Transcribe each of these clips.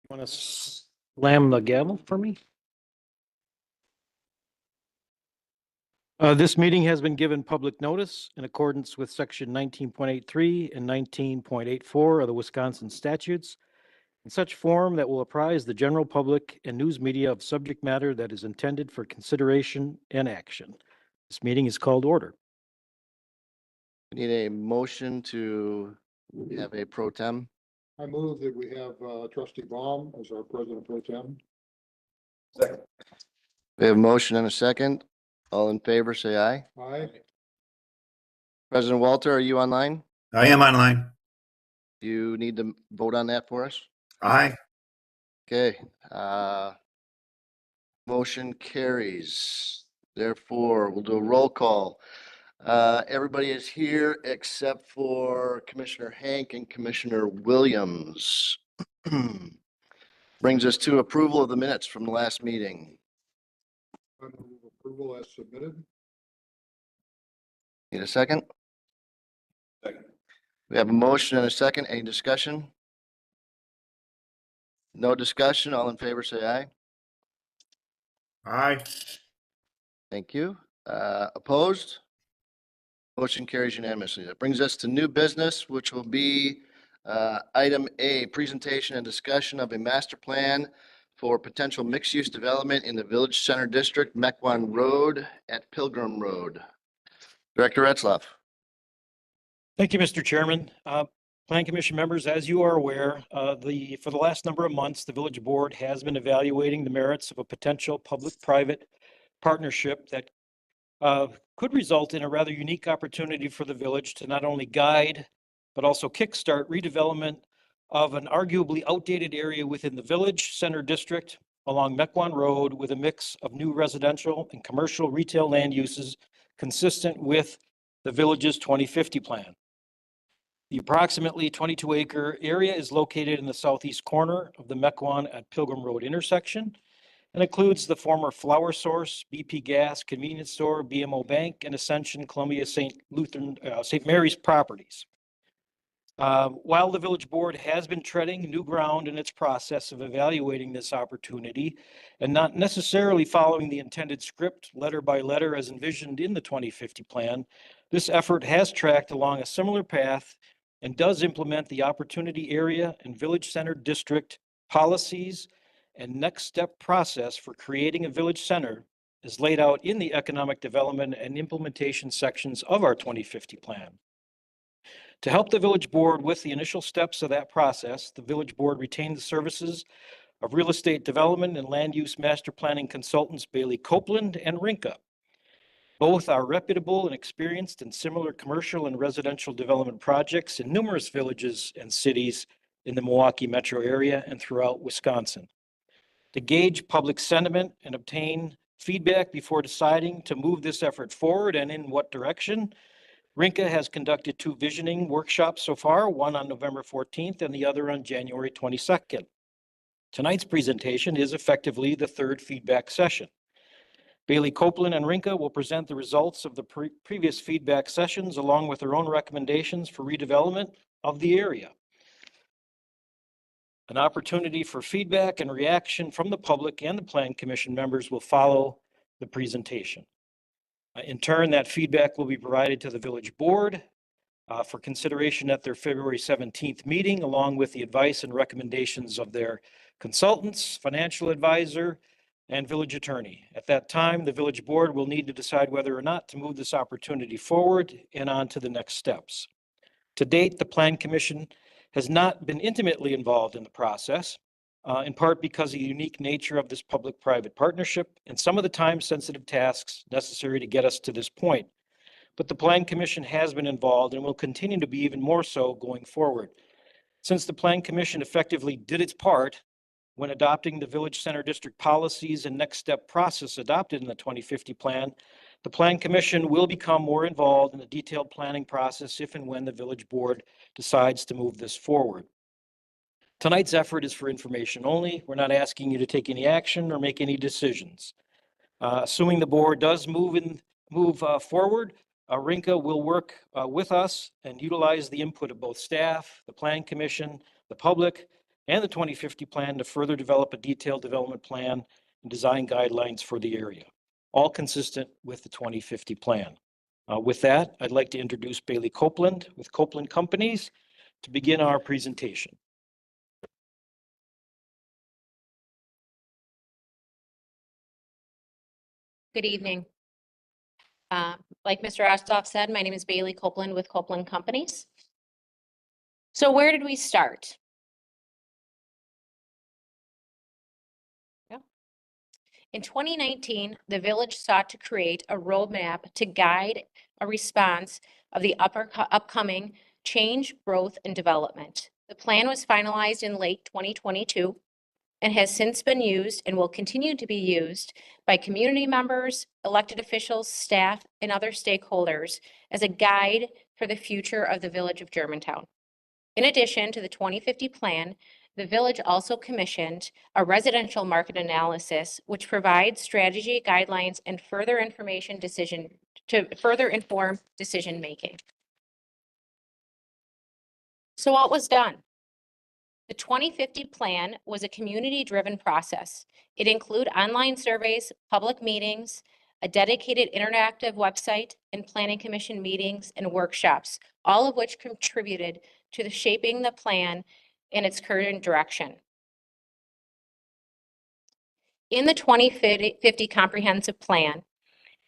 Want to slam the gavel for me? This meeting has been given public notice in accordance with section 19.83 and 19.84 of the Wisconsin statutes in such form that will apprise the general public and news media of subject matter that is intended for consideration and action. This meeting is called to order. We need a motion to have a pro tem. I move that we have trustee Baum as our president pro tem. We have a motion and a second. All in favor, say aye. Aye. President Walter, are you online? I am online. You need to vote on that for us? Aye. Okay, motion carries. Therefore, we'll do a roll call. Everybody is here except for Commissioner Hank and Commissioner Williams. Brings us to approval of the minutes from the last meeting. I move approval as submitted. Need a second? Second. We have a motion and a second. Any discussion? No discussion. All in favor, say aye. Aye. Thank you. Opposed? Motion carries unanimously. That brings us to new business, which will be item A, presentation and discussion of a master plan for potential mixed-use development in the Village Center District, Mequon Road at Pilgrim Road. Director Etzloff. Thank you, Mr. Chairman. Plan Commission members, as you are aware, for the last number of months, the Village Board has been evaluating the merits of a potential public-private partnership that could result in a rather unique opportunity for the village to not only guide, but also kickstart redevelopment of an arguably outdated area within the Village Center District along Mequon Road with a mix of new residential and commercial retail land uses consistent with the village's 2050 plan. The approximately 22-acre area is located in the southeast corner of the Mequon at Pilgrim Road intersection and includes the former Flower Source, BP Gas, Convenience Store, BMO Bank, and Ascension Columbia St. Mary's properties. While the Village Board has been treading new ground in its process of evaluating this opportunity and not necessarily following the intended script letter by letter as envisioned in the 2050 plan, this effort has tracked along a similar path and does implement the Opportunity Area and Village Center District policies and next step process for creating a village center is laid out in the Economic Development and Implementation sections of our 2050 plan. To help the village board with the initial steps of that process, the village board retained the services of real estate development and land use master planning consultants Bailey Copeland and Rinka. Both are reputable and experienced in similar commercial and residential development projects in numerous villages and cities in the Milwaukee metro area and throughout Wisconsin. To gauge public sentiment and obtain feedback before deciding to move this effort forward and in what direction, Rinka has conducted 2 visioning workshops so far, one on November 14th and the other on January 22nd. Tonight's presentation is effectively the 3rd feedback session. Bailey Copeland and Rinka will present the results of the previous feedback sessions along with their own recommendations for redevelopment of the area. An opportunity for feedback and reaction from the public and the Plan Commission members will follow the presentation. In turn, that feedback will be provided to the village board for consideration at their February 17th meeting, along with the advice and recommendations of their consultants, financial advisor, and village attorney. At that time, the village board will need to decide whether or not to move this opportunity forward and on to the next steps. To date, the Plan Commission has not been intimately involved in the process, in part because of the unique nature of this public-private partnership and some of the time-sensitive tasks necessary to get us to this point. But the Plan Commission has been involved and will continue to be even more so going forward. Since the Plan Commission effectively did its part when adopting the Village Center District policies and next step process adopted in the 2050 plan, the Plan Commission will become more involved in the detailed planning process if and when the village board decides to move this forward. Tonight's effort is for information only. We're not asking you to take any action or make any decisions. Assuming the board does move forward, Rinka will work with us and utilize the input of both staff, the Plan Commission, the public, and the 2050 plan to further develop a detailed development plan and design guidelines for the area, all consistent with the 2050 plan. With that, I'd like to introduce Bailey Copeland with Copeland Companies to begin our presentation. Good evening. Like Mr. Osthoff said, my name is Bailey Copeland with Copeland Companies. So where did we start? In 2019, the village sought to create a roadmap to guide a response of the upcoming change, growth, and development. The plan was finalized in late 2022 and has since been used and will continue to be used by community members, elected officials, staff, and other stakeholders as a guide for the future of the village of Germantown. In addition to the 2050 plan, the village also commissioned a residential market analysis, which provides strategy, guidelines, and further information to further inform decision-making. So what was done? The 2050 plan was a community-driven process. It included online surveys, public meetings, a dedicated interactive website, and planning commission meetings and workshops, all of which contributed to the shaping the plan in its current direction. In the 2050 comprehensive plan,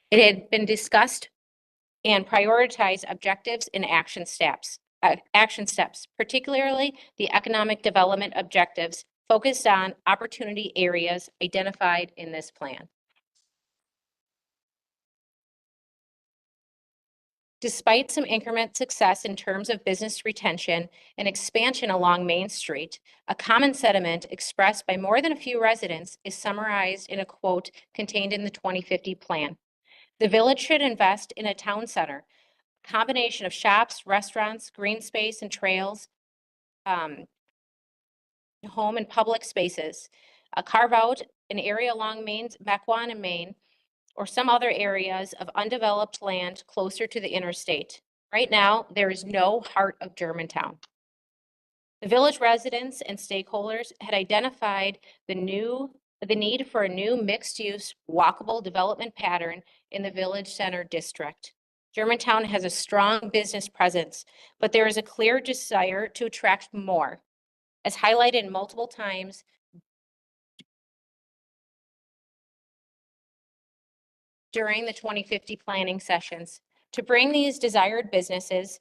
it had been discussed and prioritized objectives and action steps, particularly the economic development objectives focused on opportunity areas identified in this plan. Despite some increment success in terms of business retention and expansion along Main Street, a common sentiment expressed by more than a few residents is summarized in a quote contained in the 2050 plan. The village should invest in a town center, a combination of shops, restaurants, green space, and trails, home and public spaces. Carve out an area along Mequon and Main, or some other areas of undeveloped land closer to the interstate. Right now, there is no heart of Germantown. The village residents and stakeholders had identified the need for a new mixed-use walkable development pattern in the village center district. Germantown has a strong business presence, but there is a clear desire to attract more, as highlighted multiple times during the 2050 planning sessions. To bring these desired businesses,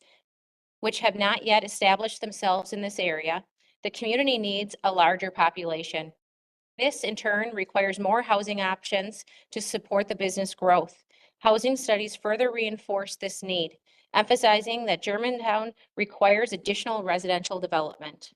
which have not yet established themselves in this area, the community needs a larger population. This in turn requires more housing options to support the business growth. Housing studies further reinforce this need, emphasizing that Germantown requires additional residential development.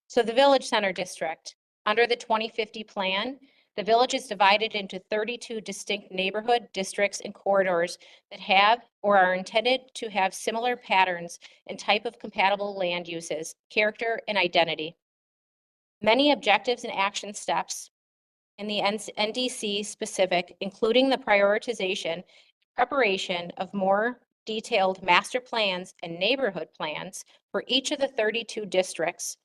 So the Village Center District, under the 2050 plan, the village is divided into 32 distinct neighborhood districts and corridors that have or are intended to have similar patterns and type of compatible land uses, character, and identity. Many objectives and action steps in the NDC specific, including the prioritization, preparation of more detailed master plans and neighborhood plans for each of the 32 districts,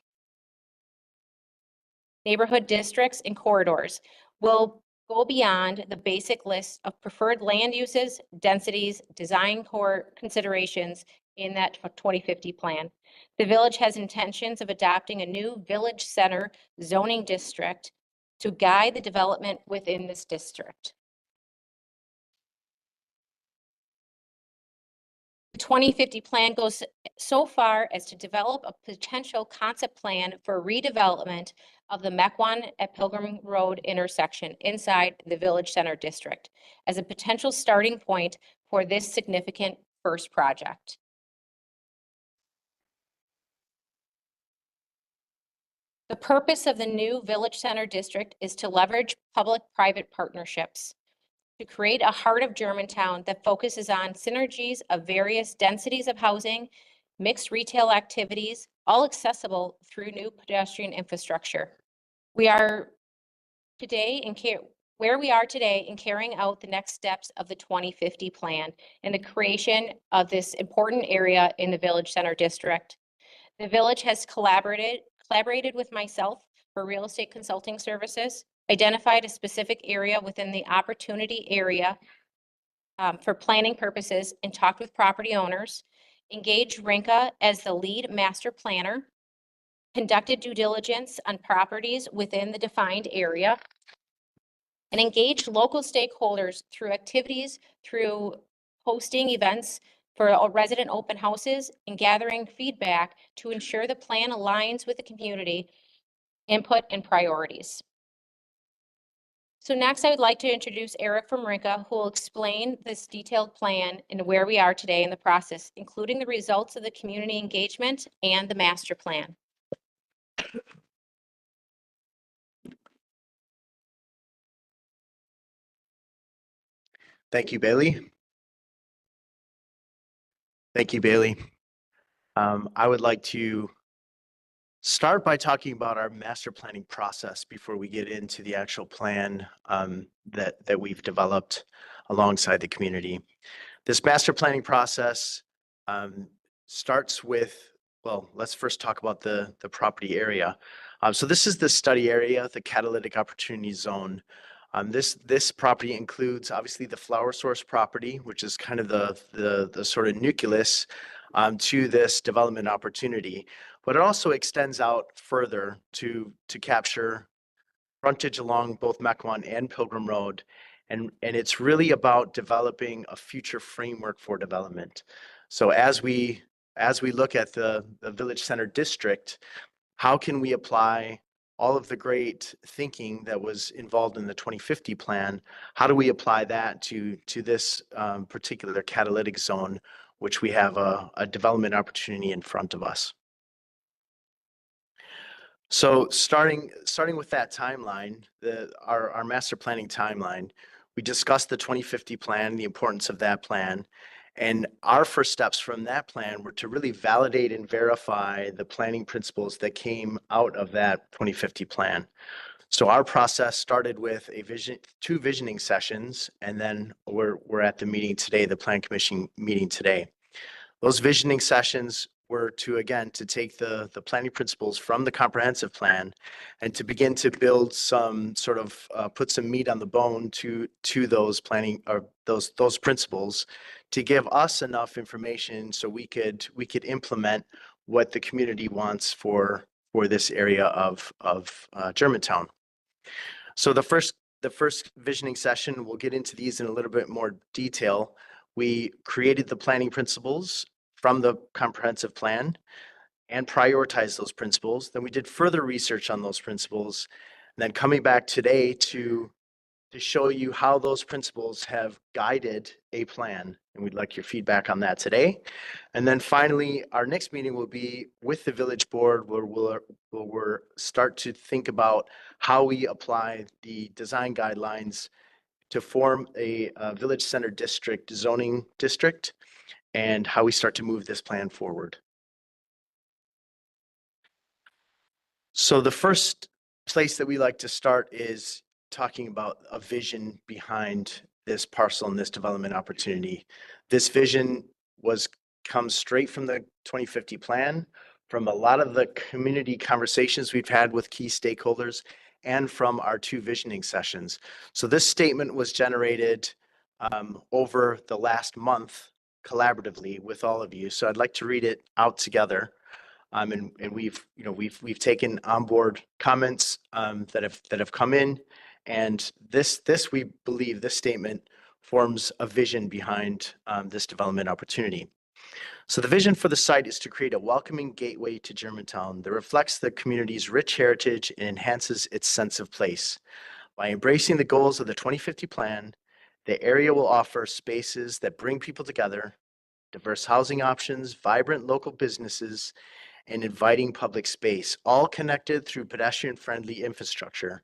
neighborhood districts and corridors will go beyond the basic list of preferred land uses, densities, design core considerations in that 2050 plan. The village has intentions of adopting a new village center zoning district to guide the development within this district. The 2050 plan goes so far as to develop a potential concept plan for redevelopment of the Mequon at Pilgrim Road intersection inside the Village Center District as a potential starting point for this significant first project. The purpose of the new Village Center District is to leverage public-private partnerships to create a heart of Germantown that focuses on synergies of various densities of housing, mixed retail activities, all accessible through new pedestrian infrastructure. We are today where we are today in carrying out the next steps of the 2050 plan and the creation of this important area in the Village Center District. The village has collaborated with myself for real estate consulting services, identified a specific area within the opportunity area for planning purposes, and talked with property owners, engaged Rinka as the lead master planner, conducted due diligence on properties within the defined area, and engaged local stakeholders through activities, through hosting events for resident open houses and gathering feedback to ensure the plan aligns with the community input and priorities. So next, I would like to introduce Eric from Rinka, who will explain this detailed plan and where we are today in the process, including the results of the community engagement and the master plan. Thank you, Bailey. Thank you, Bailey. I would like to start by talking about our master planning process before we get into the actual plan that we've developed alongside the community. This master planning process starts with, well, let's first talk about the property area. So this is the study area, the catalytic opportunity zone. This property includes obviously the Flower Source property, which is kind of the sort of nucleus to this development opportunity, but it also extends out further to capture frontage along both Mequon and Pilgrim Road. And it's really about developing a future framework for development. So as we look at the Village Center District, how can we apply all of the great thinking that was involved in the 2050 plan? How do we apply that to this particular catalytic zone, which we have a development opportunity in front of us? So starting with that timeline, our master planning timeline, we discussed the 2050 plan, the importance of that plan. And our first steps from that plan were to really validate and verify the planning principles that came out of that 2050 plan. So our process started with two visioning sessions, and then we're at the meeting today, the Plan Commission meeting today. Those visioning sessions were to, again, to take the planning principles from the comprehensive plan and to begin to build some sort of, put some meat on the bone to those planning or those principles to give us enough information so we could implement what the community wants for this area of Germantown. So the first visioning session, we'll get into these in a little bit more detail. We created the planning principles from the comprehensive plan and prioritized those principles. Then we did further research on those principles. And then coming back today to show you how those principles have guided a plan. And we'd like your feedback on that today. And then finally, our next meeting will be with the village board where we'll start to think about how we apply the design guidelines to form a village center district zoning district and how we start to move this plan forward. So the first place that we like to start is talking about a vision behind this parcel and this development opportunity. This vision comes straight from the 2050 plan, from a lot of the community conversations we've had with key stakeholders, and from our 2 visioning sessions. So this statement was generated over the last month collaboratively with all of you. So I'd like to read it out together. And we've taken on board comments that have come in, and this we believe this statement forms a vision behind this development opportunity. So the vision for the site is to create a welcoming gateway to Germantown that reflects the community's rich heritage and enhances its sense of place. By embracing the goals of the 2050 plan, the area will offer spaces that bring people together, diverse housing options, vibrant local businesses, and inviting public space, all connected through pedestrian-friendly infrastructure.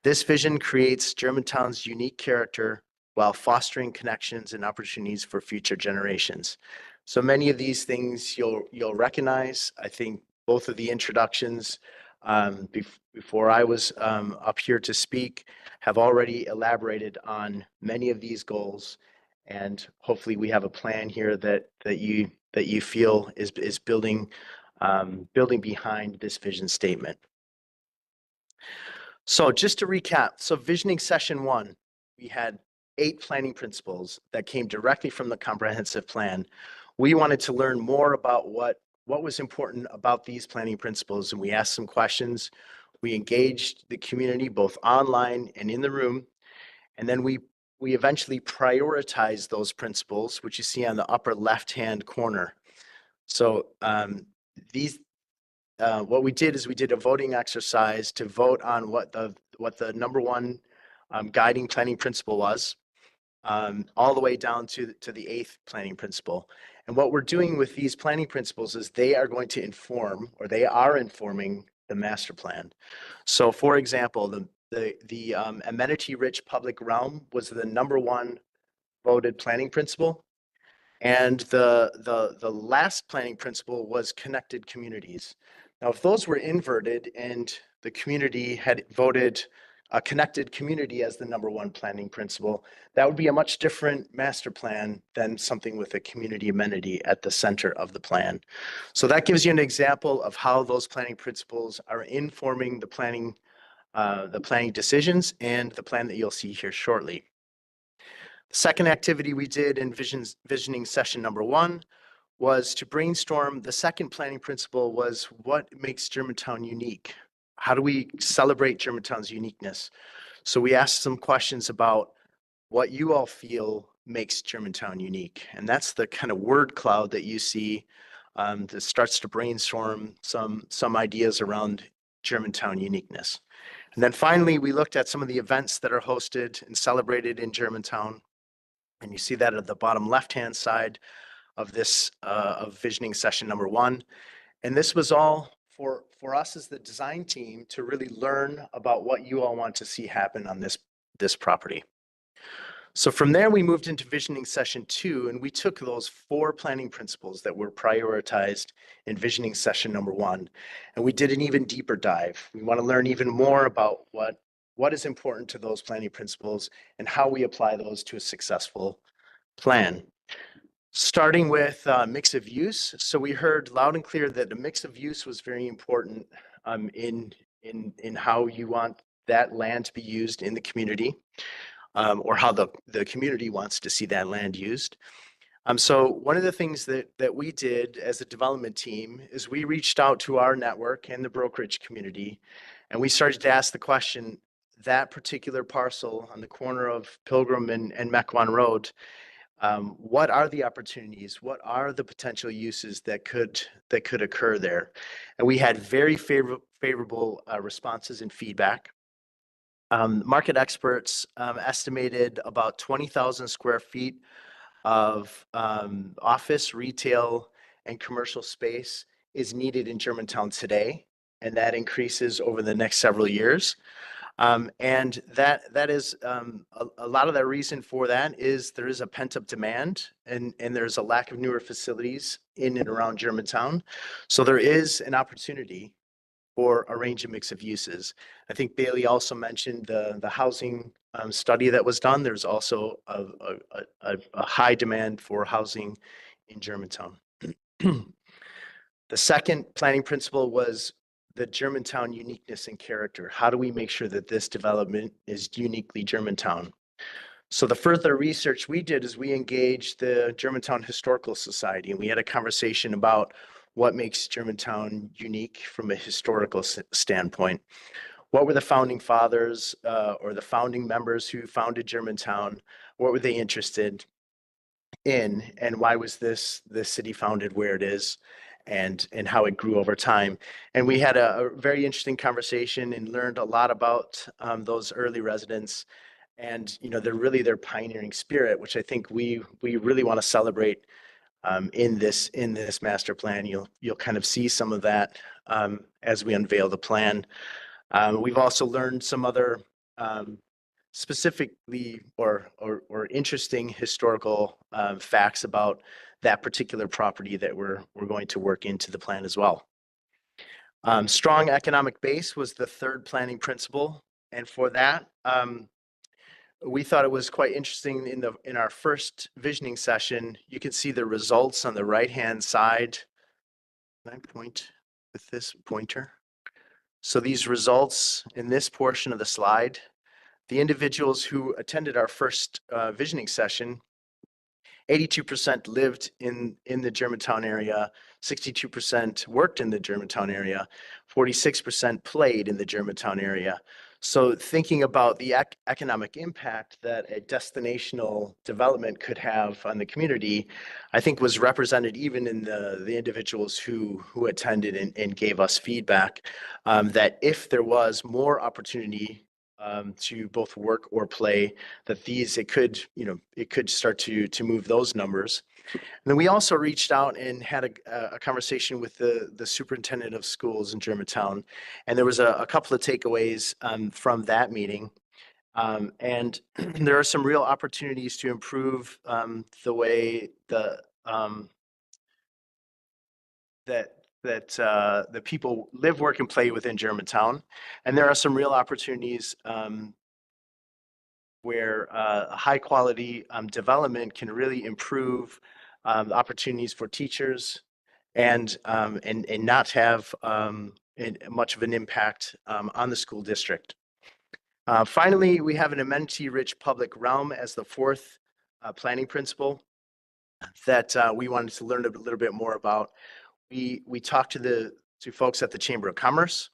This vision creates Germantown's unique character while fostering connections and opportunities for future generations. So many of these things you'll recognize. I think both of the introductions before I was up here to speak have already elaborated on many of these goals, and hopefully we have a plan here that you feel is building behind this vision statement. So just to recap, so visioning session 1, we had 8 planning principles that came directly from the comprehensive plan. We wanted to learn more about what was important about these planning principles, and we asked some questions. We engaged the community both online and in the room, and then we eventually prioritized those principles, which you see on the upper left-hand corner. So what we did is we did a voting exercise to vote on what the number 1 guiding planning principle was, all the way down to the 8th planning principle. And what we're doing with these planning principles is they are going to inform, or they are informing, the master plan. So for example, the amenity-rich public realm was the number 1 voted planning principle. And the last planning principle was connected communities. Now, if those were inverted and the community had voted a connected community as the number 1 planning principle, that would be a much different master plan than something with a community amenity at the center of the plan. So that gives you an example of how those planning principles are informing the planning decisions and the plan that you'll see here shortly. The second activity we did in visioning session number 1 was to brainstorm. The second planning principle was what makes Germantown unique? How do we celebrate Germantown's uniqueness? So we asked some questions about what you all feel makes Germantown unique. And that's the kind of word cloud that you see that starts to brainstorm some ideas around Germantown uniqueness. And then finally, we looked at some of the events that are hosted and celebrated in Germantown. And you see that at the bottom left-hand side of this of visioning session number 1. And this was all for us as the design team to really learn about what you all want to see happen on this property. So from there, we moved into visioning session 2, and we took those 4 planning principles that were prioritized in visioning session number 1, and we did an even deeper dive. We want to learn even more about what is important to those planning principles and how we apply those to a successful plan. Starting with mix of use. So we heard loud and clear that the mix of use was very important in how you want that land to be used in the community, or how the community wants to see that land used. So one of the things that we did as a development team is we reached out to our network and the brokerage community, and we started to ask the question, that particular parcel on the corner of Pilgrim and Mequon Road, what are the opportunities? What are the potential uses that could occur there? And we had very favorable responses and feedback. Market experts estimated about 20,000 square feet of office, retail, and commercial space is needed in Germantown today, and that increases over the next several years. And that is a lot of the reason for that is there is a pent-up demand and there's a lack of newer facilities in and around Germantown. So there is an opportunity for a range of mix of uses. I think Bailey also mentioned the housing study that was done. There's also a high demand for housing in Germantown. The second planning principle was the Germantown uniqueness and character. How do we make sure that this development is uniquely Germantown? So the further research we did is we engaged the Germantown Historical Society, and we had a conversation about what makes Germantown unique from a historical standpoint. What were the founding fathers or the founding members who founded Germantown? What were they interested in, and why was this city founded where it is? And how it grew over time. And we had a very interesting conversation and learned a lot about those early residents and, you know, their pioneering spirit, which I think we really want to celebrate in this master plan. You'll kind of see some of that as we unveil the plan. We've also learned some other specifically or interesting historical facts about that particular property that we're going to work into the plan as well. Strong economic base was the third planning principle, and for that, we thought it was quite interesting in our first visioning session. You can see the results on the right-hand side. Can I point with this pointer? So these results in this portion of the slide, the individuals who attended our first visioning session, 82% lived in the Germantown area, 62% worked in the Germantown area, 46% played in the Germantown area. So thinking about the economic impact that a destinational development could have on the community, I think was represented even in the individuals who attended and gave us feedback, that if there was more opportunity to both work or play, that it could start to move those numbers. And then we also reached out and had a conversation with the superintendent of schools in Germantown, and there was a couple of takeaways from that meeting. And there are some real opportunities to improve the way that the people live, work, and play within Germantown. And there are some real opportunities where high quality development can really improve the opportunities for teachers and not have much of an impact on the school district. Finally, we have an amenity-rich public realm as the fourth planning principle that we wanted to learn a little bit more about. We talked to folks at the Chamber of Commerce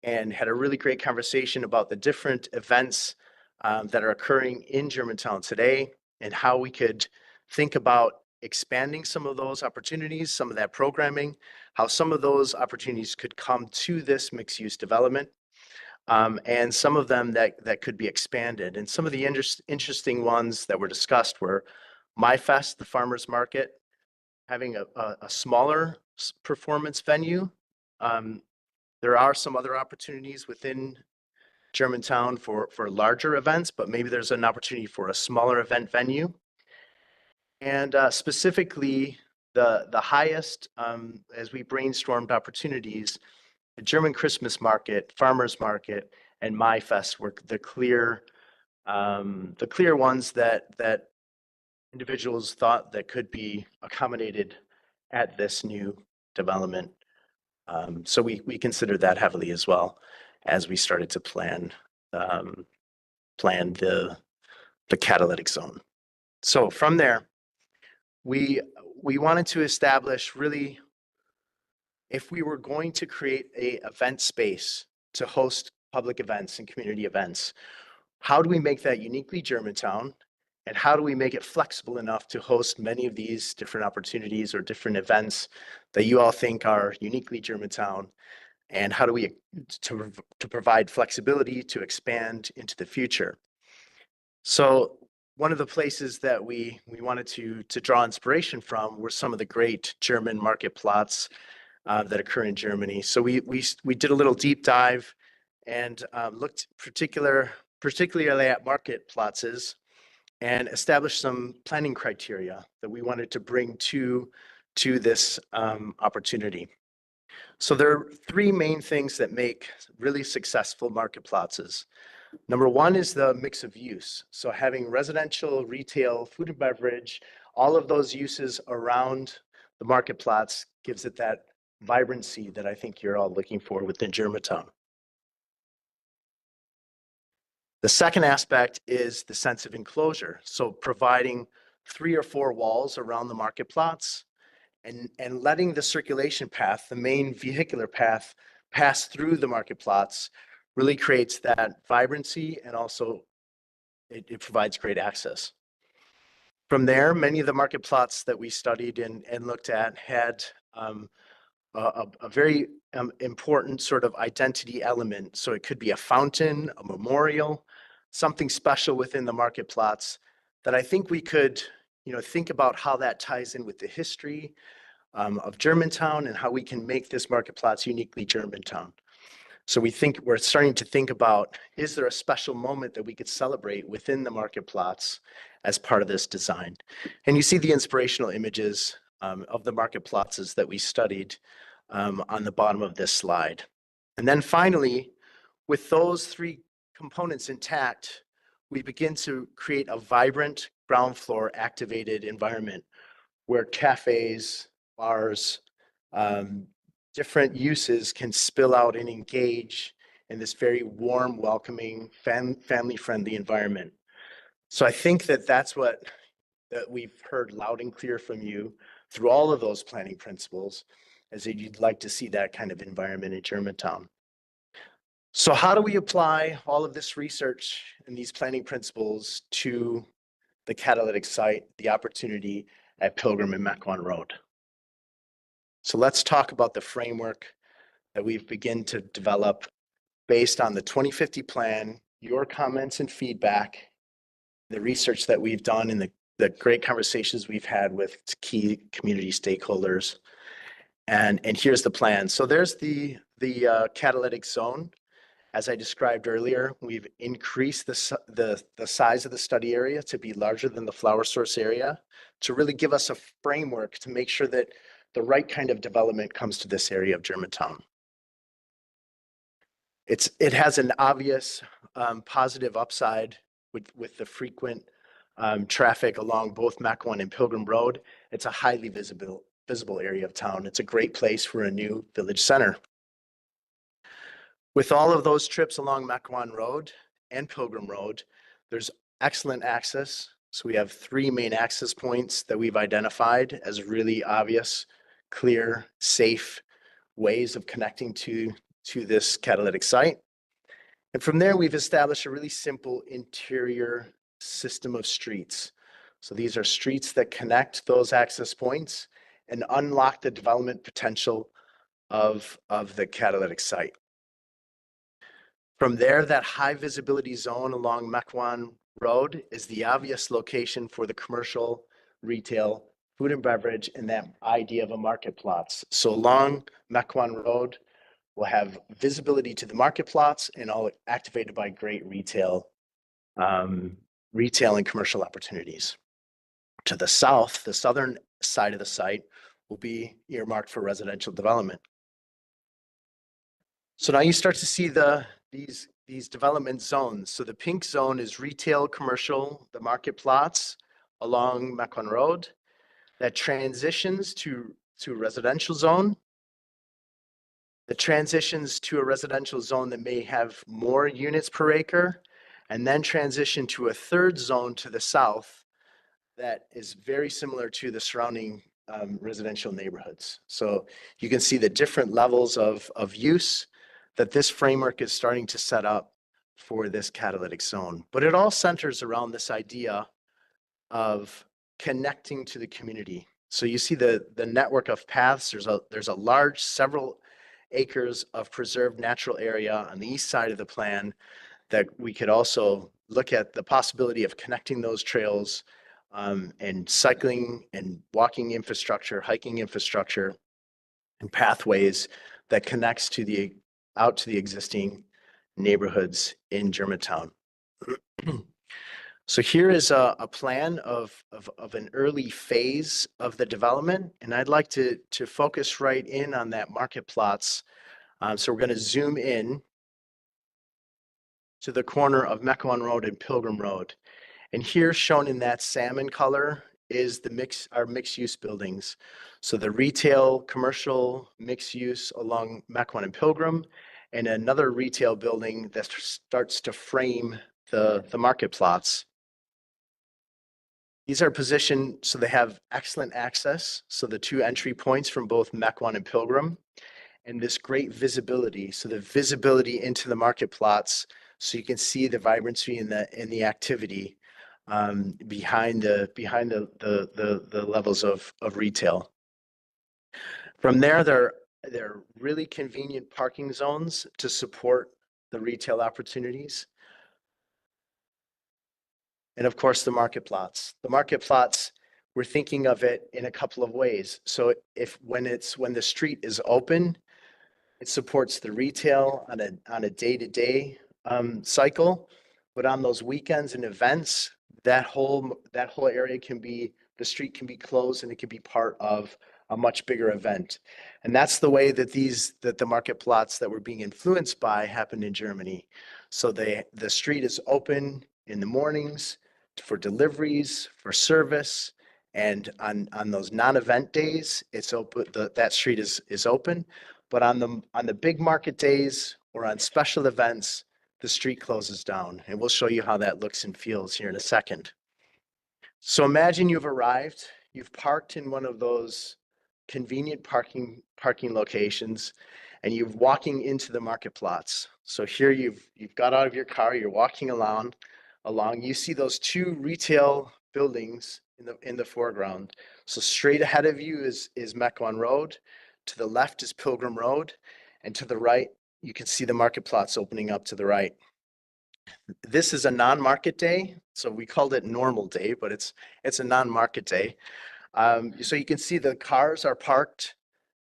and had a really great conversation about the different events that are occurring in Germantown today and how we could think about expanding some of those opportunities, some of that programming, how some of those opportunities could come to this mixed-use development, and some of them that could be expanded. And some of the interesting ones that were discussed were MyFest, the farmers market, having a smaller performance venue. There are some other opportunities within Germantown for larger events, but maybe there's an opportunity for a smaller event venue. And specifically, the highest, as we brainstormed opportunities, the German Christmas market, farmers market, and MyFest were the clear ones that individuals thought that could be accommodated at this new development. So we considered that heavily as well as we started to plan the catalytic zone. So from there, we wanted to establish really, if we were going to create a event space to host public events and community events, how do we make that uniquely Germantown? And how do we make it flexible enough to host many of these different opportunities or different events that you all think are uniquely Germantown? And how do we to provide flexibility to expand into the future? So one of the places that we wanted to draw inspiration from were some of the great German market plots that occur in Germany. So we did a little deep dive and looked particularly at market plots and established some planning criteria that we wanted to bring to this opportunity. So there are three main things that make really successful market plots. Number one is the mix of use. So having residential, retail, food and beverage, all of those uses around the market plots gives it that vibrancy that I think you're all looking for within Germantown. The second aspect is the sense of enclosure. So providing 3 or 4 walls around the market plots and letting the circulation path, the main vehicular path, pass through the market plots really creates that vibrancy, and also it provides great access. From there, many of the market plots that we studied and looked at had a very important sort of identity element. So it could be a fountain, a memorial, something special within the market plots that I think we could, think about how that ties in with the history of Germantown and how we can make this market plots uniquely Germantown. So we're starting to think about, is there a special moment that we could celebrate within the market plots as part of this design? And you see the inspirational images of the market plots that we studied on the bottom of this slide. And then finally, with those 3 components intact, we begin to create a vibrant ground floor activated environment where cafes, bars, different uses can spill out and engage in this very warm, welcoming, family-friendly environment. So I think that's what we've heard loud and clear from you through all of those planning principles, is that you'd like to see that kind of environment in Germantown. So how do we apply all of this research and these planning principles to the catalytic site, the opportunity at Pilgrim and Mequon Road? So let's talk about the framework that we've begun to develop based on the 2050 plan, your comments and feedback, the research that we've done, and the great conversations we've had with key community stakeholders. And here's the plan. So there's the catalytic zone. As I described earlier, we've increased the size of the study area to be larger than the flower source area to really give us a framework to make sure that the right kind of development comes to this area of Germantown. It has an obvious positive upside with the frequent traffic along both Mequon and Pilgrim Road. It's a highly visible area of town. It's a great place for a new village center. With all of those trips along Mequon Road and Pilgrim Road, there's excellent access. So we have 3 main access points that we've identified as really obvious, clear, safe ways of connecting to this catalytic site. And from there, we've established a really simple interior system of streets. So these are streets that connect those access points and unlock the development potential of the catalytic site. From there, that high visibility zone along Mequon Road is the obvious location for the commercial, retail, food and beverage, and that idea of a market plots. So along Mequon Road, we'll have visibility to the market plots and all activated by great retail and commercial opportunities. To the south, the southern side of the site will be earmarked for residential development. So now you start to see these development zones. So the pink zone is retail, commercial, the market plots, along Mequon Road that transitions to a residential zone. That transitions to a residential zone that may have more units per acre, and then transition to a third zone to the south that is very similar to the surrounding residential neighborhoods. So you can see the different levels of use that this framework is starting to set up for this catalytic zone. But it all centers around this idea of connecting to the community. So you see the network of paths. There's a large several acres of preserved natural area on the east side of the plan that we could also look at the possibility of connecting those trails and cycling and walking infrastructure, hiking infrastructure, and pathways that connects to out to the existing neighborhoods in Germantown. So here is a plan of an early phase of the development, and I'd like to focus right in on that market plots. So we're going to zoom in to the corner of Mequon Road and Pilgrim Road. And here shown in that salmon color is our mixed use buildings. So the retail, commercial, mixed use along Mequon and Pilgrim, and another retail building that starts to frame the market plots. These are positioned so they have excellent access. So the two entry points from both Mequon and Pilgrim, and this great visibility. So the visibility into the market plots, so you can see the vibrancy in the activity behind the levels of retail. From there, there are really convenient parking zones to support the retail opportunities. And of course, the market plots. The market plots, we're thinking of it in a couple of ways. So when the street is open, it supports the retail on a day-to-day cycle, but on those weekends and events, that whole area the street can be closed and it can be part of a much bigger event. And that's the way that the market plots that we're being influenced by happened in Germany. So the street is open in the mornings for deliveries, for service, and on those non-event days, it's open. That street is open. But on the big market days or on special events, the street closes down. And we'll show you how that looks and feels here in a second. So imagine you've arrived, you've parked in one of those convenient parking locations, and you're walking into the market plots. So here you've got out of your car, you're walking along, you see those two retail buildings in the foreground. So straight ahead of you is Mequon Road. To the left is Pilgrim Road, and to the right, you can see the market plots opening up to the right. This is a non-market day, so we called it normal day, but it's a non-market day. So you can see the cars are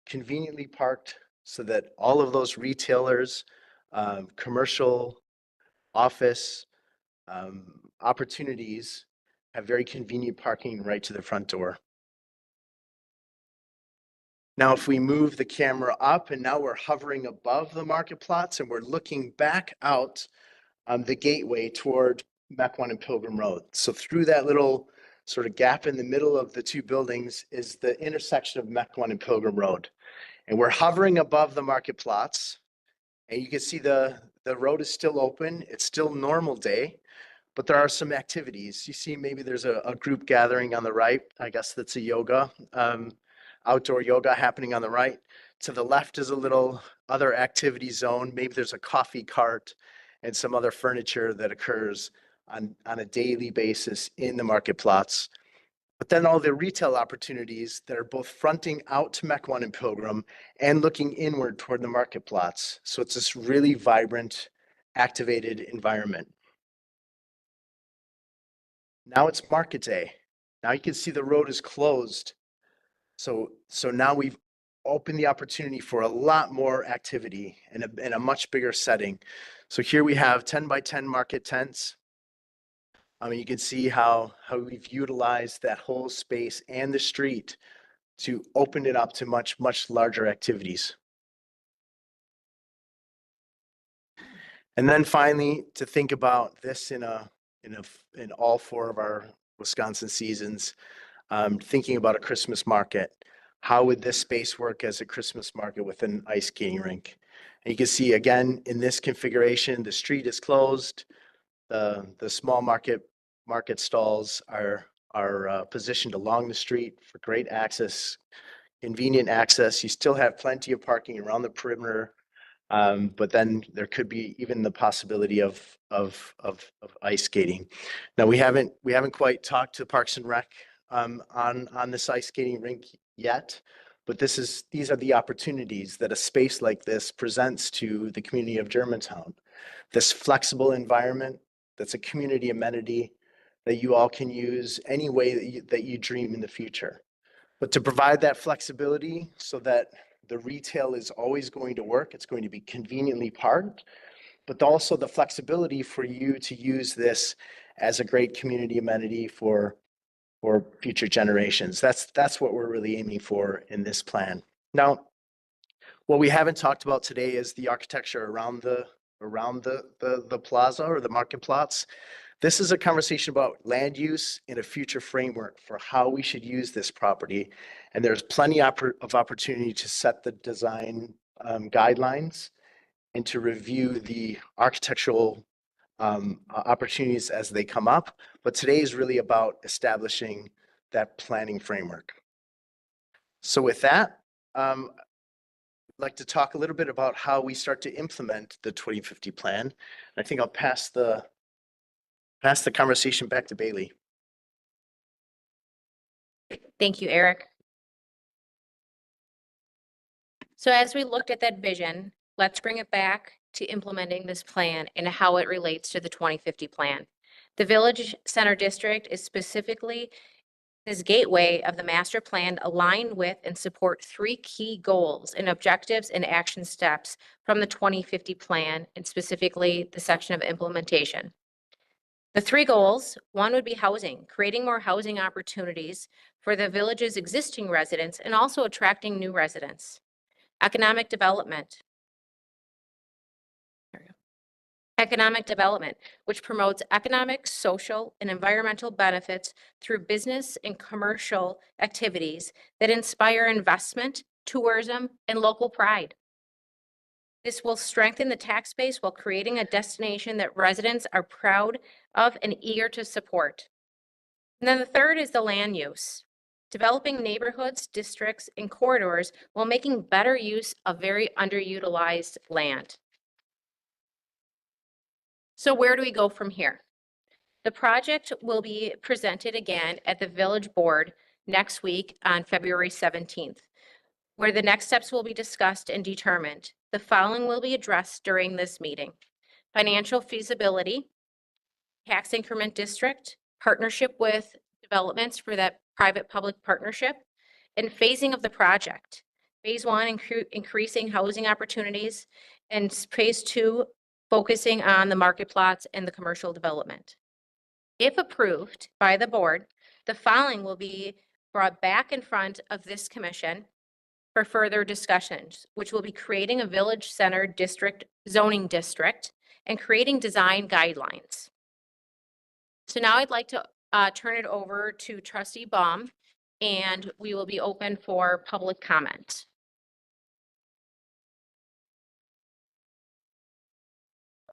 conveniently parked, so that all of those retailers, commercial, office opportunities have very convenient parking right to the front door. Now, if we move the camera up, and now we're hovering above the market plots and we're looking back out the gateway toward Mequon and Pilgrim Road. So through that little sort of gap in the middle of the two buildings is the intersection of Mequon and Pilgrim Road. And we're hovering above the market plots, and you can see the road is still open. It's still normal day, but there are some activities. You see maybe there's a group gathering on the right. I guess that's a yoga. Outdoor yoga happening on the right. To the left is a little other activity zone. Maybe there's a coffee cart and some other furniture that occurs on a daily basis in the market plots. But then all the retail opportunities that are both fronting out to Mequon and Pilgrim and looking inward toward the market plots. So it's this really vibrant, activated environment. Now it's market day. Now you can see the road is closed. So now we've opened the opportunity for a lot more activity in a much bigger setting. So here we have 10 by 10 market tents. You can see how we've utilized that whole space and the street to open it up to much, much larger activities. And then finally, to think about this in all four of our Wisconsin seasons, thinking about a Christmas market. How would this space work as a Christmas market with an ice skating rink? And you can see again, in this configuration, the street is closed. The small market stalls are positioned along the street for great access, convenient access. You still have plenty of parking around the perimeter. But then there could be even the possibility of ice skating. Now, we haven't quite talked to Parks and Rec on this ice skating rink yet, but these are the opportunities that a space like this presents to the community of Germantown. This flexible environment that's a community amenity that you all can use any way that you dream in the future. But to provide that flexibility so that the retail is always going to work, it's going to be conveniently parked, but also the flexibility for you to use this as a great community amenity for future generations. That's what we're really aiming for in this plan. Now, what we haven't talked about today is the architecture around the plaza or the market plots. This is a conversation about land use in a future framework for how we should use this property. And there's plenty of opportunity to set the design guidelines and to review the architectural opportunities as they come up. But today is really about establishing that planning framework. So with that, I'd like to talk a little bit about how we start to implement the 2050 plan. I think I'll pass the conversation back to Bailey. Thank you, Eric. So as we looked at that vision, let's bring it back to implementing this plan and how it relates to the 2050 plan. The Village Center District is specifically this gateway of the master plan, aligned with and support 3 key goals and objectives and action steps from the 2050 plan, and specifically the section of implementation. The 3 goals, one would be housing, creating more housing opportunities for the village's existing residents and also attracting new residents. Economic development. Economic development, which promotes economic, social, and environmental benefits through business and commercial activities that inspire investment, tourism, and local pride. This will strengthen the tax base while creating a destination that residents are proud of and eager to support. And then the third is the land use, developing neighborhoods, districts, and corridors while making better use of very underutilized land. So where do we go from here? The project will be presented again at the Village Board next week on February 17th, where the next steps will be discussed and determined. The following will be addressed during this meeting: financial feasibility, tax increment district, partnership with developments for that private-public partnership, and phasing of the project. Phase 1, increasing housing opportunities, and phase 2, focusing on the market plots and the commercial development. If approved by the board, the following will be brought back in front of this commission for further discussions, which will be creating a village center district zoning district and creating design guidelines. So now I'd like to turn it over to Trustee Baum, and we will be open for public comment.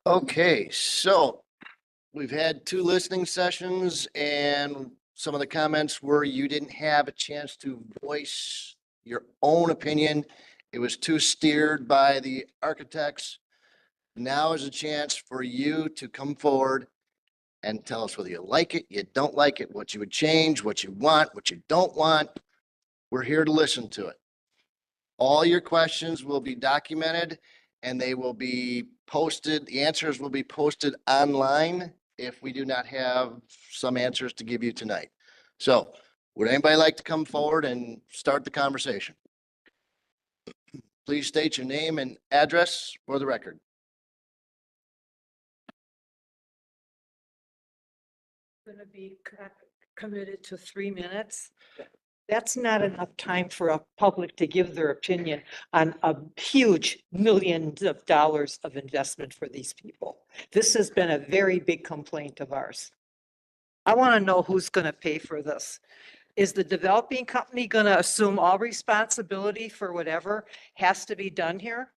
Okay, so we've had 2 listening sessions, and some of the comments were you didn't have a chance to voice your own opinion. It was too steered by the architects. Now is a chance for you to come forward and tell us whether you like it, you don't like it, what you would change, what you want, what you don't want. We're here to listen to it. All your questions will be documented and they will be posted. The answers will be posted online if we do not have some answers to give you tonight. So would anybody like to come forward and start the conversation? Please state your name and address for the record. Going to be committed to 3 minutes. That's not enough time for a public to give their opinion on a huge millions of dollars of investment for these people. This has been a very big complaint of ours. I want to know who's going to pay for this. Is the developing company going to assume all responsibility for whatever has to be done here?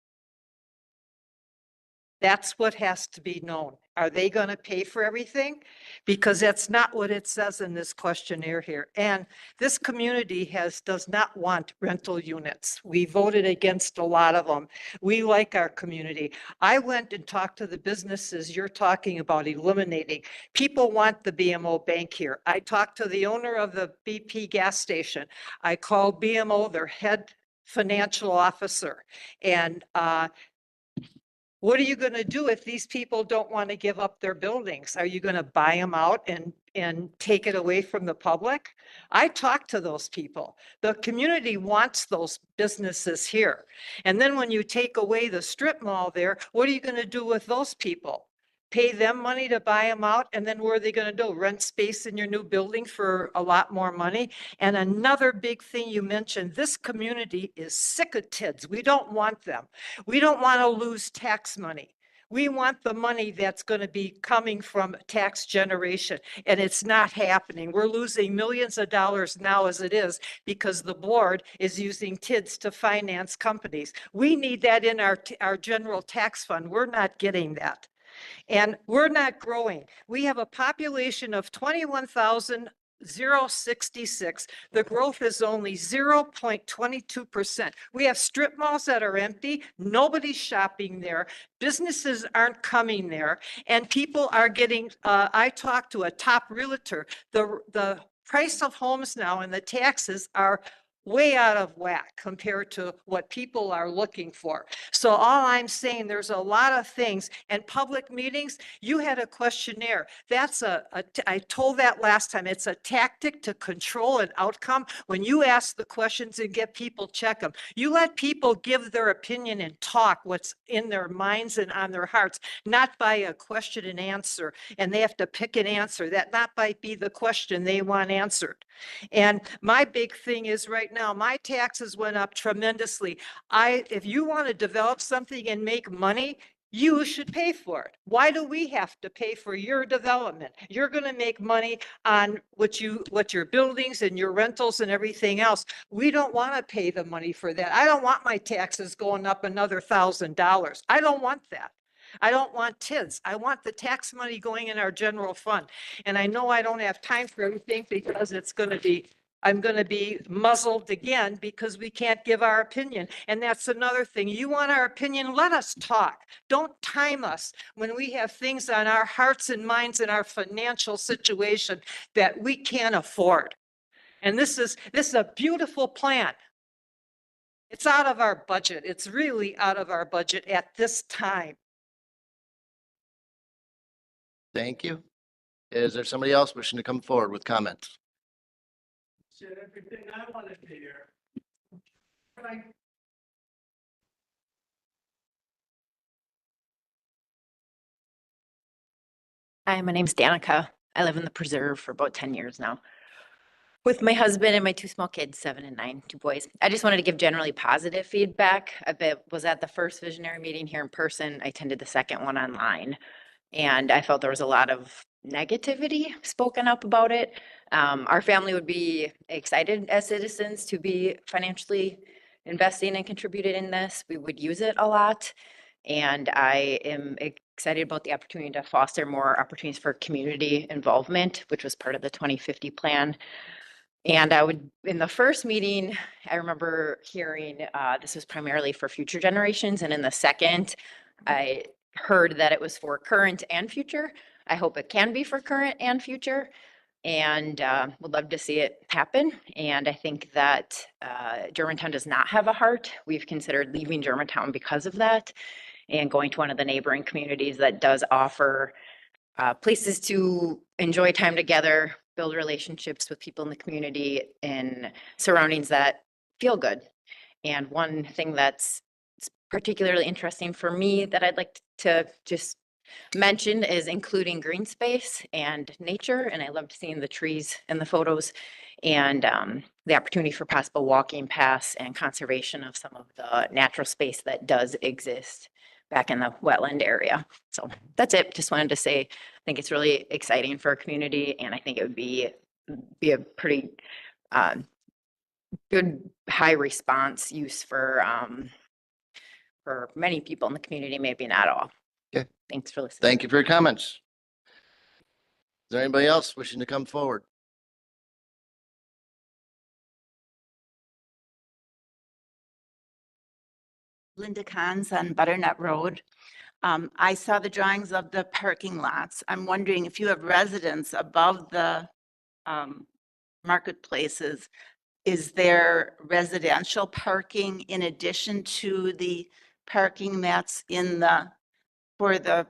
That's what has to be known. Are they going to pay for everything? Because that's not what it says in this questionnaire here. And this community does not want rental units. We voted against a lot of them. We like our community. I went and talked to the businesses you're talking about eliminating. People want the BMO bank here. I talked to the owner of the BP gas station. I called BMO, their head financial officer, and what are you going to do if these people don't want to give up their buildings? Are you going to buy them out and take it away from the public? I talked to those people. The community wants those businesses here. And then when you take away the strip mall there, what are you going to do with those people? Pay them money to buy them out? And then what are they going to do? Rent space in your new building for a lot more money? And another big thing you mentioned, this community is sick of TIDs. We don't want them. We don't want to lose tax money. We want the money that's going to be coming from tax generation, and it's not happening. We're losing millions of dollars now as it is because the board is using TIDs to finance companies. We need that in our general tax fund. We're not getting that. And we're not growing. We have a population of 21,066. The growth is only 0.22%. We have strip malls that are empty. Nobody's shopping there. Businesses aren't coming there. And people are getting, I talked to a top realtor. The price of homes now and the taxes are way out of whack compared to what people are looking for. So all I'm saying, there's a lot of things, and public meetings, you had a questionnaire. That's I told that last time, it's a tactic to control an outcome. When you ask the questions and get people check them, you let people give their opinion and talk what's in their minds and on their hearts, not by a question and answer, and they have to pick an answer. That not might be the question they want answered. And my big thing is right now, my taxes went up tremendously. If you want to develop something and make money, you should pay for it. Why do we have to pay for your development? You're going to make money on what your buildings and your rentals and everything else. We don't want to pay the money for that. I don't want my taxes going up another $1,000. I don't want that. I don't want TIDs. I want the tax money going in our general fund. And I know I don't have time for everything because I'm going to be muzzled again because we can't give our opinion. And that's another thing. You want our opinion? Let us talk. Don't time us when we have things on our hearts and minds and our financial situation that we can't afford. And this is a beautiful plan. It's out of our budget. It's really out of our budget at this time. Thank you. Is there somebody else wishing to come forward with comments? Said everything I wanted to hear. Hi, my name's Danica. I live in the preserve for about 10 years now with my husband and my two small kids, 7 and 9, two boys. I just wanted to give generally positive feedback. Was at the first visionary meeting here in person. I attended the second one online, and I felt there was a lot of negativity spoken up about it. Our family would be excited as citizens to be financially investing and contributed in this. We would use it a lot. And I am excited about the opportunity to foster more opportunities for community involvement, which was part of the 2050 plan. And in the first meeting, I remember hearing this was primarily for future generations. And in the second, I heard that it was for current and future. I hope it can be for current and future, and would love to see it happen. And I think that Germantown does not have a heart. We've considered leaving Germantown because of that and going to one of the neighboring communities that does offer places to enjoy time together, build relationships with people in the community in surroundings that feel good. And one thing that's particularly interesting for me that I'd like to just mention is including green space and nature. And I loved seeing the trees in the photos and the opportunity for possible walking paths and conservation of some of the natural space that does exist back in the wetland area. So that's it. Just wanted to say think it's really exciting for our community, and I think it would be a pretty good high response use for many people in the community, maybe not all. Okay. Thanks for listening. Thank you for your comments. Is there anybody else wishing to come forward? Linda Kahns on Butternut Road. I saw the drawings of the parking lots. I'm wondering if you have residents above the marketplaces, is there residential parking in addition to the parking that's for the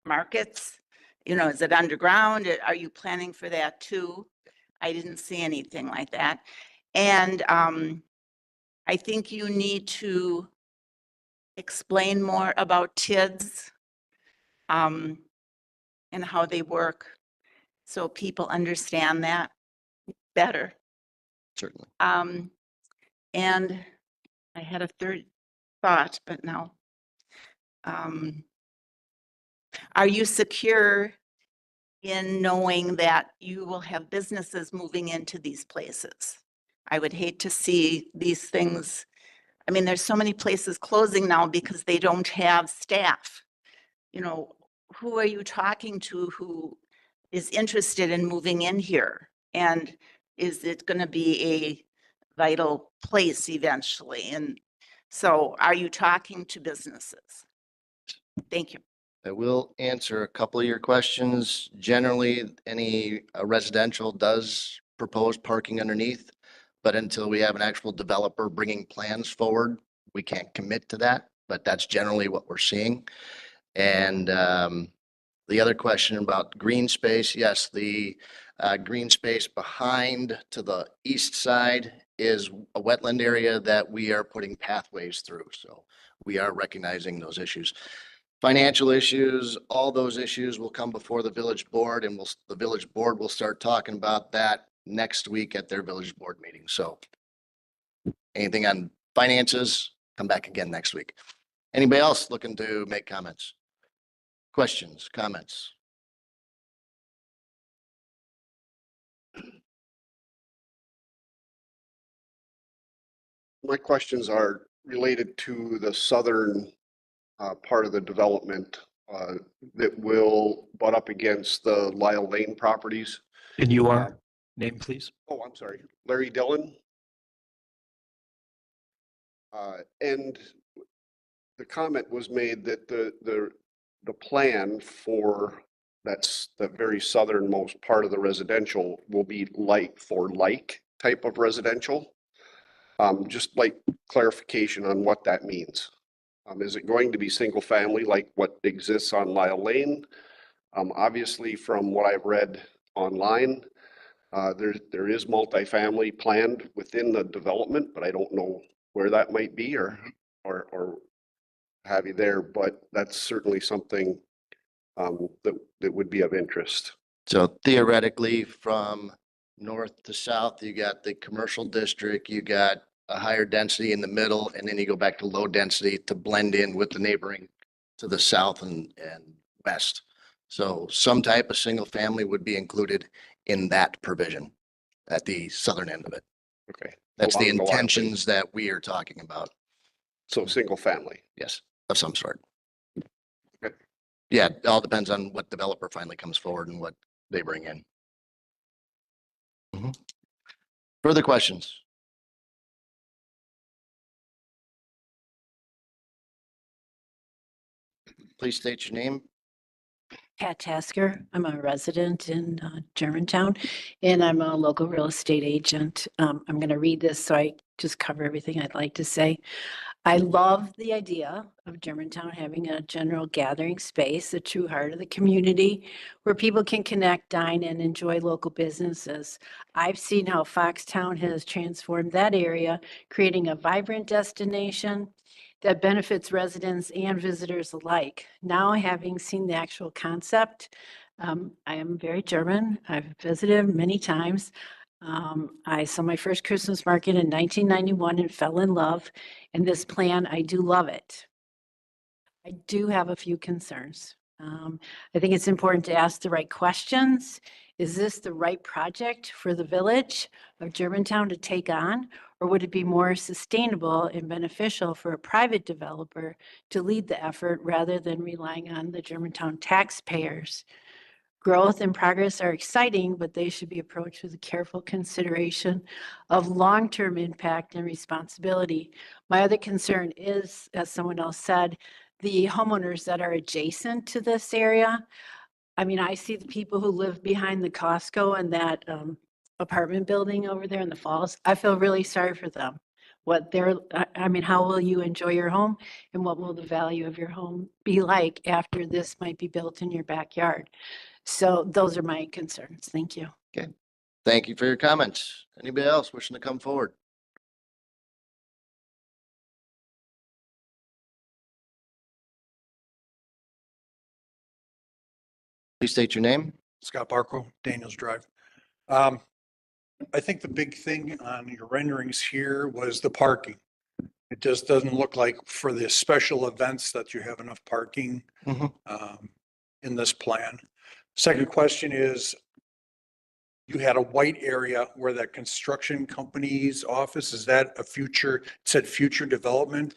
markets? You know, is it underground? Are you planning for that too? I didn't see anything like that. And I think you need to explain more about TIDs and how they work so people understand that better. Certainly. And I had a third thought, but no. Are you secure in knowing that you will have businesses moving into these places? I would hate to see these things. I mean, there's so many places closing now because they don't have staff. You know, who are you talking to who is interested in moving in here? And is it going to be a vital place eventually? And so are you talking to businesses? Thank you. I will answer a couple of your questions. Generally, any residential does propose parking underneath, but until we have an actual developer bringing plans forward, we can't commit to that, but that's generally what we're seeing. And the other question about green space, yes, the green space behind to the east side is a wetland area that we are putting pathways through. So we are recognizing those issues. Financial issues, all those issues will come before the village board, and the village board will start talking about that next week at their village board meeting. So anything on finances, come back again next week. Anybody else looking to make comments? Questions, comments? My questions are related to the southern part of the development that will butt up against the Lyle Lane properties. And you are, name please. Oh, I'm sorry, Larry Dillon. And the comment was made that the plan for that's the very southernmost part of the residential will be like type of residential. Just like clarification on what that means. Is it going to be single family like what exists on Lyle Lane? Obviously, from what I've read online, there is multifamily planned within the development, but I don't know where that might be or have you there, but that's certainly something that would be of interest. So theoretically, from north to south, you got the commercial district, you got a higher density in the middle, and then you go back to low density to blend in with the neighboring to the south and west. So some type of single family would be included in that provision at the southern end of it. Okay. That's the Along Lyle Lane. intentions that we are talking about. So single family. Yes, of some sort. Okay. Yeah, it all depends on what developer finally comes forward and what they bring in. Further questions? Please state your name. Pat Tasker. I'm a resident in Germantown, and I'm a local real estate agent. I'm going to read this so I just cover everything I'd like to say. I love the idea of Germantown having a general gathering space, the true heart of the community, where people can connect, dine, and enjoy local businesses. I've seen how Foxtown has transformed that area, creating a vibrant destination that benefits residents and visitors alike. Now, having seen the actual concept, I am very German. I've visited many times. I saw my first Christmas market in 1991 and fell in love. And this plan, I do love it. I do have a few concerns. I think it's important to ask the right questions. Is this the right project for the village of Germantown to take on? Or would it be more sustainable and beneficial for a private developer to lead the effort rather than relying on the Germantown taxpayers? Growth and progress are exciting, but they should be approached with a careful consideration of long-term impact and responsibility. My other concern is, as someone else said, the homeowners that are adjacent to this area. I mean, I see the people who live behind the Costco and that apartment building over there in the Falls. I feel really sorry for them. What they're, I mean, how will you enjoy your home and what will the value of your home be like after this might be built in your backyard? So those are my concerns. Thank you. Thank you for your comments. Anybody else wishing to come forward? Please state your name. Scott Barco, Daniels Drive. I think the big thing on your renderings here was the parking. It just doesn't look like for the special events that you have enough parking Mhm. in this plan. Second question is, you had a white area where that construction company's office, is that a future, it said future development?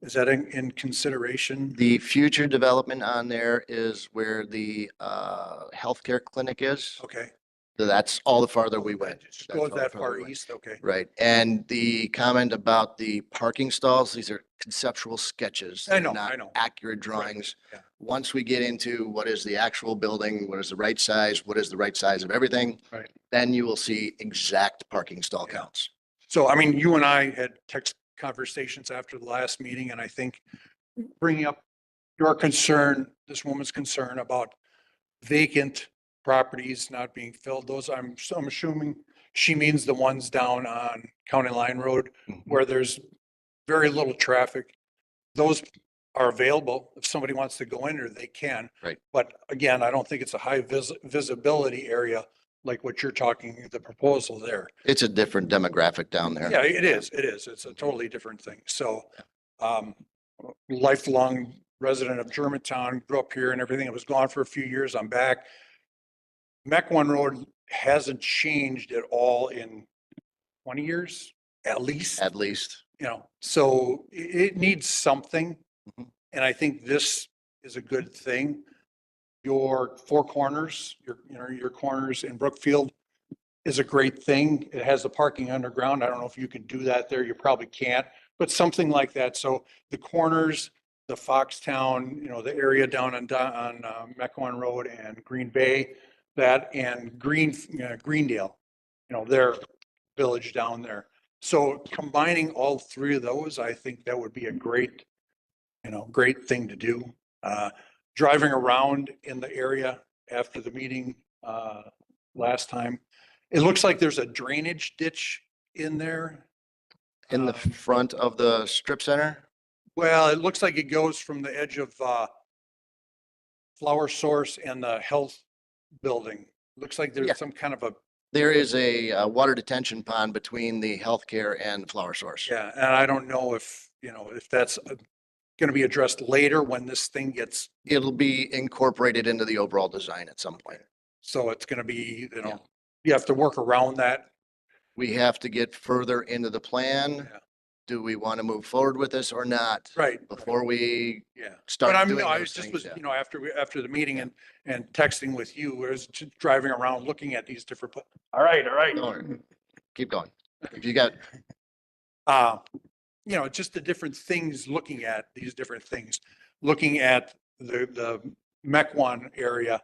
Is that in consideration? The future development on there is where the healthcare clinic is. Okay. So that's all the farther we went. Just That's goes all that the farther far we went. east, okay. Right. And the comment about the parking stalls, these are conceptual sketches. I They're know, not I know. accurate drawings. yeah. Once we get into what is the actual building, what is the right size, what is the right size of everything, Right. then you will see exact parking stall Yeah. counts. So, I mean, you and I had text conversations after the last meeting, and I think bringing up your concern, this woman's concern about vacant properties not being filled, those I'm assuming she means the ones down on County Line Road where there's very little traffic. Those are available. If somebody wants to go in there, they can. Right. But again, I don't think it's a high visibility area like what you're talking, the proposal there. It's a different demographic down there. Yeah, it is. It is. It's a totally different thing. So, lifelong resident of Germantown, grew up here and everything. I was gone for a few years. I'm back. Mequon Road hasn't changed at all in 20 years, at least, At least. you know, so it needs something. Mhm. And I think this is a good thing. Your four corners, your corners in Brookfield is a great thing. It has the parking underground. I don't know if you can do that there. You probably can't, but something like that. So the corners, the Foxtown, you know, the area down on Mequon Road and Green Bay, that and Greendale, you know, their village down there. So combining all three of those, I think that would be a great, you know, great thing to do. Driving around in the area after the meeting last time, it looks like there's a drainage ditch in there. In the front of the strip center? Well, it looks like it goes from the edge of Flower Source and the health building. Looks like Yeah. there's some kind of a, There is a water detention pond between the healthcare and the Flower Source. yeah, and I don't know if, you know, if that's going to be addressed later when this thing gets, It'll be incorporated into the overall design at some point. so it's going to be, you Yeah. know, you have to work around that. We have to get further into the plan. Yeah. Do we want to move forward with this or not? Right. Before we Yeah. start But doing I those just things, was, yeah. you know, after the meeting and texting with you, I was just driving around looking at these different, all right, all right. Don't worry. Keep going. If you got, You know, just the different things, looking at these different things, looking at the Mequon area,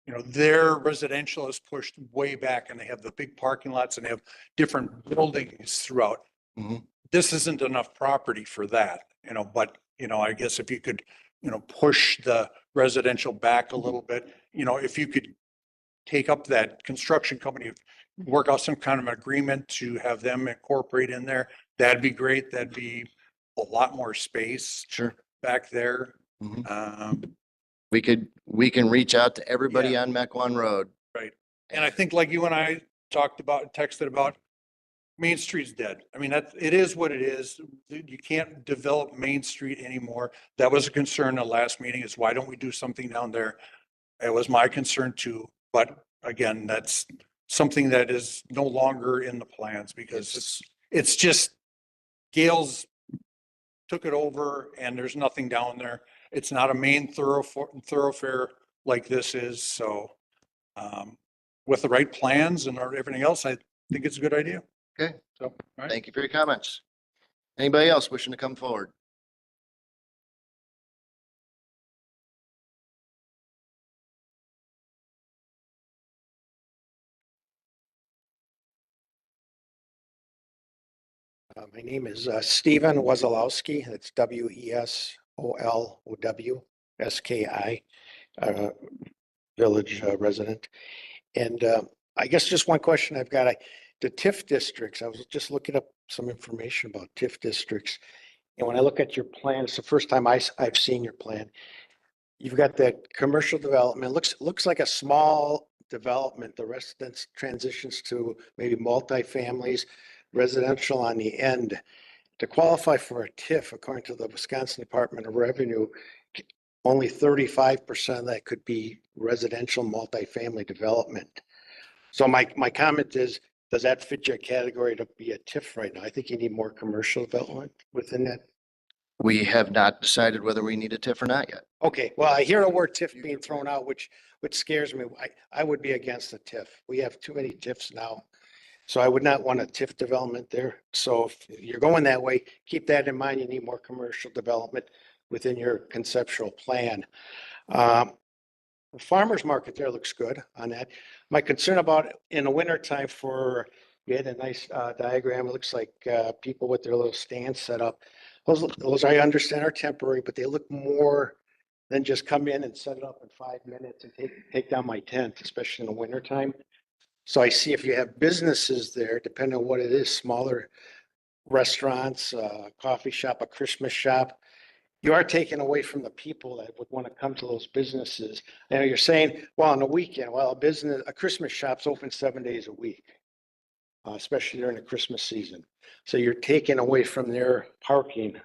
you know, their residential is pushed way back and they have the big parking lots and they have different buildings throughout. Mhm. This isn't enough property for that, you know, but, you know, I guess if you could, you know, push the residential back a little bit, you know, if you could take up that construction company, work out some kind of agreement to have them incorporate in there, that'd be great. That'd be a lot more space sure. back there. Mhm. We can reach out to everybody Yeah. on Mequon Road. And I think like you and I talked about, texted about, Main Street's dead. I mean, it is what it is. You can't develop Main Street anymore. That was a concern at last meeting, is why don't we do something down there? It was my concern too, but again, that's something that is no longer in the plans because it's just Gales took it over and there's nothing down there. It's not a main thoroughfare like this is, so with the right plans and everything else, I think it's a good idea. Okay, So, all right. thank you for your comments. Anybody else wishing to come forward? My name is Stephen Wozolowski. That's Wesolowski, village resident. And I guess just one question I've got, the TIF districts, I was just looking up some information about TIF districts. And when I look at your plan, it's the first time I've seen your plan. You've got that commercial development, looks like a small development. The residence transitions to maybe multifamilies, residential on the end. To qualify for a TIF, according to the Wisconsin Department of Revenue, only 35% of that could be residential multifamily development. So my comment is, does that fit your category to be a TIF right now? I think you need more commercial development within that. We have not decided whether we need a TIF or not yet. Okay, well, I hear the word TIF being thrown out, which scares me. I would be against a TIF. We have too many TIFs now. So I would not want a TIF development there. So if you're going that way, keep that in mind. You need more commercial development within your conceptual plan. The farmer's market there looks good on that. My concern about in the winter time you had a nice diagram. It looks like people with their little stands set up. Those I understand are temporary, but they look more than just come in and set it up in 5 minutes and take down my tent, especially in the winter time. So I see if you have businesses there, depending on what it is, smaller restaurants, coffee shop, a Christmas shop, you are taking away from the people that would want to come to those businesses. You know, you're saying, well, on the weekend, well, a Christmas shop's open 7 days a week, especially during the Christmas season. So you're taking away from their parking.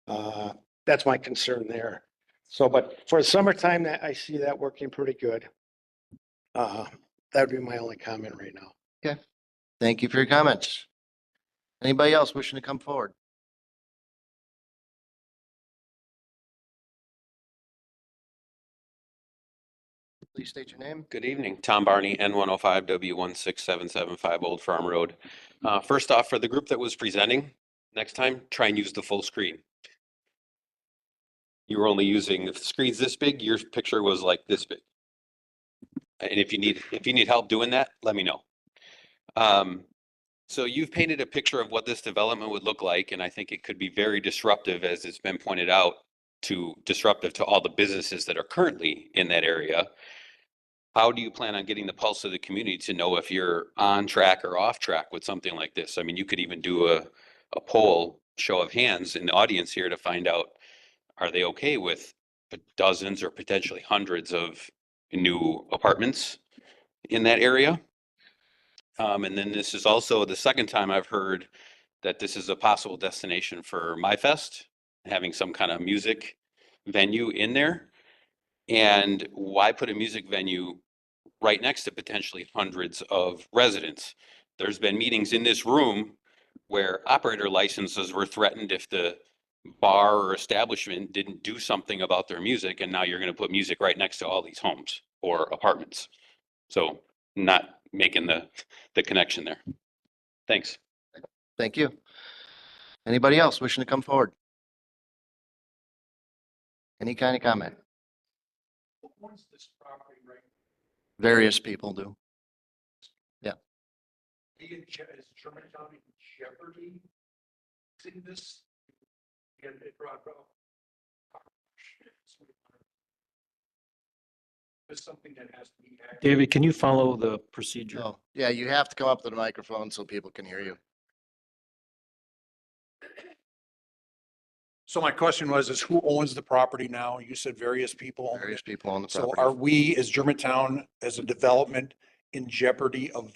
That's my concern there. So, but for the summertime, I see that working pretty good. That would be my only comment right now. Okay, thank you for your comments. Anybody else wishing to come forward? Please state your name. Good evening, Tom Barney, N105W16775 Old Farm Road. First off, for the group that was presenting, next time, try and use the full screen. You were only using, if the screen's this big, your picture was like this big. And if you need help doing that, let me know. So you've painted a picture of what this development would look like, and I think it could be very disruptive, as it's been pointed out, disruptive to all the businesses that are currently in that area. How do you plan on getting the pulse of the community to know if you're on track or off track with something like this? I mean, you could even do a poll, show of hands in the audience here to find out, are they okay with dozens or potentially hundreds of new apartments in that area? And then this is also the second time I've heard that this is a possible destination for MyFest, having some kind of music venue in there. And why put a music venue right next to potentially hundreds of residents? There's been meetings in this room where operator licenses were threatened if the bar or establishment didn't do something about their music, and now you're going to put music right next to all these homes or apartments. So not making the connection there. Thanks. Thank you. Anybody else wishing to come forward? Any kind of comment? What's this property right? Various people do. Yeah. Is Germantown in jeopardy? See this? And it brought up. It's something that has to be. David, can you follow the procedure? Oh, yeah, you have to come up to the microphone so people can hear you. So my question is who owns the property now? You said various people. own it. Various people on the So property. are we, as Germantown, as a development, in jeopardy of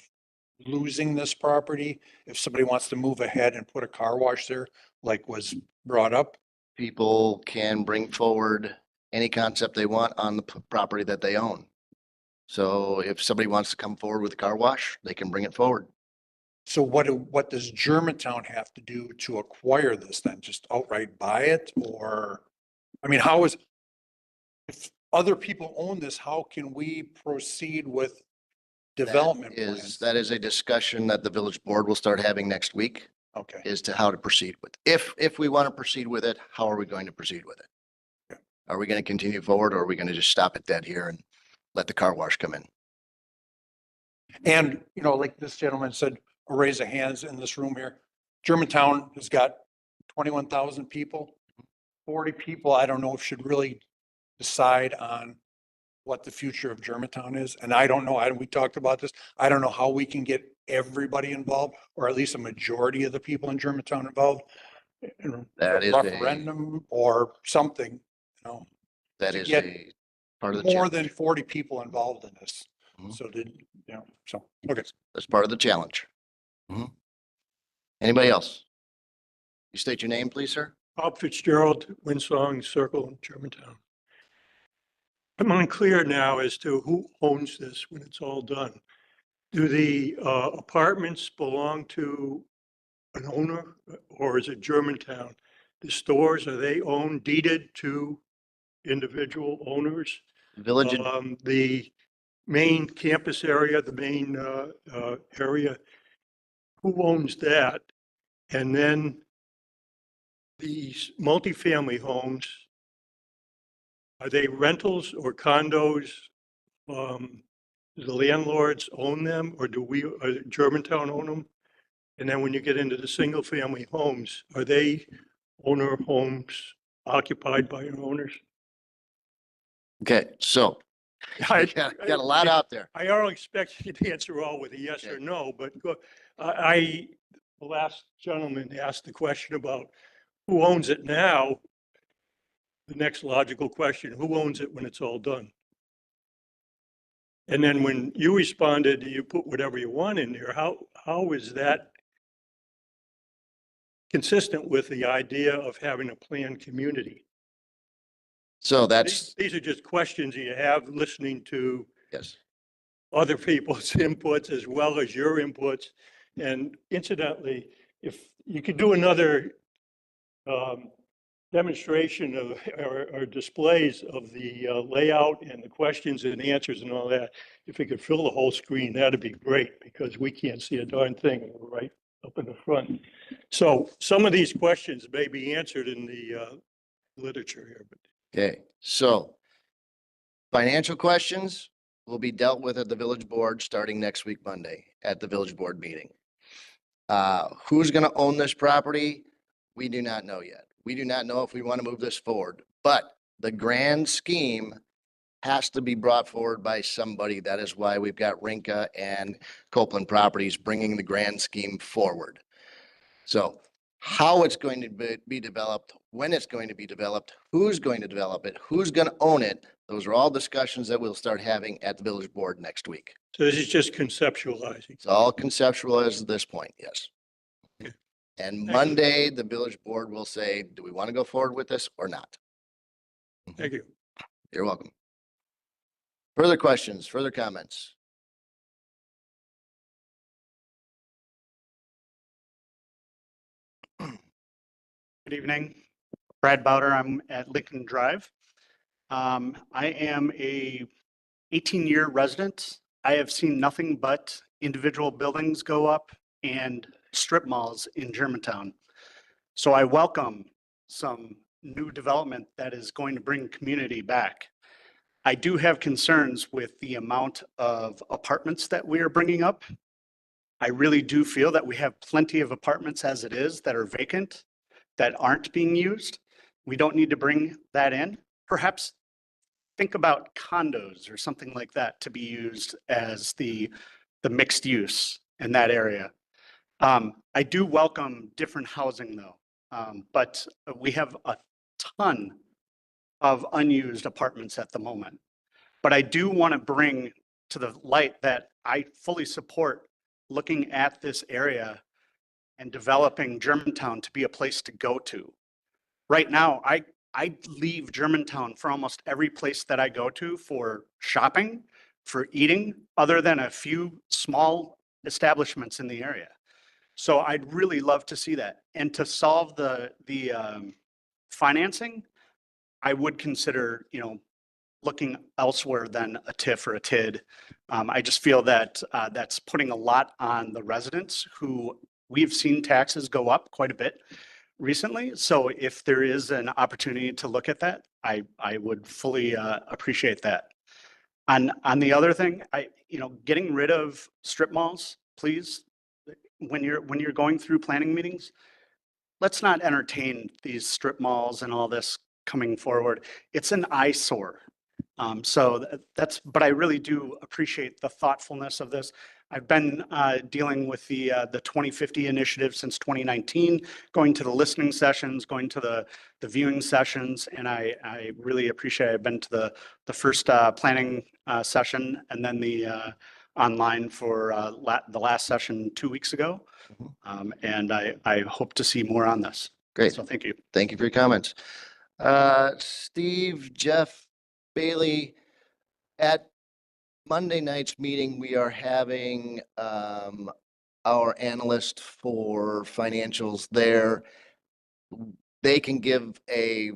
losing this property if somebody wants to move ahead and put a car wash there, like was brought up? People can bring forward any concept they want on the property that they own. So if somebody wants to come forward with a car wash, they can bring it forward. So what does Germantown have to do to acquire this then? Just outright buy it? Or, I mean, if other people own this, how can we proceed with development plans? That is a discussion that the village board will start having next week, Okay. as to how to proceed with. If we want to proceed with it, how are we going to proceed with it? Okay. Are we going to continue forward, or are we going to just stop it dead here and let the car wash come in? And, you know, like this gentleman said, a raise of hands in this room here. Germantown has got 21,000 people. 40 people, I don't know if should really decide on what the future of Germantown is. And I don't know, we talked about this. I don't know how we can get everybody involved, or at least a majority of the people in Germantown involved. In That a is a- referendum or something, you know. That to is get a part of the more challenge. than 40 people involved in this. Mhm. So okay. That's part of the challenge. Mhm. Anybody else? You state your name, please, sir? Bob Fitzgerald, Winsong Circle in Germantown. I'm unclear now as to who owns this when it's all done. Do the apartments belong to an owner, or is it Germantown? The stores, are they owned, deeded to individual owners? Village, The main campus area, the main area, who owns that? And then these multifamily homes, are they rentals or condos? Do the landlords own them, or Germantown own them? And then when you get into the single family homes, are they owner homes occupied by owners? okay, so I got a lot out there. I don't expect you to answer all with a yes or Okay. no, but the last gentleman asked the question about who owns it now. The next logical question, who owns it when it's all done? And then when you responded, you put whatever you want in there. How is that consistent with the idea of having a planned community? So that's, These are just questions you have listening to yes. other people's inputs as well as your inputs. And incidentally, if you could do another demonstration of or displays of the layout and the questions and answers and all that, if we could fill the whole screen, that'd be great, because we can't see a darn thing right up in the front. So some of these questions may be answered in the literature here, but Okay, so financial questions will be dealt with at the village board starting next week, Monday, at the village board meeting. Who's going to own this property? We do not know yet. We do not know if we want to move this forward, but the grand scheme has to be brought forward by somebody. That is why we've got Rinka and Copeland Properties bringing the grand scheme forward. So how it's going to be developed, when it's going to be developed, who's going to develop it, who's going to own it. Those are all discussions that we'll start having at the village board next week. so this is just conceptualizing. It's all conceptual as of this point, yes. Okay. And you. Monday, the village board will say, do we want to go forward with this or not? Thank you. You're welcome. Further questions, further comments? Good evening. Brad Bowder. I'm at Lincoln Drive. I am a 18-year resident. I have seen nothing but individual buildings go up and strip malls in Germantown. So I welcome some new development that is going to bring community back. I do have concerns with the amount of apartments that we are bringing up. I really do feel that we have plenty of apartments as it is that are vacant, that aren't being used. We don't need to bring that in. Perhaps think about condos or something like that to be used as the mixed use in that area. I do welcome different housing though, but we have a ton of unused apartments at the moment. But I do want to bring to the light that I fully support looking at this area and developing Germantown to be a place to go to. Right now, I leave Germantown for almost every place that I go to for shopping, for eating, other than a few small establishments in the area. So I'd really love to see that. And to solve the financing, I would consider, looking elsewhere than a TIF or a TID. I just feel that that's putting a lot on the residents who we've seen taxes go up quite a bit recently. So if there is an opportunity to look at that, I would fully appreciate that. On the other thing, getting rid of strip malls, please. When you're going through planning meetings, let's not entertain these strip malls and all this coming forward. It's an eyesore. But I really do appreciate the thoughtfulness of this. I've been dealing with the 2050 initiative since 2019, going to the listening sessions, going to the viewing sessions, and I really appreciate. I've been to the first planning session and then the online for the last session 2 weeks ago. And I hope to see more on this. Great. So thank you. Thank you for your comments. Steve, Jeff, Bailey, at Monday night's meeting, we are having our analyst for financials there. They can give a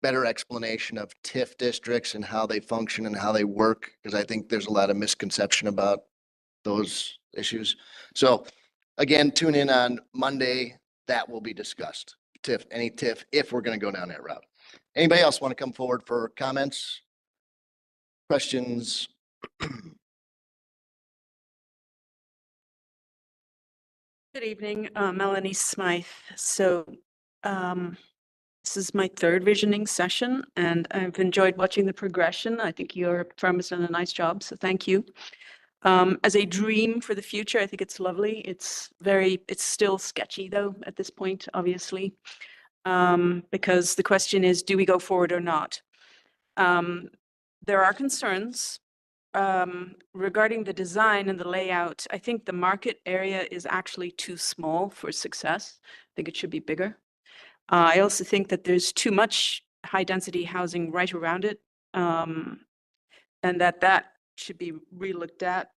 better explanation of TIF districts and how they function and how they work, because I think there's a lot of misconception about those issues. So again, tune in on Monday. That will be discussed. TIF, any TIF, if we're going to go down that route. Anybody else want to come forward for comments, questions? Good evening, Melanie Smythe. So this is my third visioning session, and I've enjoyed watching the progression. I think your firm has done a nice job, so thank you. As a dream for the future, I think it's lovely. It's still sketchy though at this point, obviously, because the question is, do we go forward or not? There are concerns regarding the design and the layout. I think the market area is actually too small for success. I think it should be bigger. I also think that there's too much high density housing right around it, and that should be relooked at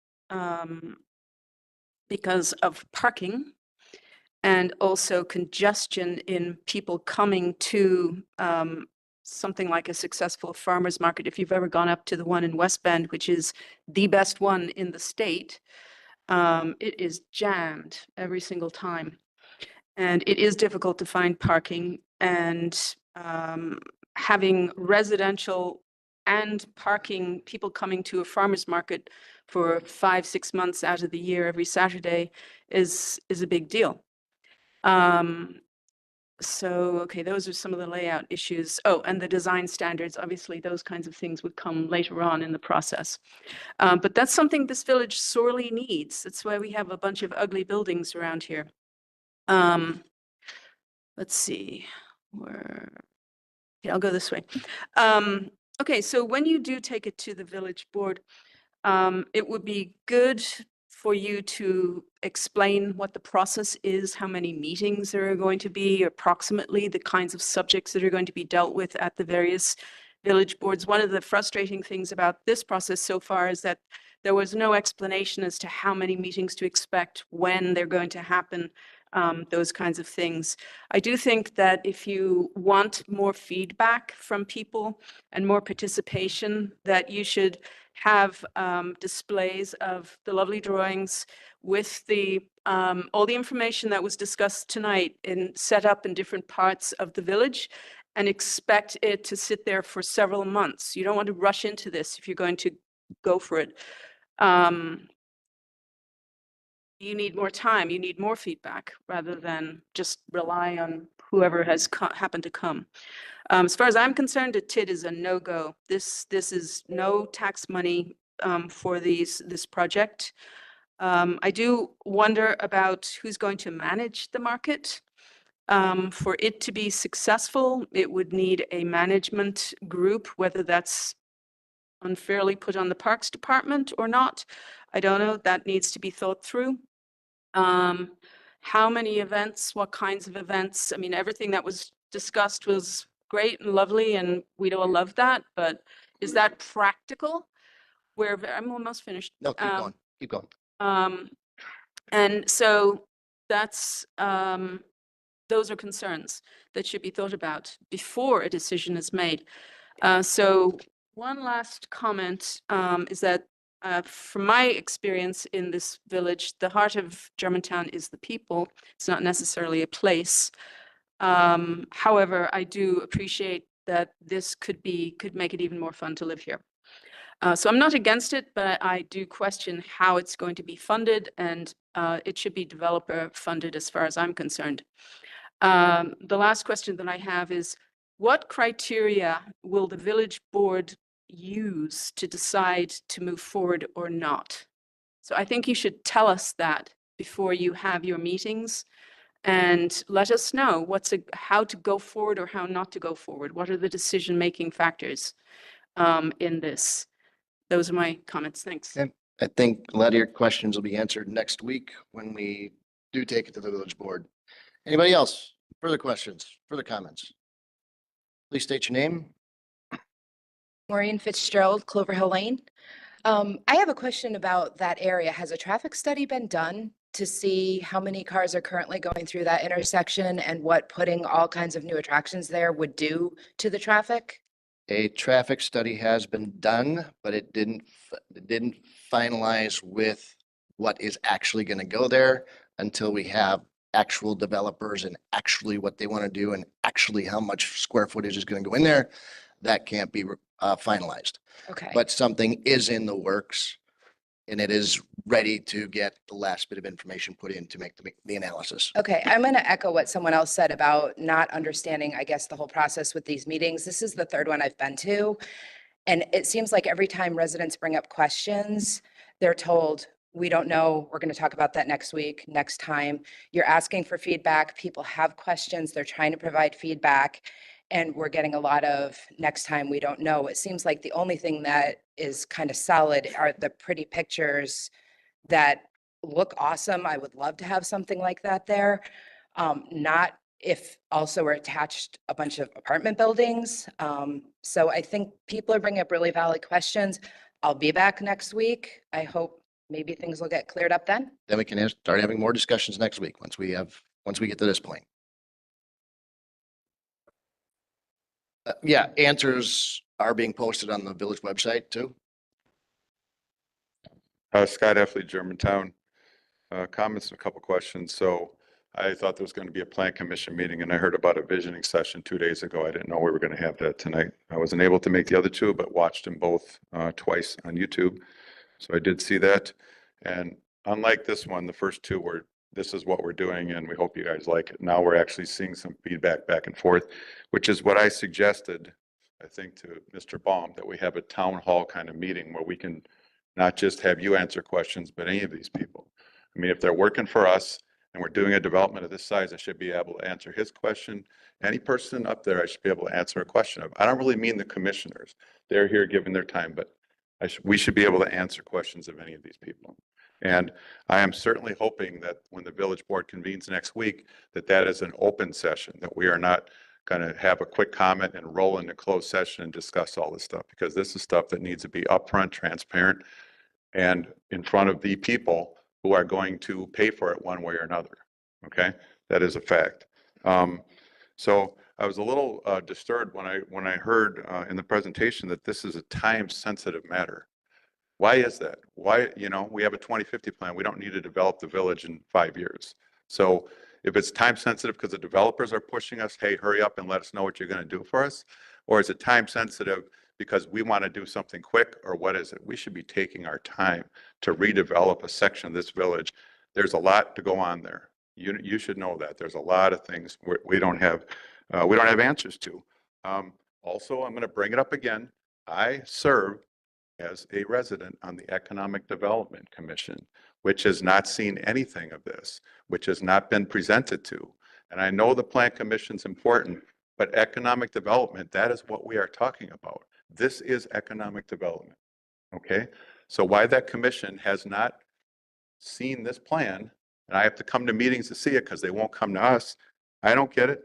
because of parking and also congestion in people coming to something like a successful farmer's market. If you've ever gone up to the one in West Bend, which is the best one in the state, it is jammed every single time. And it is difficult to find parking, and having residential and parking, people coming to a farmer's market for 5-6 months out of the year every Saturday is a big deal. Okay, those are some of the layout issues. Oh, and the design standards, obviously those kinds of things would come later on in the process. But that's something this village sorely needs. That's why we have a bunch of ugly buildings around here. Let's see, I'll go this way. Okay, so when you do take it to the village board, it would be good for you to explain what the process is, how many meetings there are going to be, approximately the kinds of subjects that are going to be dealt with at the various village boards. One of the frustrating things about this process so far is that there was no explanation as to how many meetings to expect, when they're going to happen, those kinds of things. I do think that if you want more feedback from people and more participation, that you should have displays of the lovely drawings with the all the information that was discussed tonight and set up in different parts of the village, and expect it to sit there for several months. You don't want to rush into this if you're going to go for it. You need more time, you need more feedback, rather than just rely on whoever has happened to come. As far as I'm concerned, a TID is a no-go. This is no tax money for this project. I do wonder about who's going to manage the market. For it to be successful, it would need a management group, whether that's unfairly put on the Parks Department or not. I don't know, that needs to be thought through. How many events, what kinds of events? I mean, everything that was discussed was great and lovely and we'd all love that, but is that practical? I'm almost finished. No, keep going, keep going. And so that's, those are concerns that should be thought about before a decision is made. So one last comment is that from my experience in this village, the heart of Germantown is the people. It's not necessarily a place. However, I do appreciate that this could make it even more fun to live here. So I'm not against it, but I do question how it's going to be funded, and it should be developer funded as far as I'm concerned. The last question that I have is, what criteria will the village board use to decide to move forward or not? So I think you should tell us that before you have your meetings and let us know how to go forward or how not to go forward. What are the decision-making factors in this? Those are my comments. Thanks. Okay. I think a lot of your questions will be answered next week when we do take it to the village board. Anybody else? Further questions, further comments? Please state your name. Maureen Fitzgerald, Clover Hill Lane. I have a question about that area. Has a traffic study been done to see how many cars are currently going through that intersection and what putting all kinds of new attractions there would do to the traffic? A traffic study has been done, but it didn't finalize with what is actually going to go there until we have actual developers and actually what they want to do and actually how much square footage is going to go in there. That can't be finalized. Okay. But something is in the works and it is ready to get the last bit of information put in to make the analysis. Okay, I'm going to echo what someone else said about not understanding, I guess, the whole process with these meetings. This is the third one I've been to. And it seems like every time residents bring up questions, they're told, we don't know, we're going to talk about that next week, next time. You're asking for feedback. People have questions. They're trying to provide feedback. And we're getting a lot of next time, we don't know. It seems like the only thing that is kind of solid are the pretty pictures that look awesome. I would love to have something like that there. Not if also we're attached a bunch of apartment buildings. So I think people are bringing up really valid questions. I'll be back next week. I hope maybe things will get cleared up then. Then we can start having more discussions next week once we get to this point. Yeah, answers are being posted on the village website too. Scott Effley, Germantown. Comments and a couple questions. So I thought there was going to be a plan commission meeting and I heard about a visioning session 2 days ago. I didn't know we were going to have that tonight. I wasn't able to make the other two, but watched them both twice on YouTube. So I did see that. And unlike this one, the first two were, this is what we're doing and we hope you guys like it. Now we're actually seeing some feedback back and forth, which is what I suggested, I think, to Mr. Baum, that we have a town hall kind of meeting where we can not just have you answer questions, but any of these people. I mean, if they're working for us and we're doing a development of this size, I should be able to answer his question. Any person up there, I should be able to answer a question of. I don't really mean the commissioners. They're here giving their time, but we should be able to answer questions of any of these people. And I am certainly hoping that when the village board convenes next week, that is an open session, that we are not going to have a quick comment and roll into closed session and discuss all this stuff, because this is stuff that needs to be upfront, transparent, and in front of the people who are going to pay for it one way or another. Okay, that is a fact. So I was a little disturbed when I heard in the presentation that this is a time-sensitive matter. Why is that? Why, we have a 2050 plan. We don't need to develop the village in 5 years. So if it's time sensitive because the developers are pushing us, hey, hurry up and let us know what you're going to do for us? Or is it time sensitive because we want to do something quick, or what is it? We should be taking our time to redevelop a section of this village. There's a lot to go on there. You should know that. There's a lot of things we don't have answers to. Also, I'm going to bring it up again. I serve as a resident on the Economic Development Commission, which has not seen anything of this, which has not been presented to. And I know the Plan Commission's important, but economic development, that is what we are talking about. This is economic development, okay? So why that commission has not seen this plan, and I have to come to meetings to see it because they won't come to us. I don't get it.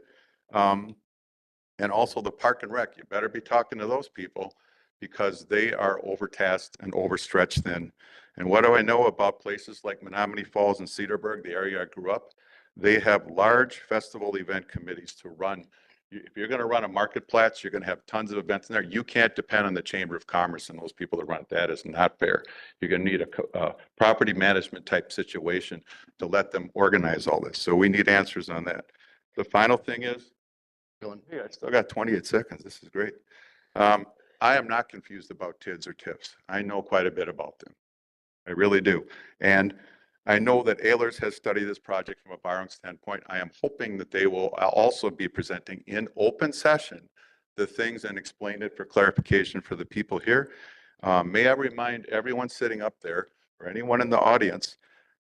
And also the Park and Rec, you better be talking to those people because they are overtasked and overstretched thin. And what do I know about places like Menominee Falls and Cedarburg, the area I grew up? They have large festival event committees to run. If you're going to run a marketplace, you're going to have tons of events in there. You can't depend on the Chamber of Commerce and those people that run it. That is not fair. You're going to need a property management type situation to let them organize all this. So we need answers on that. The final thing is, hey, I still got 28 seconds. This is great. I am not confused about TIDs or TIFs. I know quite a bit about them. I really do. And I know that Ehlers has studied this project from a borrowing standpoint. I am hoping that they will also be presenting in open session the things and explain it for clarification for the people here. May I remind everyone sitting up there or anyone in the audience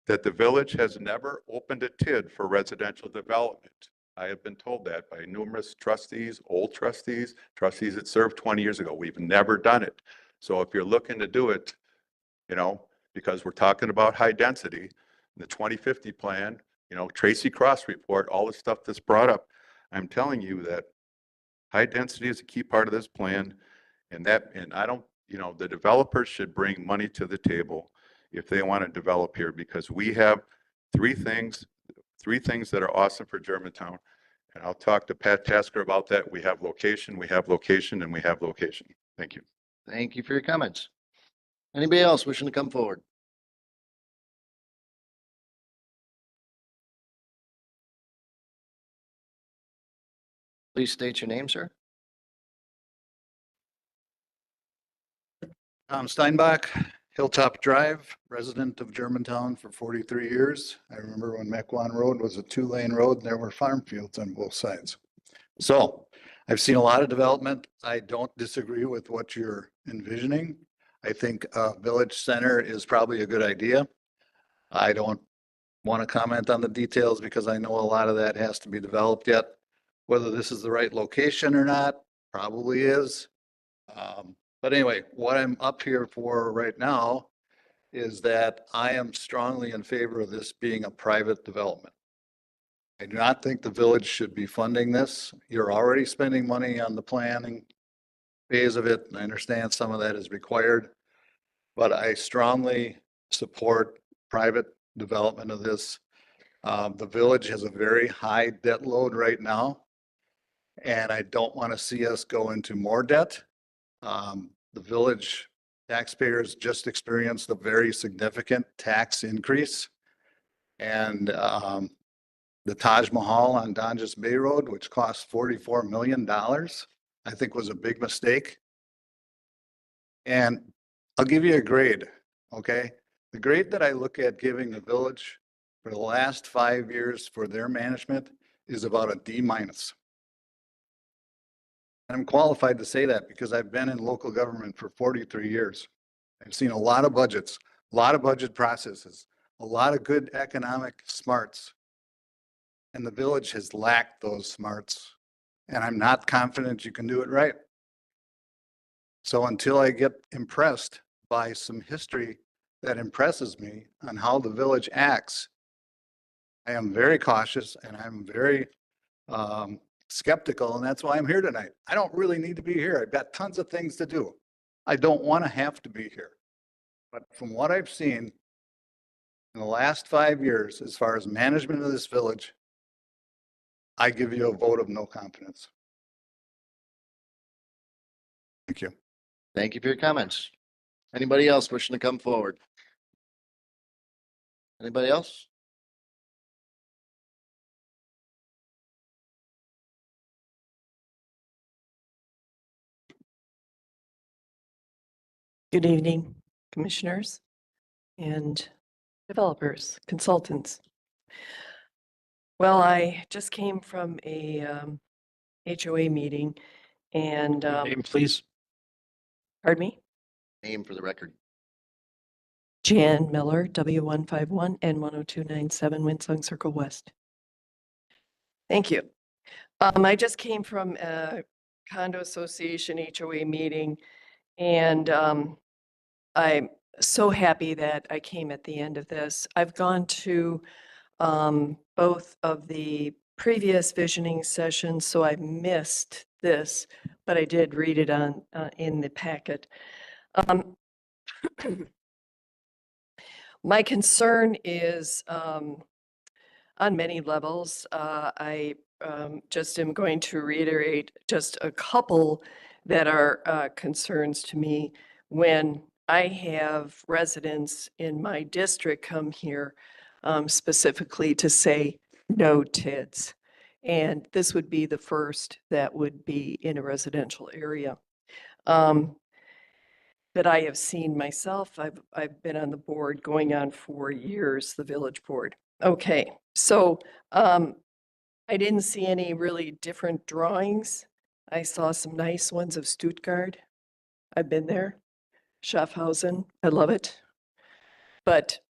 that the village has never opened a TID for residential development. I have been told that by numerous trustees, old trustees, trustees that served 20 years ago. We've never done it. So if you're looking to do it, you know, because we're talking about high density, the 2050 plan, you know, Tracy Cross report, all the stuff that's brought up, I'm telling you that high density is a key part of this plan. And I don't, you know, the developers should bring money to the table if they want to develop here, because we have three things that are awesome for Germantown. And I'll talk to Pat Tasker about that. We have location, and we have location. Thank you. Thank you for your comments. Anybody else wishing to come forward? Please state your name, sir. Tom Steinbach, Hilltop Drive, resident of Germantown for 43 years. I remember when Mequon Road was a 2-lane road and there were farm fields on both sides. So I've seen a lot of development. I don't disagree with what you're envisioning. I think a village center is probably a good idea. I don't want to comment on the details because I know a lot of that has to be developed yet. Whether this is the right location or not, probably is. But anyway, what I'm up here for right now is that I am strongly in favor of this being a private development. I do not think the village should be funding this. You're already spending money on the planning phase of it, and I understand some of that is required, but I strongly support private development of this. The village has a very high debt load right now, and I don't want to see us go into more debt. The village taxpayers just experienced a very significant tax increase. And the Taj Mahal on Donjas Bay Road, which cost $44 million, I think was a big mistake. And I'll give you a grade, okay? The grade that I look at giving the village for the last 5 years for their management is about a D-. I'm qualified to say that because I've been in local government for 43 years. I've seen a lot of budgets, a lot of budget processes, a lot of good economic smarts. And the village has lacked those smarts. And I'm not confident you can do it right. So until I get impressed by some history that impresses me on how the village acts, I am very cautious and I'm very skeptical, and that's why I'm here tonight. I don't really need to be here. I've got tons of things to do. I don't want to have to be here. But from what I've seen in the last 5 years, as far as management of this village, I give you a vote of no confidence. Thank you. Thank you for your comments. Anybody else wishing to come forward? Anybody else? Good evening, commissioners and developers, consultants. Well, I just came from a HOA meeting and Name, please. pardon me, Name for the record. Jan Miller, W151 and 10297 Winsong Circle West. Thank you. I just came from a condo association HOA meeting, and I'm so happy that I came at the end of this. I've gone to both of the previous visioning sessions, so I missed this, but I did read it on, in the packet. My concern is, on many levels. I just am going to reiterate just a couple that are concerns to me when I have residents in my district come here specifically to say no TIDs. And this would be the first that would be in a residential area. That I have seen myself. I've been on the board going on 4 years, the village board. Okay, so I didn't see any really different drawings. I saw some nice ones of Stuttgart. I've been there. Schaffhausen, I love it. But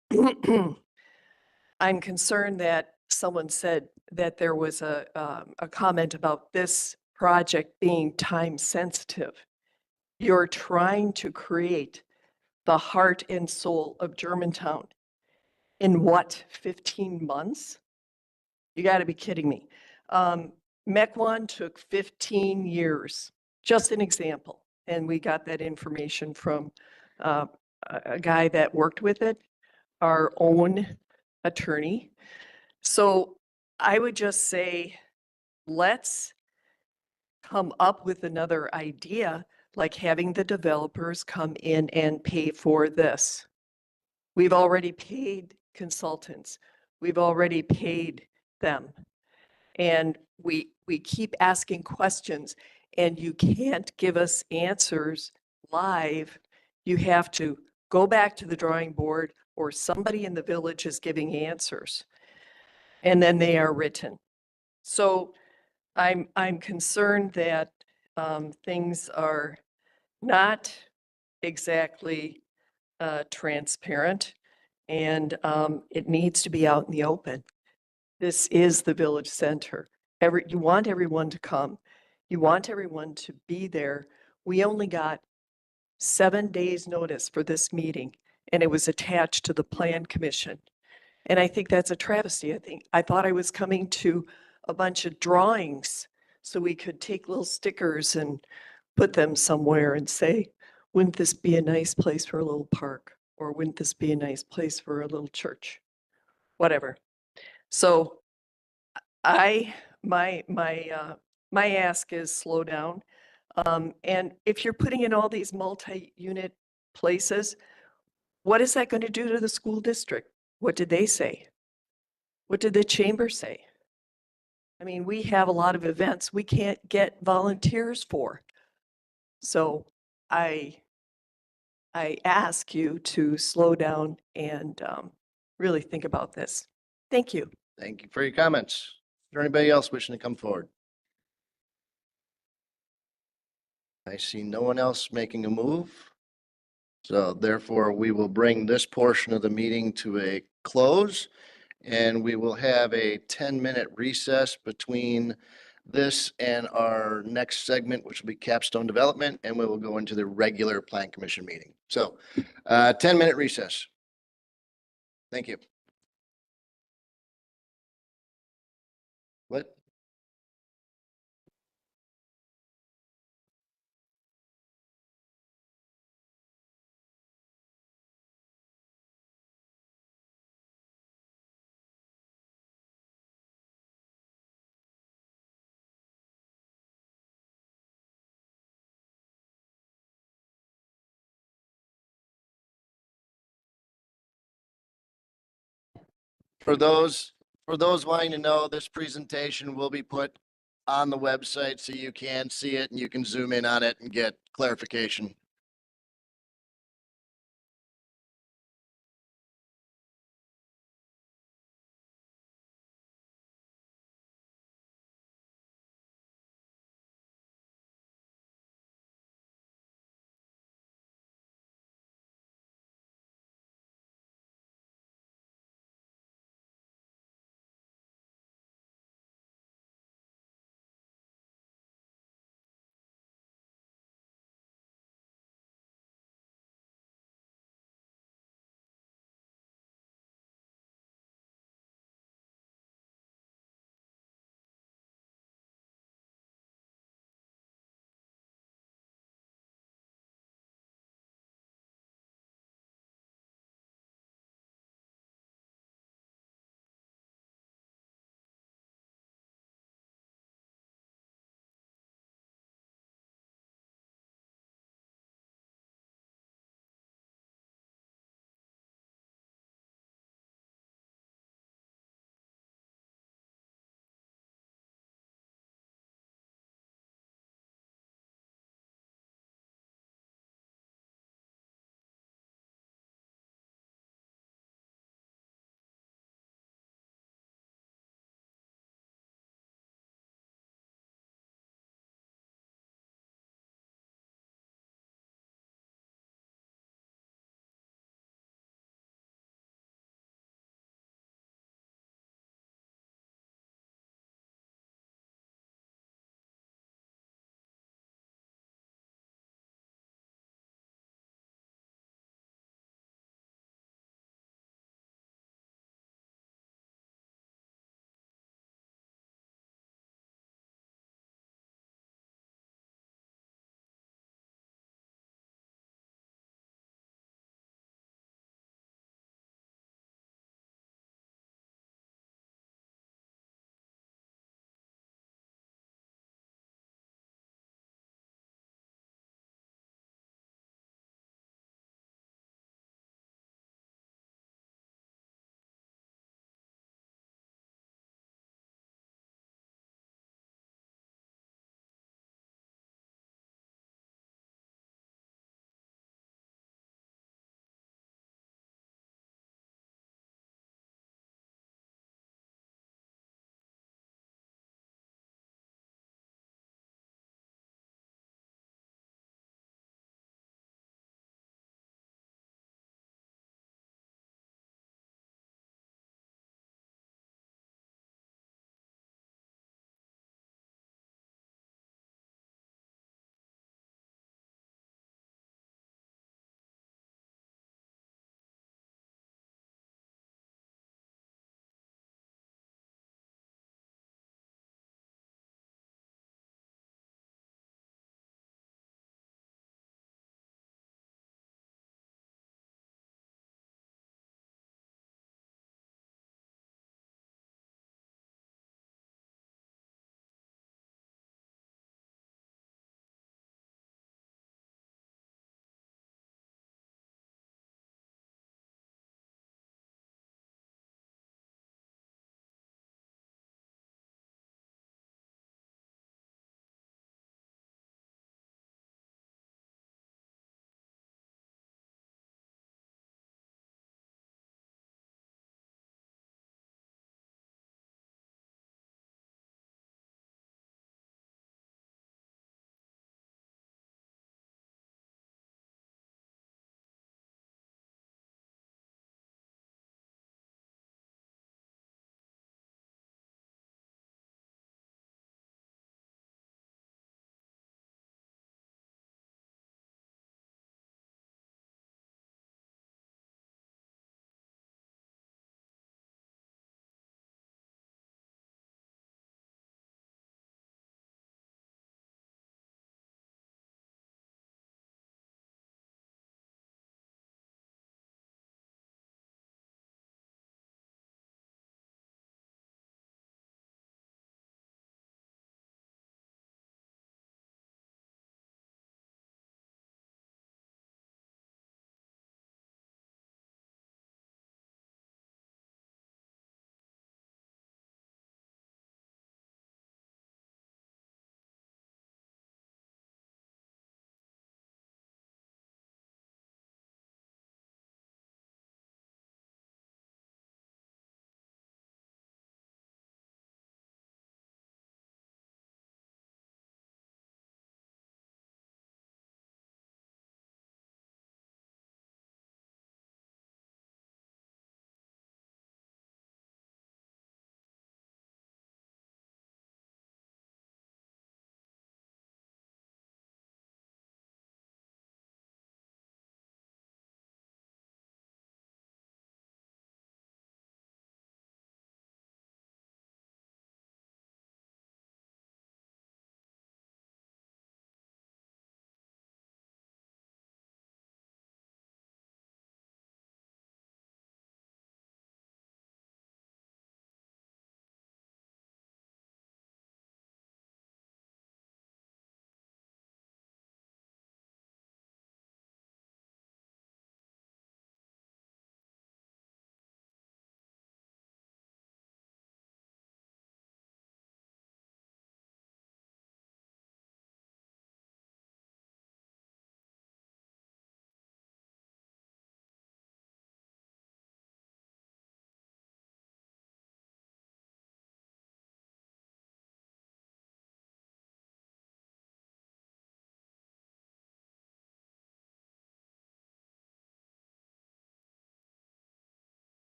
I'm concerned that someone said that there was a comment about this project being time sensitive. You're trying to create the heart and soul of Germantown in what, 15 months? You got to be kidding me. Mequon took 15 years, just an example. And we got that information from a guy that worked with it, our own attorney. So I would just say, let's come up with another idea, like having the developers come in and pay for this. We've already paid consultants. We've already paid them. And we keep asking questions and you can't give us answers live. You have to go back to the drawing board or somebody in the village is giving answers. And then they are written. So I'm concerned that things are not exactly transparent and it needs to be out in the open. This is the village center. You want everyone to come. You want everyone to be there. We only got 7 days notice for this meeting and it was attached to the plan commission. And I think that's a travesty. I thought I was coming to a bunch of drawings so we could take little stickers and put them somewhere and say, wouldn't this be a nice place for a little park? Or wouldn't this be a nice place for a little church? Whatever. So my ask is slow down. And if you're putting in all these multi-unit places, what is that going to do to the school district? What did they say? What did the chamber say? I mean, we have a lot of events we can't get volunteers for. So I ask you to slow down and really think about this. Thank you. Thank you for your comments. Is there anybody else wishing to come forward? I see no one else making a move. So therefore, we will bring this portion of the meeting to a close. And we will have a 10-minute recess between this and our next segment, which will be capstone development, and we will go into the regular plan commission meeting. So 10-minute recess. Thank you. What? For those wanting to know, this presentation will be put on the website so you can see it and you can zoom in on it and get clarification.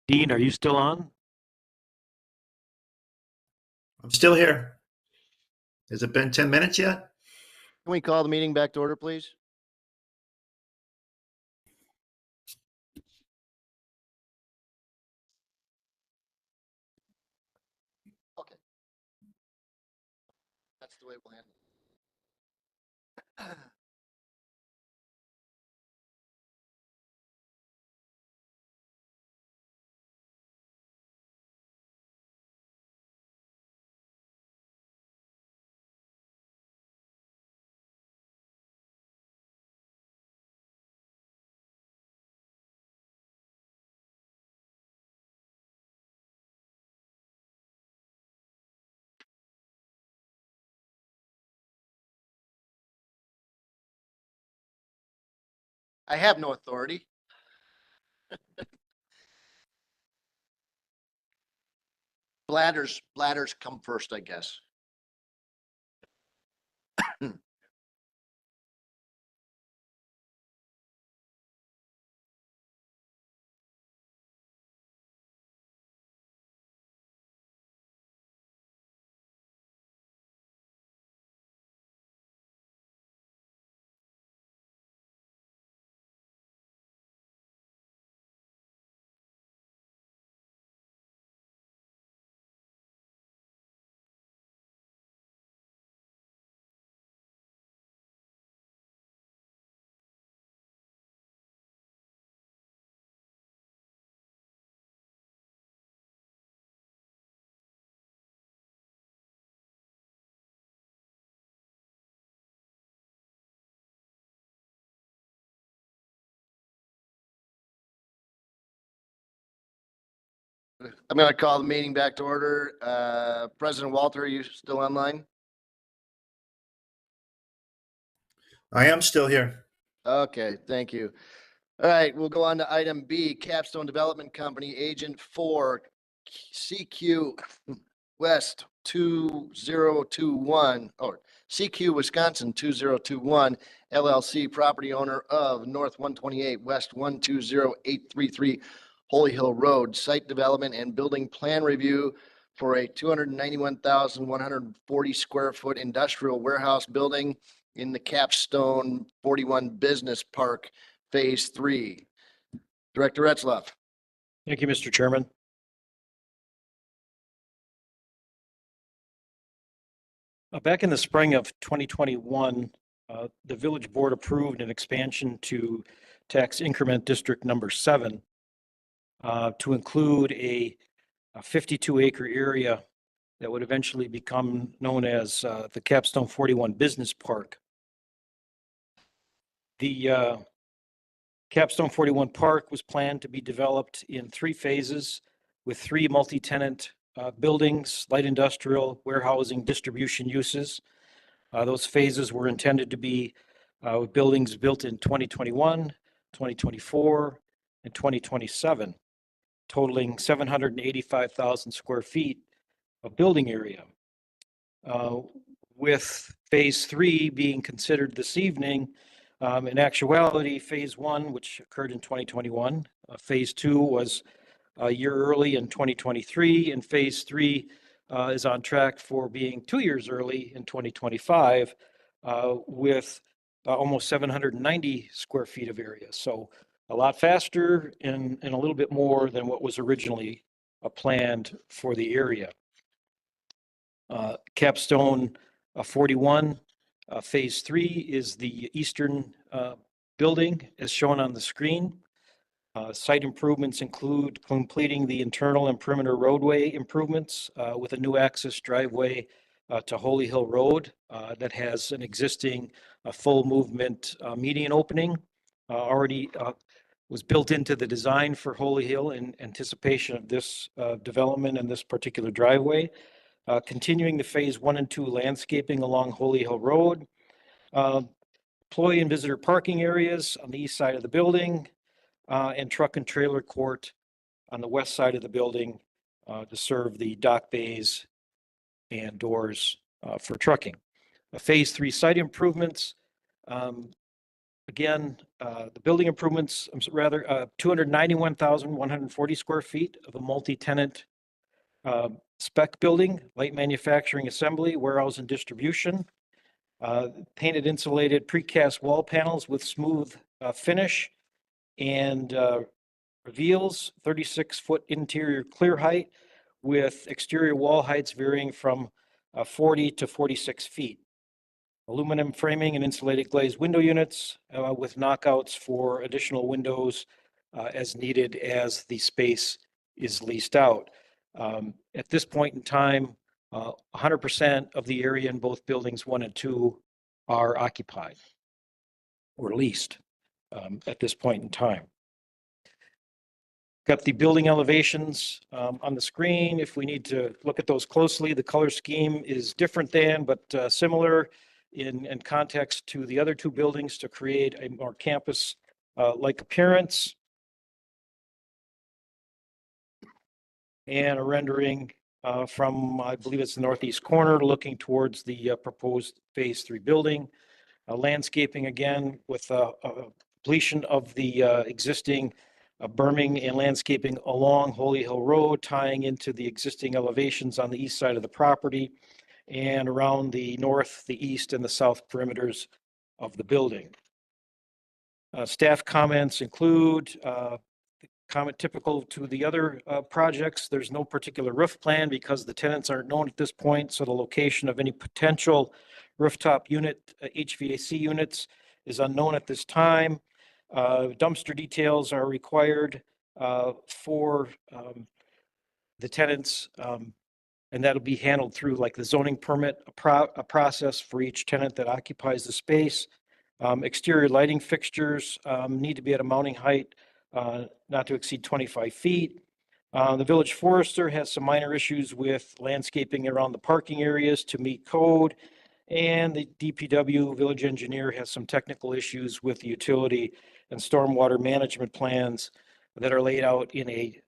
Dean, are you still on? I'm still here. Has it been 10 minutes yet? Can we call the meeting back to order, please? Okay. That's the way we'll handle it. I have no authority. Bladders come first, I guess. I'm going to call the meeting back to order. President Walter, are you still online? I am still here. Okay, thank you. All right, we'll go on to item B, Capstone Development Company, Agent 4, CQ West 2021, or CQ Wisconsin 2021, LLC, property owner of North 128 West 120833 Holy Hill Road, site development and building plan review for a 291,140 square foot industrial warehouse building in the Capstone 41 Business Park, Phase 3. Director Retzloff. Thank you, Mr. Chairman. Back in the spring of 2021, the village board approved an expansion to tax increment district number 7 to include a 52-acre area that would eventually become known as the Capstone 41 Business Park. The Capstone 41 Park was planned to be developed in 3 phases with 3 multi-tenant buildings, light industrial, warehousing, distribution uses. Those phases were intended to be buildings built in 2021, 2024, and 2027, totaling 785,000 square feet of building area. With phase 3 being considered this evening, in actuality, phase 1, which occurred in 2021, phase 2 was a year early in 2023, and phase 3 is on track for being 2 years early in 2025, with almost 790 square feet of area. So a lot faster and a little bit more than what was originally planned for the area. Capstone 41, phase 3 is the eastern building as shown on the screen. Site improvements include completing the internal and perimeter roadway improvements with a new access driveway to Holy Hill Road that has an existing full movement median opening. Already was built into the design for Holy Hill in anticipation of this development and this particular driveway. Continuing the phase 1 and 2 landscaping along Holy Hill Road. Employee and visitor parking areas on the east side of the building, and truck and trailer court on the west side of the building to serve the dock bays and doors for trucking. Phase 3 site improvements Again, the building improvements, 291,140 square feet of a multi-tenant spec building, light manufacturing assembly, warehouse and distribution, painted insulated precast wall panels with smooth finish, and reveals 36-foot interior clear height with exterior wall heights varying from 40 to 46 feet. Aluminum framing and insulated glazed window units with knockouts for additional windows as needed as the space is leased out. At this point in time, 100% of the area in both buildings 1 and 2 are occupied or leased at this point in time. Got the building elevations on the screen. If we need to look at those closely, the color scheme is different than, but similar in context to the other 2 buildings to create a more campus like appearance. And a rendering from, I believe it's the northeast corner, looking towards the proposed Phase 3 building. Landscaping again with completion of the existing berming and landscaping along Holy Hill Road, tying into the existing elevations on the east side of the property and around the north, the east, and the south perimeters of the building. Staff comments include comment typical to the other projects. There's no particular roof plan because the tenants aren't known at this point, so the location of any potential rooftop unit, HVAC units, is unknown at this time. Dumpster details are required for the tenants, and that'll be handled through like the zoning permit, a process for each tenant that occupies the space. Exterior lighting fixtures need to be at a mounting height not to exceed 25 feet. The village forester has some minor issues with landscaping around the parking areas to meet code. And the DPW village engineer has some technical issues with the utility and stormwater management plans that are laid out in a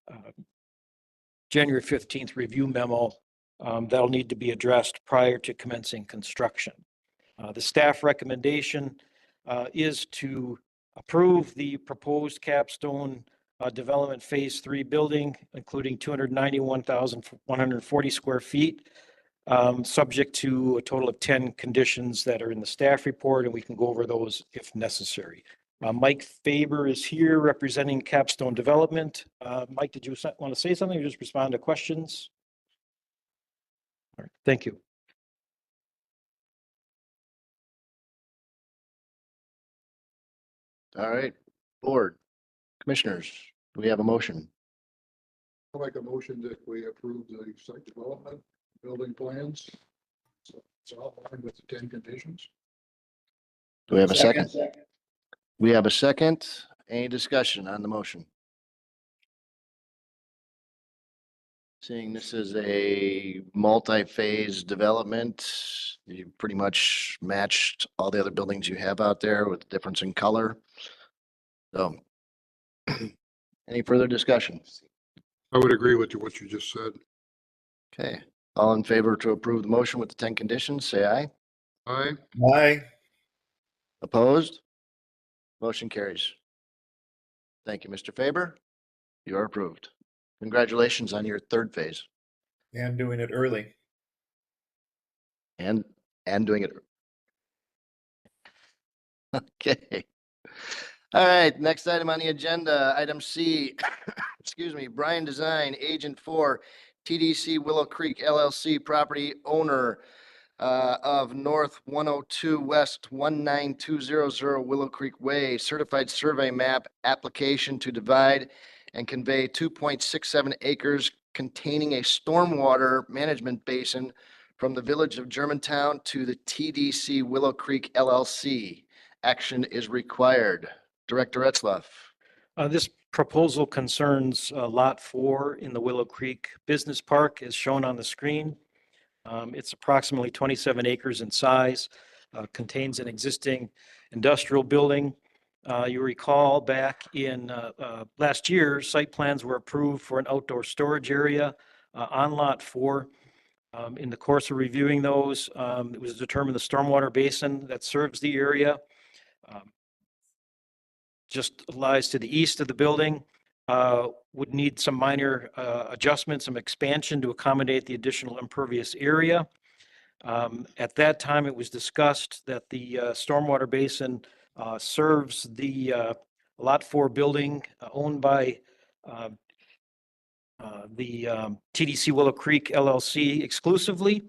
January 15th review memo that'll need to be addressed prior to commencing construction. The staff recommendation is to approve the proposed capstone development Phase 3 building, including 291,140 square feet, subject to a total of 10 conditions that are in the staff report, and we can go over those if necessary. Mike Faber is here representing Capstone Development. Mike, did you want to say something or just respond to questions? All right, thank you. All right, board, commissioners, do we have a motion? I'll make a motion that we approve the site development building plans. So it's outlined with the 10 conditions. Do we have a second? We have a second. Any discussion on the motion? Seeing this is a multi-phase development, you pretty much matched all the other buildings you have out there with difference in color. So, any further discussion? I would agree with what you just said. Okay, all in favor to approve the motion with the 10 conditions, say aye. Aye. Aye. Opposed? Motion carries. Thank you, Mr. Faber. You are approved. Congratulations on your 3rd phase. And doing it early. And doing it. Okay. All right, next item on the agenda, item C, excuse me, Brian Design, agent for TDC Willow Creek LLC, property owner of North 102 West 19200 Willow Creek Way, certified survey map application to divide and convey 2.67 acres containing a stormwater management basin from the village of Germantown to the TDC Willow Creek LLC. Action is required. Director Etzloff. This proposal concerns Lot 4 in the Willow Creek Business Park as shown on the screen. It's approximately 27 acres in size, contains an existing industrial building. You recall back in last year, site plans were approved for an outdoor storage area on Lot 4. In the course of reviewing those, it was determined the stormwater basin that serves the area just lies to the east of the building, would need some minor adjustments, some expansion to accommodate the additional impervious area. At that time, it was discussed that the stormwater basin serves the Lot 4 building owned by the TDC Willow Creek LLC exclusively,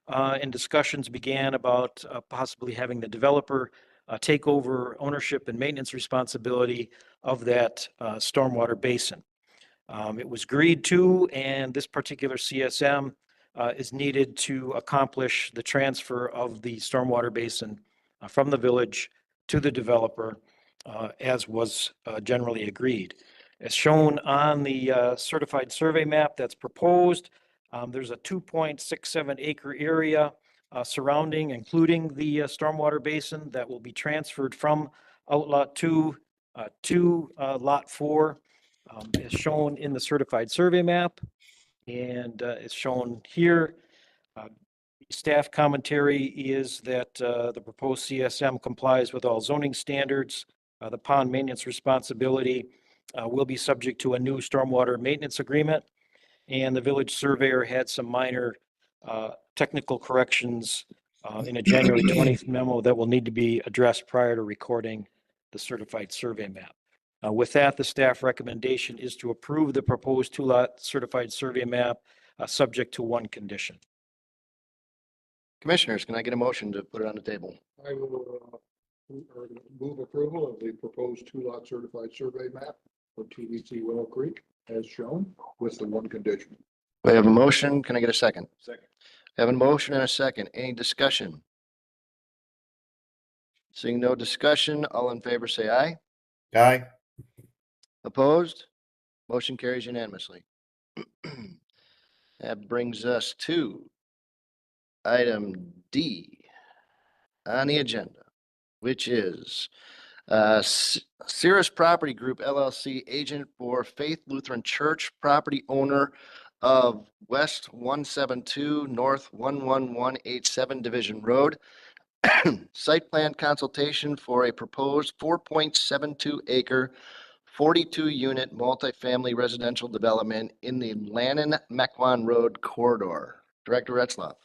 and discussions began about possibly having the developer take over ownership and maintenance responsibility of that stormwater basin. It was agreed to, and this particular CSM is needed to accomplish the transfer of the stormwater basin from the village to the developer, as was generally agreed. As shown on the certified survey map that's proposed, there's a 2.67 acre area surrounding, including the stormwater basin that will be transferred from Outlot 2 to Lot 4, as shown in the certified survey map. And as shown here, staff commentary is that the proposed CSM complies with all zoning standards. The pond maintenance responsibility will be subject to a new stormwater maintenance agreement. And the village surveyor had some minor technical corrections in a January 20th memo that will need to be addressed prior to recording the certified survey map. With that, the staff recommendation is to approve the proposed 2-lot certified survey map, subject to one condition. Commissioners, can I get a motion to put it on the table? I will move approval of the proposed 2-lot certified survey map for TDC Willow Creek as shown with the one condition. We have a motion. Can I get a second? Second. I have a motion and a second. Any discussion? Seeing no discussion, all in favor say aye. Aye. Opposed? Motion carries unanimously. That brings us to item D on the agenda, which is Cirrus Property Group LLC, agent for Faith Lutheran Church, property owner of West 172 North 11187 Division Road. Site plan consultation for a proposed 4.72 acre 42 unit multifamily residential development in the Lannon-Mequon Road corridor. Director Retzloff.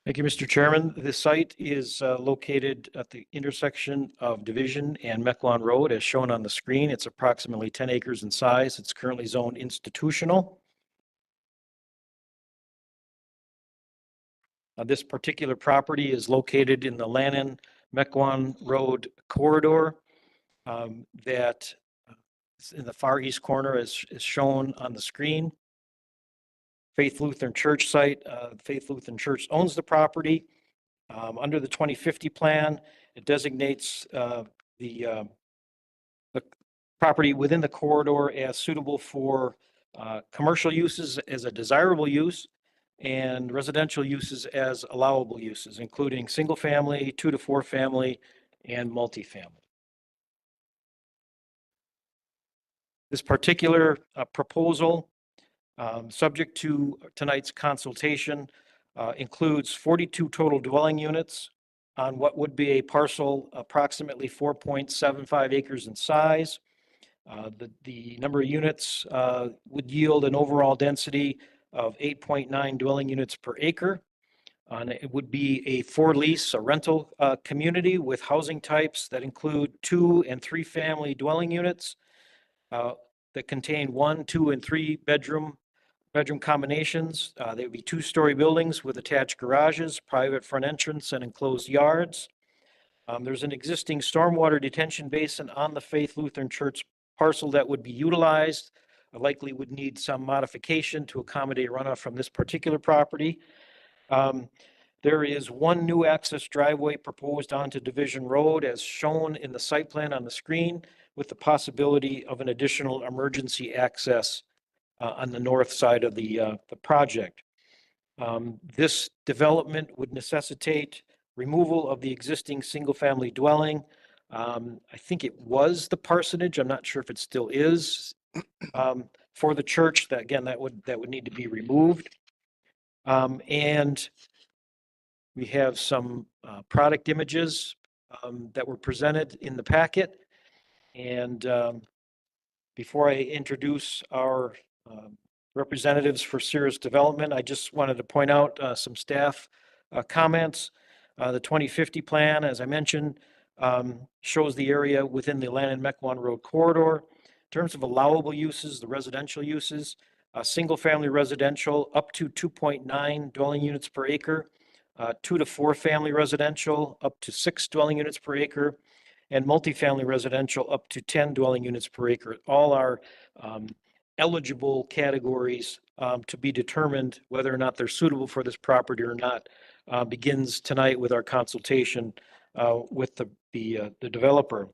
Thank you, Mr. Chairman. This site is located at the intersection of Division and Mequon Road, as shown on the screen. It's approximately 10 acres in size. It's currently zoned institutional. This particular property is located in the Lannon-Mequon Road corridor that is in the far east corner, as is shown on the screen. Faith Lutheran Church site. Faith Lutheran Church owns the property. Under the 2050 plan, it designates the property within the corridor as suitable for commercial uses as a desirable use and residential uses as allowable uses, including single family, 2 to 4 family, and multifamily. This particular proposal, subject to tonight's consultation, includes 42 total dwelling units on what would be a parcel approximately 4.75 acres in size. The number of units would yield an overall density of 8.9 dwelling units per acre. And it would be a for lease, a rental community with housing types that include 2 and 3 family dwelling units that contain 1, 2, and 3 bedroom combinations. They would be 2-story buildings with attached garages, private front entrance, and enclosed yards. There's an existing stormwater detention basin on the Faith Lutheran Church parcel that would be utilized. Likely would need some modification to accommodate runoff from this particular property. There is one new access driveway proposed onto Division Road as shown in the site plan on the screen, with the possibility of an additional emergency access on the north side of the project. This development would necessitate removal of the existing single-family dwelling. I think it was the parsonage. I'm not sure if it still is. For the church, that again, that would need to be removed. And we have some product images that were presented in the packet. And before I introduce our representatives for Cirrus Development, I just wanted to point out some staff comments. The 2050 plan, as I mentioned, shows the area within the Lannon-Mequon Road corridor. In terms of allowable uses, the residential uses, single-family residential up to 2.9 dwelling units per acre, 2 to 4 family residential up to 6 dwelling units per acre, and multifamily residential up to 10 dwelling units per acre. All are eligible categories to be determined whether or not they're suitable for this property or not. Begins tonight with our consultation with the developer.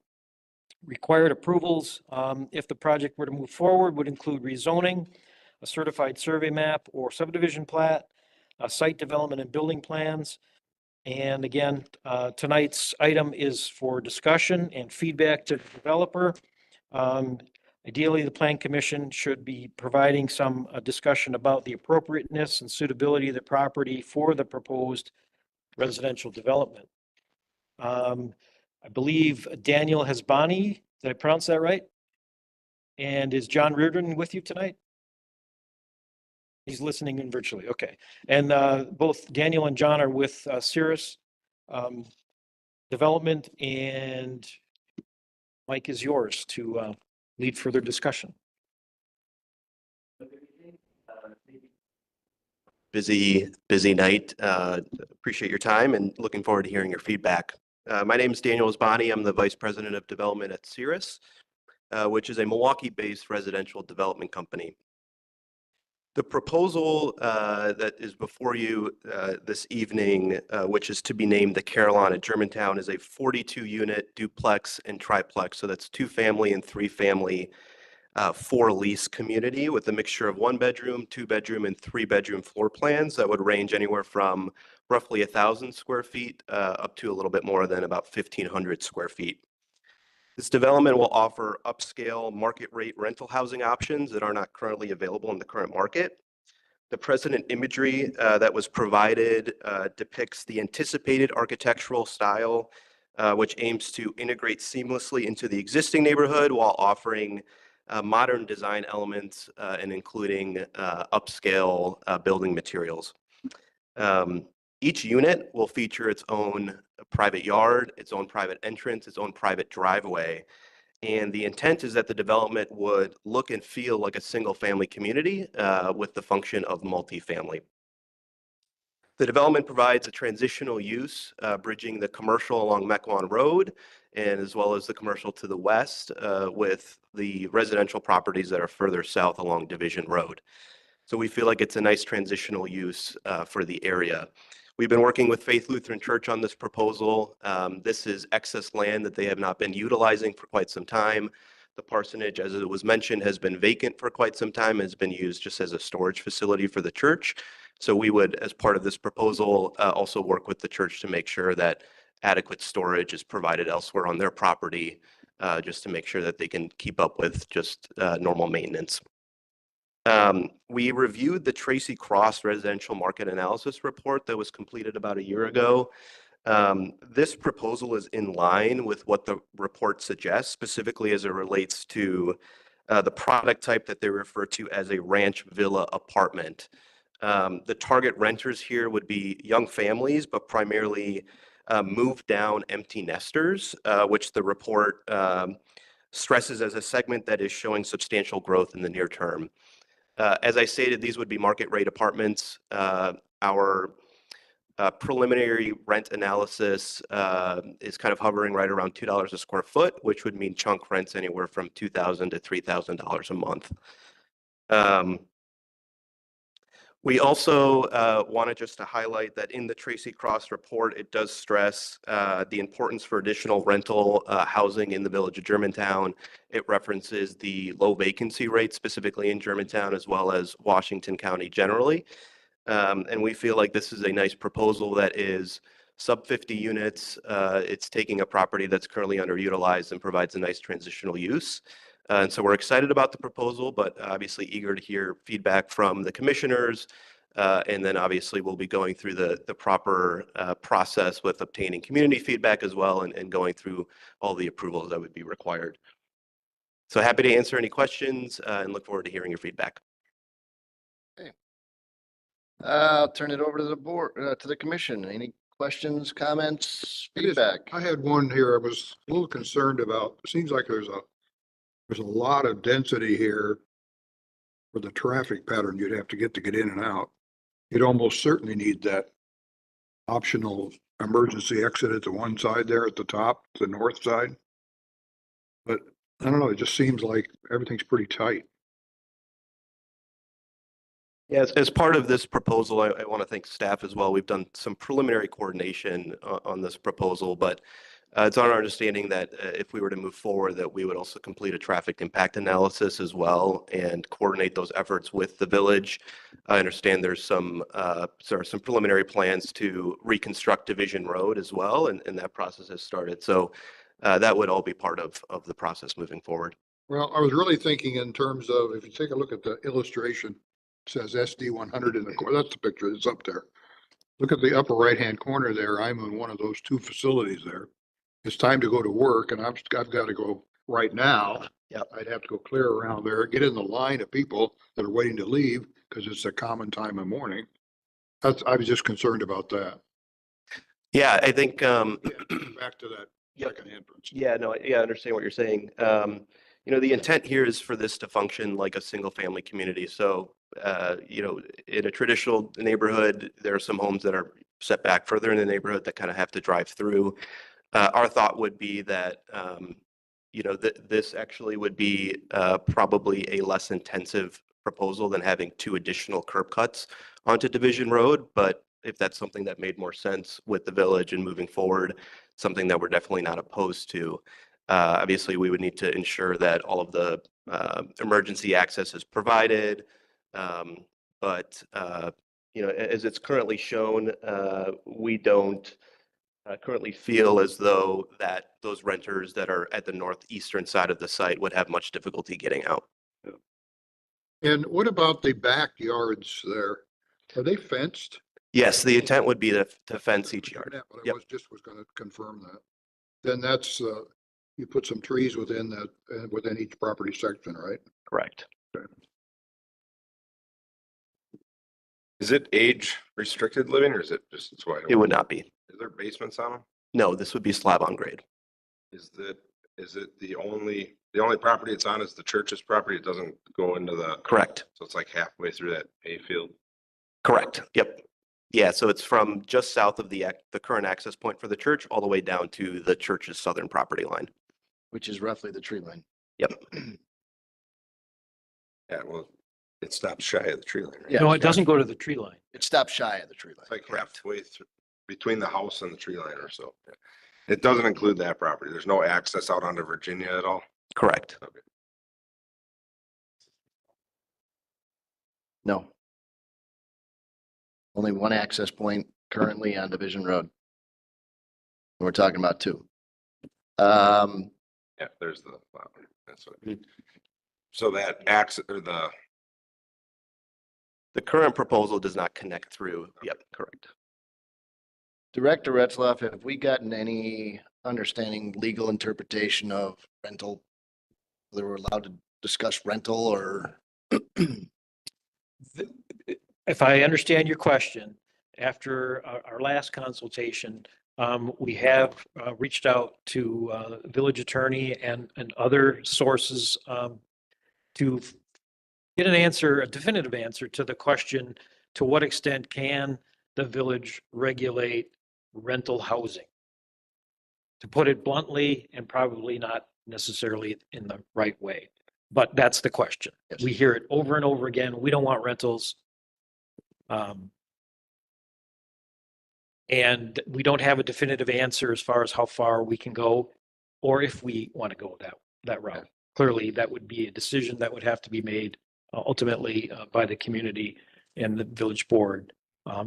Required approvals, if the project were to move forward, would include rezoning, a certified survey map or subdivision plat, site development and building plans. And again, tonight's item is for discussion and feedback to the developer. Ideally, the Plan Commission should be providing some discussion about the appropriateness and suitability of the property for the proposed residential development. I believe Daniel Hasbani, did I pronounce that right? And is John Reardon with you tonight? He's listening in virtually, okay. And both Daniel and John are with Cirrus Development, and Mike is yours to lead further discussion. Busy night. Appreciate your time and looking forward to hearing your feedback. My name is Daniel Hasbani. I'm the Vice President of Development at Cirrus, which is a Milwaukee-based residential development company. The proposal that is before you this evening, which is to be named the Carolina Germantown, is a 42-unit duplex and triplex. So that's 2-family and 3-family for lease community with a mixture of 1-bedroom, 2-bedroom, and 3-bedroom floor plans that would range anywhere from roughly 1,000 square feet up to a little bit more than about 1,500 square feet. This development will offer upscale market rate rental housing options that are not currently available in the current market. The precedent imagery that was provided depicts the anticipated architectural style, which aims to integrate seamlessly into the existing neighborhood while offering modern design elements and including upscale building materials. Each unit will feature its own private yard, its own private entrance, its own private driveway. And the intent is that the development would look and feel like a single-family community with the function of multifamily. The development provides a transitional use, bridging the commercial along Mequon Road, and as well as the commercial to the west with the residential properties that are further south along Division Road. So we feel like it's a nice transitional use for the area. We've been working with Faith Lutheran Church on this proposal. This is excess land that they have not been utilizing for quite some time. The parsonage, as it was mentioned, has been vacant for quite some time, has been used just as a storage facility for the church. So we would, as part of this proposal, also work with the church to make sure that adequate storage is provided elsewhere on their property, just to make sure that they can keep up with just normal maintenance. We reviewed the Tracy Cross Residential Market Analysis Report that was completed about a year ago. This proposal is in line with what the report suggests, specifically as it relates to the product type that they refer to as a ranch villa apartment. The target renters here would be young families, but primarily moved down empty nesters, which the report stresses as a segment that is showing substantial growth in the near term. As I stated, these would be market rate apartments. Our preliminary rent analysis is kind of hovering right around $2 a square foot, which would mean chunk rents anywhere from $2,000 to $3,000 a month. We also wanted just to highlight that in the Tracy Cross report, it does stress the importance for additional rental housing in the village of Germantown. It references the low vacancy rate specifically in Germantown as well as Washington County generally. And we feel like this is a nice proposal that is sub 50 units. It's taking a property that's currently underutilized and provides a nice transitional use. And so we're excited about the proposal, but obviously eager to hear feedback from the commissioners. And then obviously we'll be going through the proper process with obtaining community feedback as well and going through all the approvals that would be required. So happy to answer any questions and look forward to hearing your feedback. I'll turn it over to the board, to the commission. Any questions, comments, feedback? I had one here. I was a little concerned about, it seems like there's a lot of density here for the traffic pattern you'd have to get in and out. You'd almost certainly need that optional emergency exit at the one side there at the top, the north side. But I don't know, it just seems like everything's pretty tight. Yes, as part of this proposal, I want to thank staff as well. We've done some preliminary coordination on this proposal, but it's our understanding that if we were to move forward, that we would also complete a traffic impact analysis as well and coordinate those efforts with the village. I understand there are some preliminary plans to reconstruct Division Road as well, and that process has started. So that would all be part of the process moving forward. Well, I was really thinking in terms of, if you take a look at the illustration, it says SD 100 in the corner. That's the picture that's up there. Look at the upper right-hand corner there. I'm in one of those two facilities there. It's time to go to work and I've got to go right now. Yep. I'd have to go clear around there, get in the line of people that are waiting to leave because it's a common time in the morning. I was just concerned about that. Yeah, I think Back to that second entrance. Yeah, no, yeah, I understand what you're saying. You know, the intent here is for this to function like a single family community. So, you know, in a traditional neighborhood, there are some homes that are set back further in the neighborhood that kind of have to drive through. Our thought would be that, you know, this actually would be probably a less intensive proposal than having 2 additional curb cuts onto Division Road. But if that's something that made more sense with the village and moving forward, something that we're definitely not opposed to. Obviously, we would need to ensure that all of the emergency access is provided. But, you know, as it's currently shown, we don't currently feel as though that those renters that are at the northeastern side of the site would have much difficulty getting out. And what about the backyards there? Are they fenced? Yes, the intent would be to fence each yard. Yeah, but I Yep. was going to confirm that. Then that's, you put some trees within that, within each property section, right? Correct. Is it age restricted living or is it just, it's wide It would open? not be. Is there basements on them? No, this would be slab on grade. Is it the only property it's on is the church's property? It doesn't go into the. Correct. So it's like halfway through that A field. Correct. Yep. Yeah, so it's from just south of the current access point for the church all the way down to the church's southern property line. Which is roughly the tree line. Yep. Yeah, well, it stops shy of the tree line, right? Yeah, No, it doesn't go to the tree line. It stops shy of the tree line. It's like halfway through, between the house and the tree line or so. It doesn't include that property. There's no access out onto Virginia at all. Correct. Okay. No. Only one access point currently on Division Road. We're talking about 2. Yeah, there's the, wow, that's what I mean. So that access or the current proposal does not connect through. Yep, correct. Director Retzloff, have we gotten any understanding legal interpretation of rental? Whether we're allowed to discuss rental or? If I understand your question, after our last consultation, we have reached out to village attorney and other sources to get an answer, a definitive answer to the question, to what extent can the village regulate rental housing? To put it bluntly, and probably not necessarily in the right way, but that's the question. We hear it over and over again. We don't want rentals. And we don't have a definitive answer as far as how far we can go, or if we want to go that route. Clearly, that would be a decision that would have to be made ultimately by the community and the village board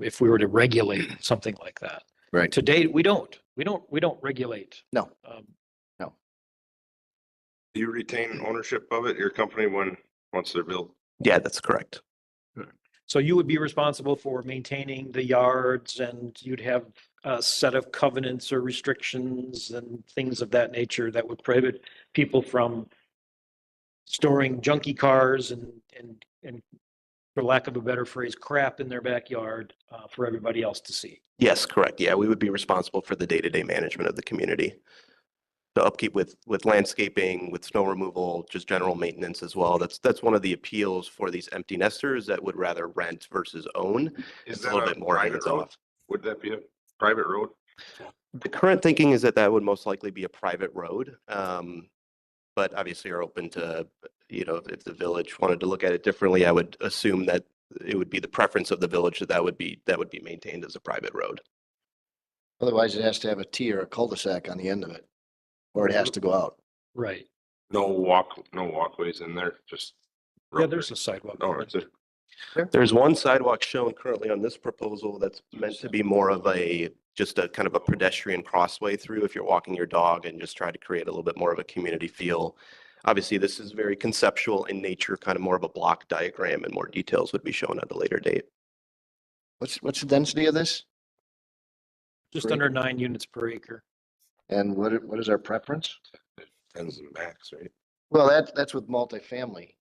if we were to regulate something like that. Right. To date, we don't regulate. No. Do you retain ownership of it, your company, once they're built? Yeah, that's correct. So you would be responsible for maintaining the yards, and you'd have a set of covenants or restrictions and things of that nature that would prohibit people from storing junky cars and for lack of a better phrase, crap in their backyard for everybody else to see. Yes, correct. Yeah, we would be responsible for the day-to-day management of the community. The upkeep with landscaping, with snow removal, just general maintenance as well. That's one of the appeals for these empty nesters that would rather rent versus own. Is It's a that little a bit more private road? hands-off. Would that be a private road? The current thinking is that that would most likely be a private road. But obviously are open to, if the village wanted to look at it differently, I would assume that it would be the preference of the village that would be maintained as a private road. Otherwise, it has to have a T or a cul-de-sac on the end of it, or it has to go out. Right. No walkways in there, just. Yeah, there's a sidewalk. Oh, it's a, There's one sidewalk shown currently on this proposal that's meant to be more of just a kind of a pedestrian crossway through if you're walking your dog and just try to create a little bit more of a community feel. Obviously, this is very conceptual in nature, kind of more of a block diagram, and more details would be shown at a later date. What's the density of this? Just under 9 units per acre. And what is our preference? depends on max, right? Well, that's with multifamily.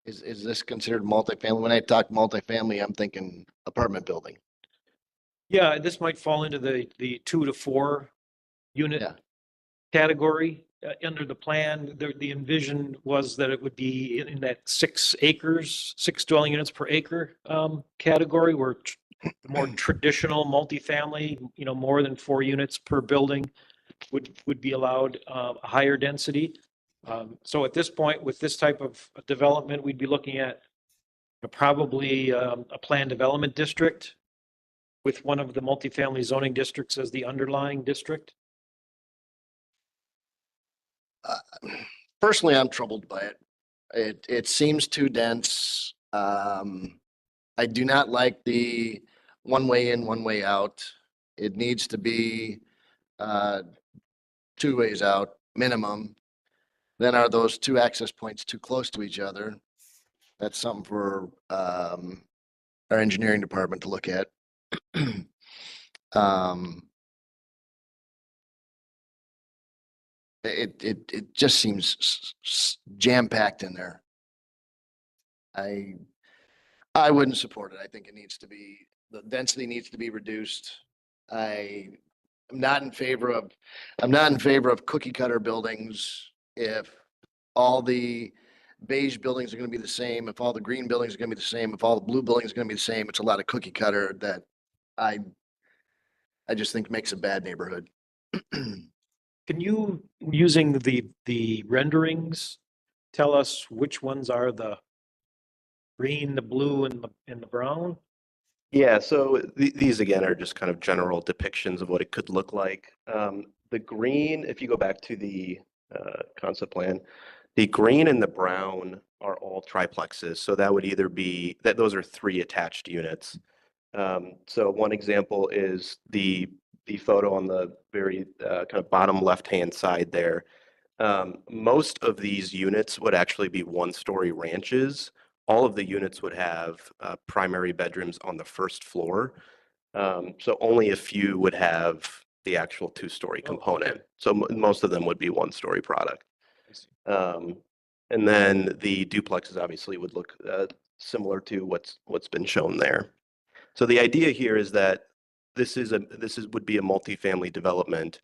Is this considered multifamily? When I talk multifamily, I'm thinking apartment building. Yeah, this might fall into the 2 to 4 unit category. Under the plan, the envision was that it would be in that 6 acres, 6 dwelling units per acre category, where the more traditional multifamily, more than 4 units per building would be allowed a higher density. So at this point, with this type of development, we'd be looking at probably a planned development district with one of the multifamily zoning districts as the underlying district. Personally, I'm troubled by it. It seems too dense. I do not like the one way in, one way out. It needs to be 2 ways out minimum. Then are those 2 access points too close to each other? That's something for our engineering department to look at. It just seems jam-packed in there. I wouldn't support it. I think the density needs to be reduced. I'm not in favor of cookie cutter buildings. If all the beige buildings are going to be the same, if all the green buildings are going to be the same, if all the blue buildings are going to be the same, it's a lot of cookie cutter that I just think makes a bad neighborhood. Can you, using the renderings, tell us which ones are the green, the blue, and the brown? Yeah, so these again are just kind of general depictions of what it could look like. The green, if you go back to the concept plan, the green and the brown are all triplexes. So that would either be those are 3 attached units. So one example is the photo on the very kind of bottom left-hand side there. Most of these units would actually be 1-story ranches. All of the units would have primary bedrooms on the first floor. So only a few would have the actual 2-story component. So most of them would be 1-story product. And then the duplexes obviously would look similar to what's been shown there. So the idea here is that this would be a multifamily development.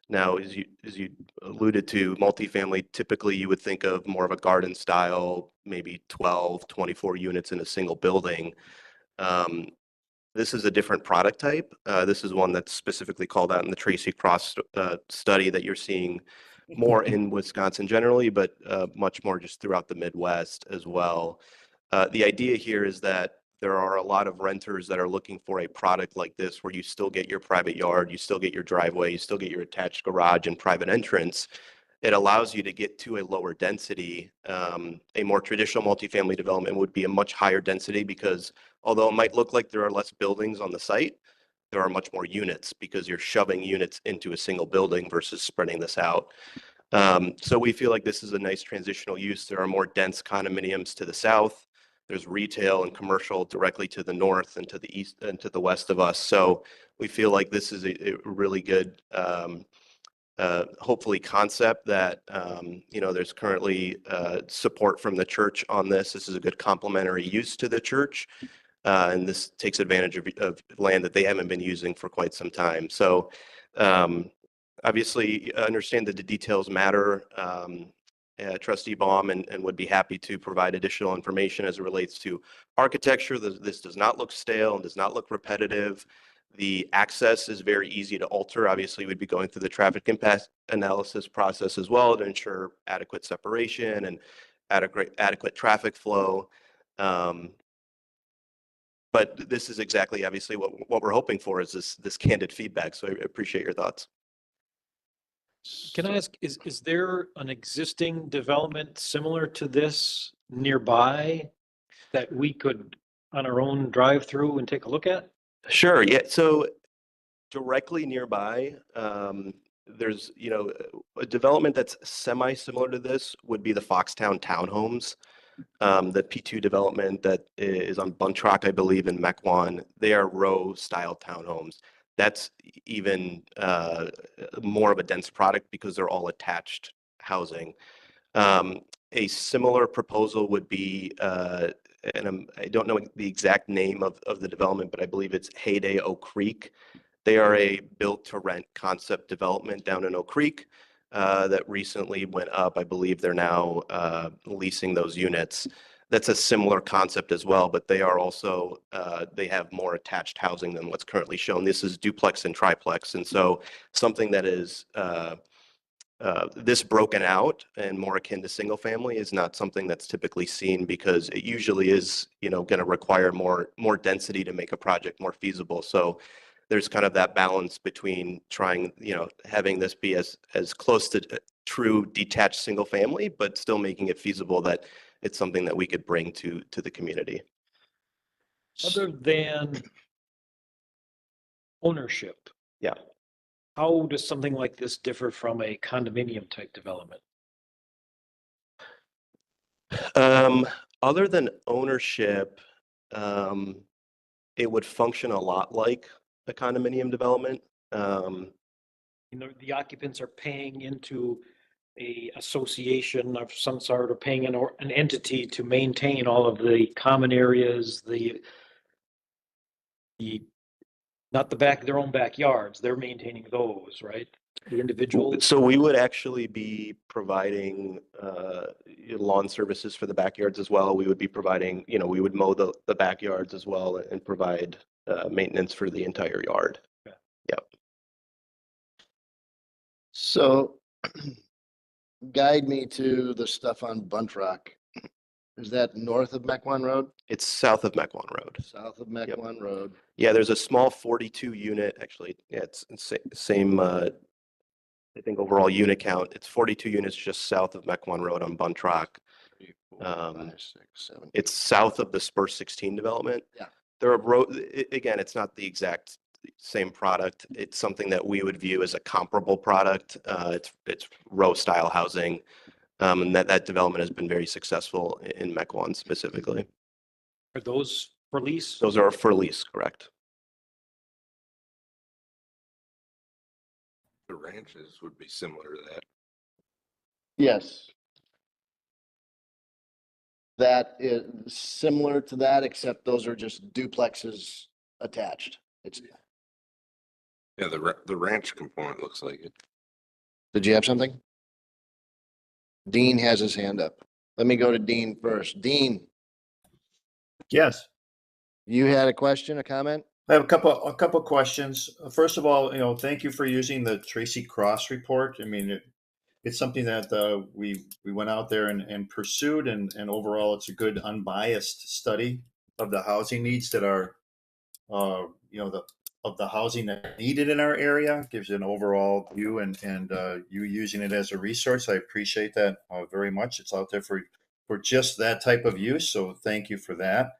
Now, as you alluded to, multifamily, typically you would think of more of a garden style, maybe 12, 24 units in a single building. This is a different product type. This is one that's specifically called out in the Tracy Cross study that you're seeing more in Wisconsin generally, but much more just throughout the Midwest as well. The idea here is that there are a lot of renters that are looking for a product like this where you still get your private yard, you still get your driveway, you still get your attached garage and private entrance. It allows you to get to a lower density. A more traditional multifamily development would be a much higher density because although it might look like there are less buildings on the site, there are much more units because you're shoving units into a single building versus spreading this out. So we feel like this is a nice transitional use. There are more dense condominiums to the south. There's retail and commercial directly to the north and to the east and to the west of us. So we feel like this is a really good hopefully concept that, there's currently support from the church on this. This is a good complementary use to the church. And this takes advantage of land that they haven't been using for quite some time. So obviously, understand that the details matter. Trustee Baum and would be happy to provide additional information as it relates to architecture. This does not look stale and does not look repetitive. The access is very easy to alter. Obviously, we'd be going through the traffic impact analysis process as well to ensure adequate separation and adequate traffic flow. But this is exactly, obviously, what we're hoping for is this candid feedback. So I appreciate your thoughts. Can I ask, is there an existing development similar to this nearby that we could, on our own, drive through and take a look at? Sure. Yeah. So directly nearby, there's, a development that's semi-similar to this would be the Foxtown Townhomes. The P2 development that is on Buntrock, I believe, in Mequon. They are row style townhomes. That's even more of a dense product because they're all attached housing. A similar proposal would be, and I don't know the exact name of the development, but I believe it's Heyday Oak Creek. They are a built to rent concept development down in Oak Creek that recently went up. I believe they're now leasing those units. That's a similar concept as well, but they are also, they have more attached housing than what's currently shown. This is duplex and triplex. And so something that is this broken out and more akin to single family is not something that's typically seen because it usually is, going to require more density to make a project more feasible. So there's kind of that balance between trying, having this be as close to true detached single family, but still making it feasible that it's something that we could bring to the community. Other than ownership. Yeah. How does something like this differ from a condominium type development? Other than ownership, it would function a lot like a condominium development. The occupants are paying into a association of some sort, or paying an entity to maintain all of the common areas, not their own backyards, they're maintaining those, right? The individual. So we would actually be providing lawn services for the backyards as well. We would be providing, we would mow the backyards as well and provide maintenance for the entire yard. Okay. Yep. So guide me to the stuff on Buntrock. Is that north of Mequon Road? It's south of Mequon Road. South of Mequon Road. Yeah, there's a small 42 unit, actually, yeah, it's same, I think overall unit count. It's 42 units just south of Mequon Road on Buntrock. 3, 4, 5, 6, 7. It's south of the Spur 16 development. Yeah. There are again, it's not the exact same product. It's something that we would view as a comparable product. It's row style housing. And that development has been very successful in Mequon specifically. Are those for lease? Those are for lease, correct? The ranches would be similar to that. Yes. That is similar to that, except those are just duplexes attached. It's. Yeah, the ranch component looks like it. Did you have something? Dean has his hand up. Let me go to Dean first. Dean, Yes. you had a question, a comment? I have a couple questions. First of all, thank you for using the Tracy Cross report. I mean, it's something that we went out there and pursued, and overall, it's a good unbiased study of the housing needs that are, of the housing that needed in our area. Gives you an overall view, and you using it as a resource. I appreciate that very much. It's out there for just that type of use. So thank you for that.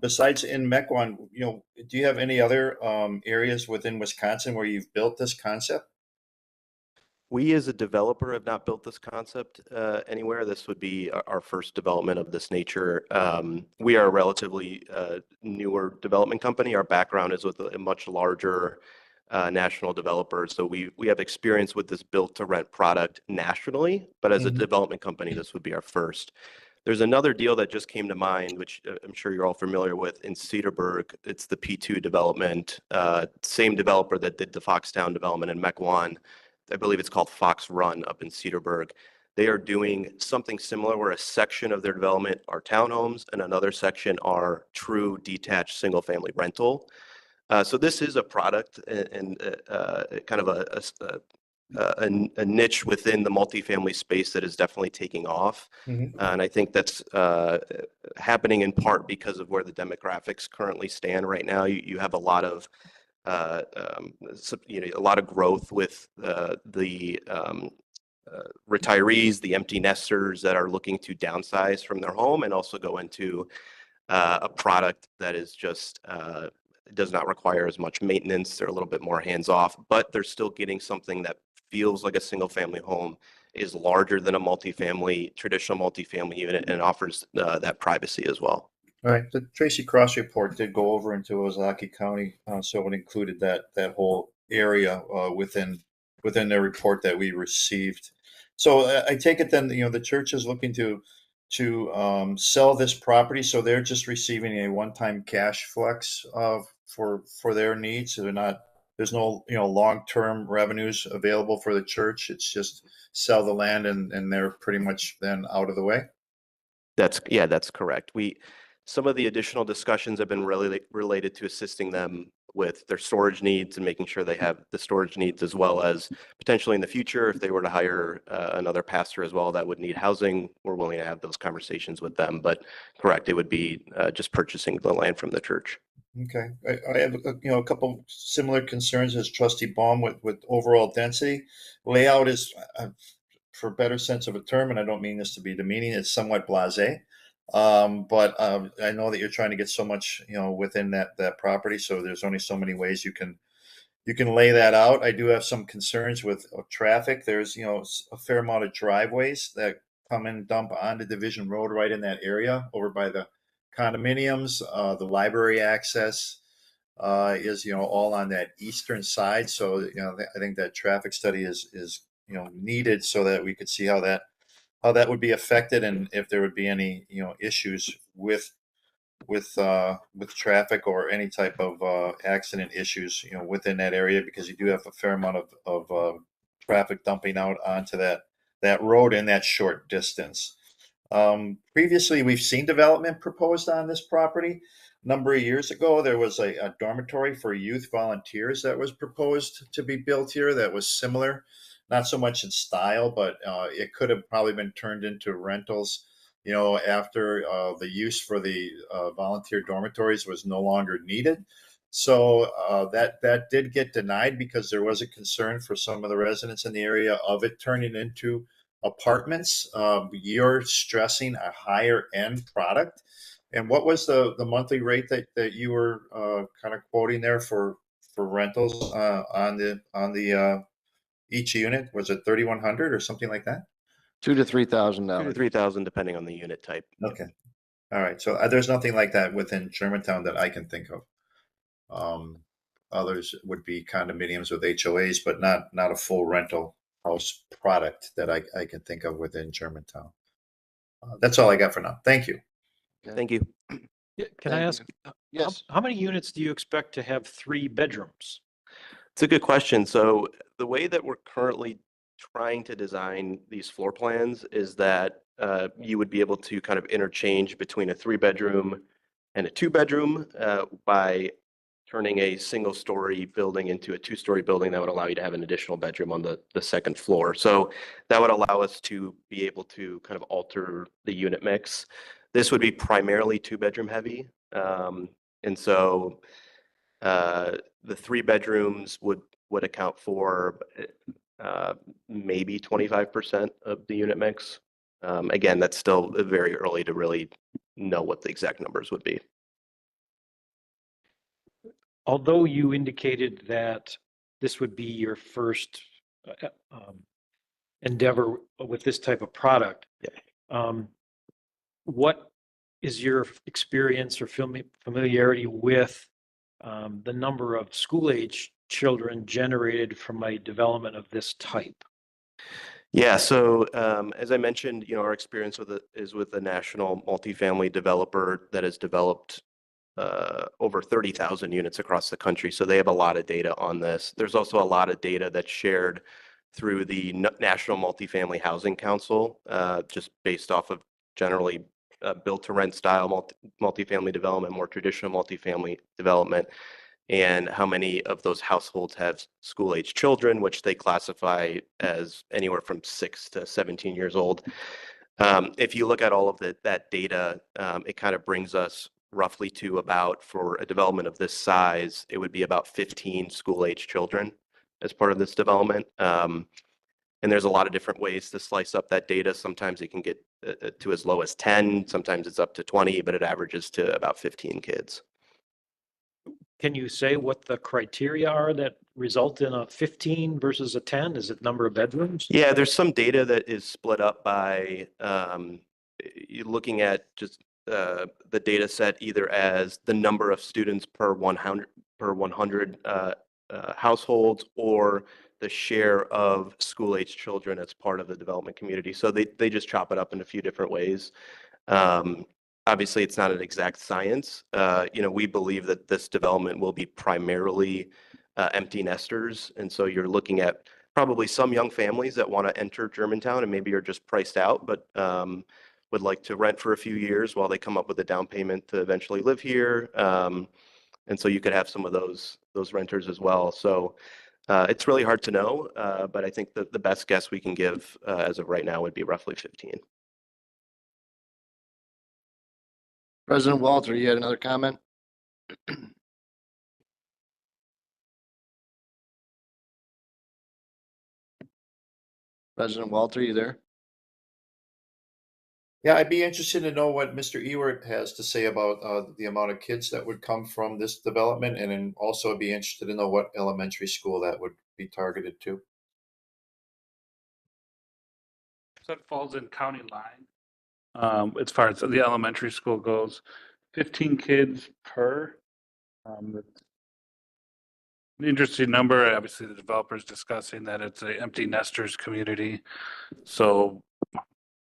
Besides in Mequon, do you have any other areas within Wisconsin where you've built this concept? We as a developer have not built this concept anywhere. This would be our first development of this nature. We are a relatively newer development company. Our background is with a much larger national developer. So we have experience with this built to rent product nationally, but as a development company, this would be our first. There's another deal that just came to mind, which I'm sure you're all familiar with in Cedarburg. It's the P2 development, same developer that did the Foxtown development in Mequon. I believe it's called Fox Run up in Cedarburg. They are doing something similar where a section of their development are townhomes and another section are true detached single family rental. So this is a product and kind of a niche within the multifamily space that is definitely taking off. And I think that's happening in part because of where the demographics currently stand right now. You have a lot of a lot of growth with the retirees, the empty nesters that are looking to downsize from their home and also go into a product that is just does not require as much maintenance. They're a little bit more hands-off, but they're still getting something that feels like a single-family home, is larger than a multifamily, traditional multifamily unit, and offers that privacy as well. All right, the Tracy Cross report did go over into Ozaki County, so it included that whole area within their report that we received. So I take it then, the church is looking to sell this property, so they're just receiving a one-time cash flex for their needs. So there's no long-term revenues available for the church. It's just sell the land and they're pretty much then out of the way. That's correct. Some of the additional discussions have been really related to assisting them with their storage needs and making sure they have the storage needs, as well as potentially in the future, if they were to hire another pastor as well that would need housing, we're willing to have those conversations with them. But correct, it would be just purchasing the land from the church. Okay, I have a couple similar concerns as Trustee Baum with overall density. Layout is, for a better sense of a term, and I don't mean this to be demeaning, it's somewhat blasé. But I know that you're trying to get so much, within that property. So there's only so many ways you can lay that out. I do have some concerns with traffic. There's, a fair amount of driveways that come and dump onto Division Road right in that area over by the condominiums. The library access is, all on that eastern side. So, I think that traffic study is needed so that we could see how that would be affected and if there would be any issues with traffic or any type of accident issues within that area, because you do have a fair amount of traffic dumping out onto that road in that short distance. Previously, we've seen development proposed on this property. A number of years ago, there was a dormitory for youth volunteers that was proposed to be built here that was similar. Not so much in style, but it could have probably been turned into rentals, after the use for the volunteer dormitories was no longer needed. So that did get denied because there was a concern for some of the residents in the area of it turning into apartments. You're stressing a higher end product. And what was the monthly rate that you were kind of quoting there for rentals on the each unit? Was it 3,100 or something like that? $2,000 to $3,000. $2,000 to $3,000 depending on the unit type. Okay. All right. So there's nothing like that within Germantown that I can think of. Others would be condominiums with HOAs, but not a full rental house product that I can think of within Germantown. That's all I got for now. Thank you. Thank you. Yeah, can I ask? Yes. How many units do you expect to have 3 bedrooms? It's a good question. So the way that we're currently trying to design these floor plans is that you would be able to kind of interchange between a 3-bedroom and a 2-bedroom by turning a single-story building into a 2-story building that would allow you to have an additional bedroom on the second floor. So that would allow us to be able to kind of alter the unit mix. This would be primarily 2-bedroom heavy. And so the 3 bedrooms would account for maybe 25% of the unit mix. Again, that's still very early to really know what the exact numbers would be. Although you indicated that this would be your first endeavor with this type of product, what is your experience or familiarity with the number of school-age children generated from a development of this type? Yeah, so as I mentioned, our experience with it is with a national multifamily developer that has developed over 30,000 units across the country. So they have a lot of data on this. There's also a lot of data that's shared through the National Multifamily Housing Council, just based off of generally built-to-rent style multifamily development, more traditional multifamily development, and how many of those households have school-age children, which they classify as anywhere from 6 to 17 years old. If you look at all of that data, it kind of brings us roughly to about, for a development of this size, it would be about 15 school-age children as part of this development. And there's a lot of different ways to slice up that data. Sometimes it can get to as low as 10, sometimes it's up to 20, but it averages to about 15 kids. Can you say what the criteria are that result in a 15 versus a 10? Is it number of bedrooms? Yeah, there's some data that is split up by you're looking at just the data set either as the number of students per 100 households, or the share of school-age children as part of the development community. So they just chop it up in a few different ways. Obviously, it's not an exact science. We believe that this development will be primarily empty nesters. And so you're looking at probably some young families that want to enter Germantown and maybe are just priced out, but would like to rent for a few years while they come up with a down payment to eventually live here. And so you could have some of those renters as well. So it's really hard to know, but I think that the best guess we can give as of right now would be roughly 15. President Walter, you had another comment? President Walter, you there? Yeah, I'd be interested to know what Mr. Ewert has to say about the amount of kids that would come from this development, and then also be interested to know what elementary school that would be targeted to. So it falls in county line. As far as the elementary school goes, 15 kids per. That's an interesting number. Obviously, the developer's discussing that it's an empty nesters community. So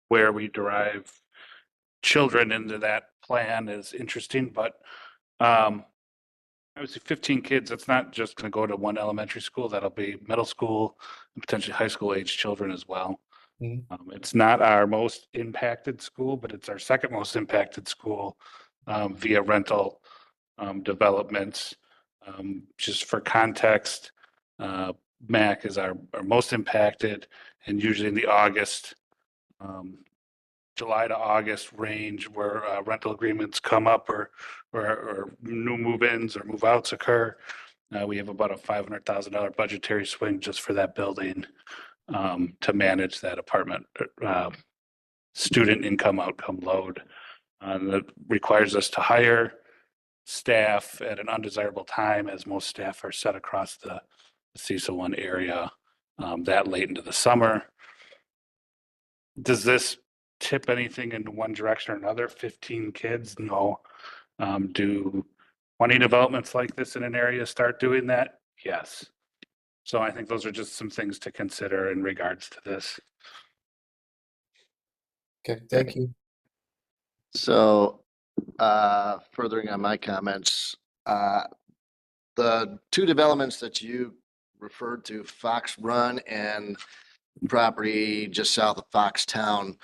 where we derive children into that plan is interesting, but obviously 15 kids, it's not just going to go to one elementary school. That'll be middle school and potentially high school age children as well. It's not our most impacted school, but it's our second most impacted school via rental developments. Just for context, MAC is our most impacted, and usually in the July to August range where rental agreements come up or new move-ins or move-outs occur. We have about a $500,000 budgetary swing just for that building to manage that apartment student income outcome load. That requires us to hire staff at an undesirable time, as most staff are set across the CESA 1 area that late into the summer. Does this tip anything in one direction or another? 15 kids? No. Do 20 developments like this in an area start doing that? Yes. So I think those are just some things to consider in regards to this. Okay, thank you. So, furthering on my comments, the two developments that you referred to, Fox Run and property just south of Foxtown,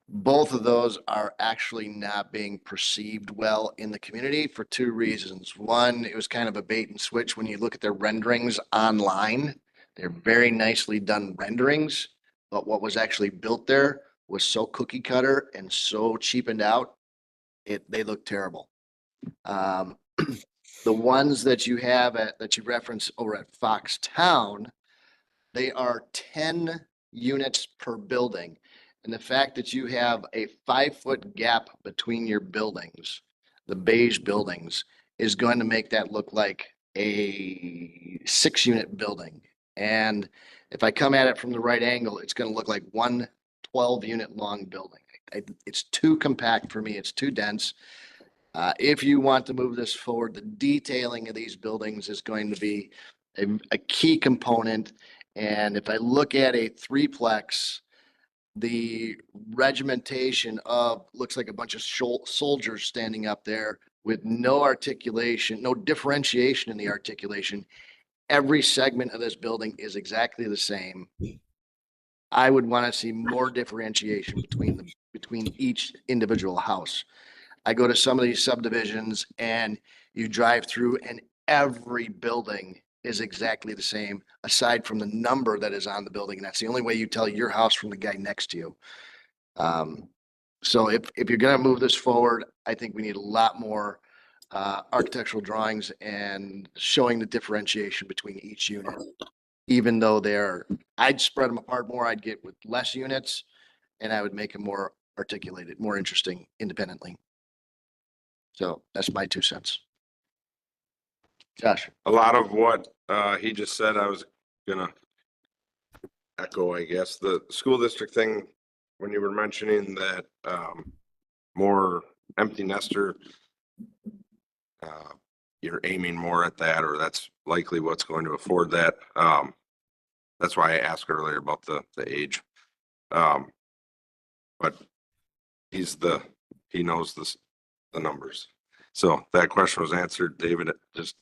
both of those are actually not being perceived well in the community for two reasons. One, it was kind of a bait and switch when you look at their renderings online. They're very nicely done renderings, but what was actually built there was so cookie cutter and so cheapened out, they look terrible. The ones that you have that you reference over at Foxtown, they are 10 units per building. And the fact that you have a 5-foot gap between your buildings, the beige buildings, is going to make that look like a 6-unit building. And if I come at it from the right angle, it's going to look like one 12-unit long building. It's too compact for me. It's too dense. If you want to move this forward, the detailing of these buildings is going to be a key component. And if I look at a threeplex, the regimentation of, looks like a bunch of soldiers standing up there with no articulation, no differentiation in the articulation. Every segment of this building is exactly the same. I would want to see more differentiation between each individual house. I go to some of these subdivisions and you drive through and every building is exactly the same, aside from the number that is on the building. And that's the only way you tell your house from the guy next to you. So if you're gonna move this forward, I think we need a lot more architectural drawings and showing the differentiation between each unit. Even though I'd spread them apart more, I'd get with less units and I would make them more articulated, more interesting independently. So that's my 2 cents. Josh. A lot of what he just said, I was gonna echo, I guess. The school district thing, when you were mentioning that more empty nester, you're aiming more at that, or that's likely what's going to afford that. That's why I asked earlier about the age. But he knows the numbers. So that question was answered. David just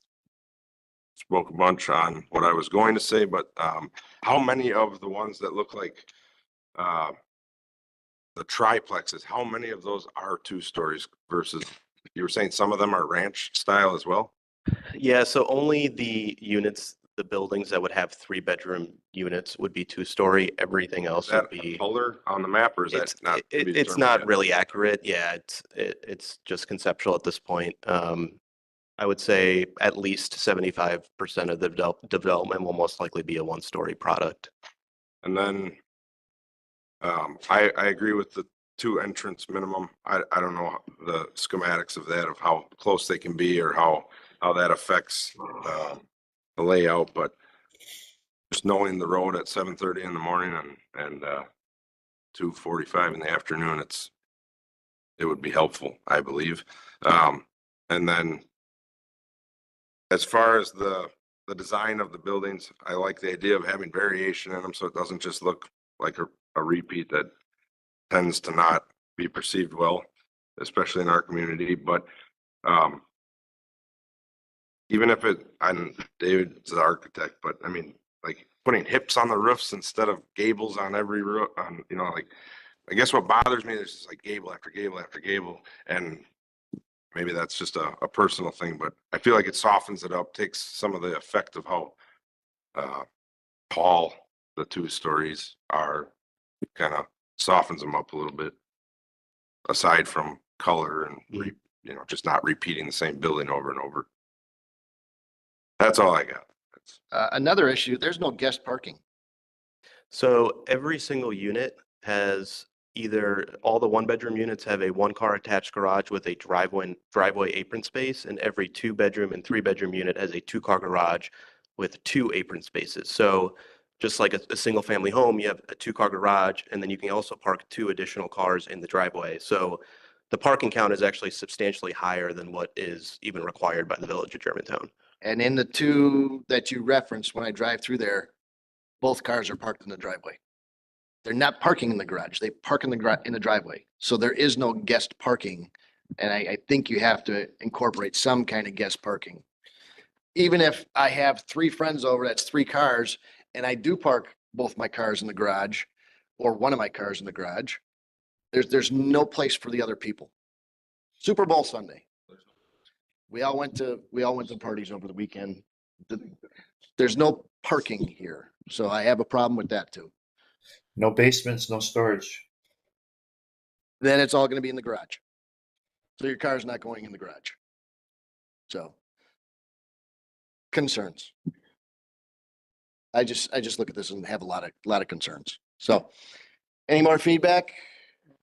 spoke a bunch on what I was going to say, but how many of the ones that look like the triplexes, how many of those are 2 stories versus, you were saying some of them are ranch style as well? Yeah, so only the units, the buildings that would have 3-bedroom units would be 2-story. Everything else Is would that be. color on the map, or is that not? to be It's determined not yet? really accurate. Yeah, it's just conceptual at this point. I would say at least 75% of the development will most likely be a 1-story product. And then I agree with the 2 entrance minimum. I don't know the schematics of that, of how close they can be or how that affects the layout, but just knowing the road at 7:30 in the morning and 2:45 in the afternoon, it would be helpful, I believe. And then as far as the design of the buildings, I like the idea of having variation in them so it doesn't just look like a repeat that tends to not be perceived well, especially in our community. But even if and David's the architect, but I mean, like putting hips on the roofs instead of gables on every roof, like, I guess what bothers me is just like gable after gable after gable. And maybe that's just a personal thing, but I feel like it softens it up, takes some of the effect of how tall the 2 stories are, kind of softens them up a little bit, aside from color and just not repeating the same building over and over. That's all I got. Another issue, there's no guest parking. So every single unit has either, all the 1-bedroom units have a 1-car attached garage with a driveway apron space, and every 2-bedroom and 3-bedroom unit has a 2-car garage with 2 apron spaces. So just like a single family home, you have a 2-car garage, and then you can also park 2 additional cars in the driveway. So the parking count is actually substantially higher than what is even required by the Village of Germantown. And in the 2 that you referenced, when I drive through there, both cars are parked in the driveway. They're not parking in the garage. They park in the driveway. So there is no guest parking. And I think you have to incorporate some kind of guest parking. Even if I have 3 friends over, that's 3 cars, and I do park both my cars in the garage or one of my cars in the garage, there's no place for the other people. Super Bowl Sunday. We all went to parties over the weekend. There's no parking here. So I have a problem with that too. No basements, no storage. Then it's all going to be in the garage. So your car's not going in the garage. So concerns. I just look at this and have a lot of concerns. So any more feedback?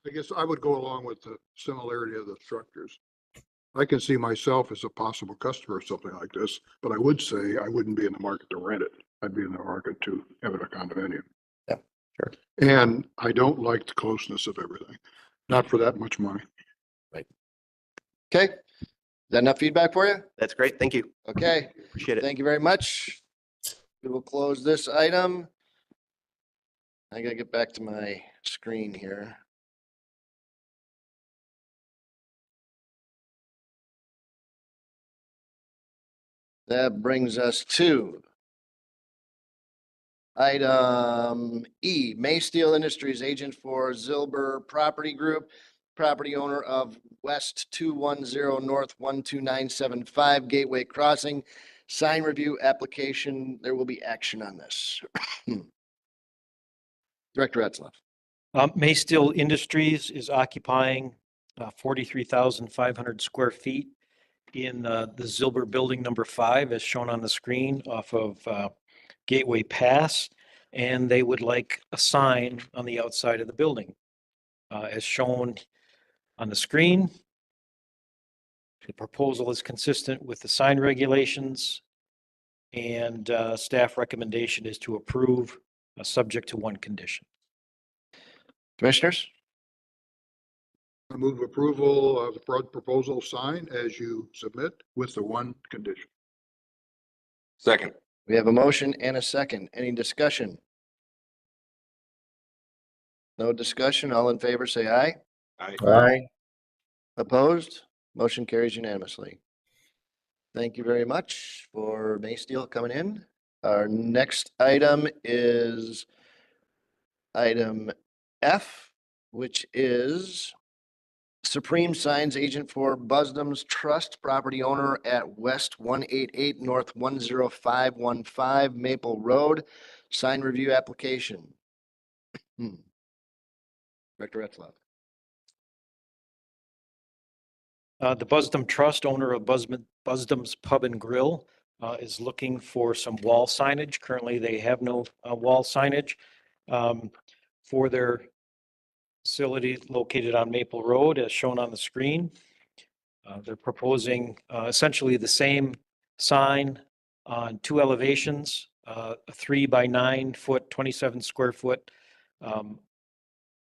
I guess I would go along with the similarity of the structures. I can see myself as a possible customer of something like this, but I would say I wouldn't be in the market to rent it. I'd be in the market to have it a condominium. Yeah, sure. And I don't like the closeness of everything, not for that much money. Right. Okay. Is that enough feedback for you? That's great. Thank you. Okay. Appreciate it. Thank you very much. We will close this item. I gotta get back to my screen here. That brings us to item E, May Steel Industries, agent for Zilber Property Group, property owner of West 210 North 12975 Gateway Crossing. Sign review application. There will be action on this. Director Etzloff. May Steel Industries is occupying 43,500 square feet in the Zilber Building number 5, as shown on the screen off of Gateway Pass, and they would like a sign on the outside of the building. As shown on the screen, the proposal is consistent with the sign regulations, and staff recommendation is to approve, subject to one condition. Commissioners? I move approval of the proposal sign as you submit with the one condition. Second. We have a motion and a second. Any discussion? No discussion. All in favor, say aye. Aye. Opposed? Motion carries unanimously. Thank you very much for May Steel coming in. Our next item is item F, which is Supreme Signs agent for Busdom's Trust, property owner at West 188 North 10515 Maple Road. Sign review application. Director Etzloff. The Busdom Trust, owner of Busdom's Pub and Grill, is looking for some wall signage. Currently, they have no wall signage for their facility located on Maple Road, as shown on the screen. They're proposing essentially the same sign on 2 elevations, a 3 by 9 foot, 27 square foot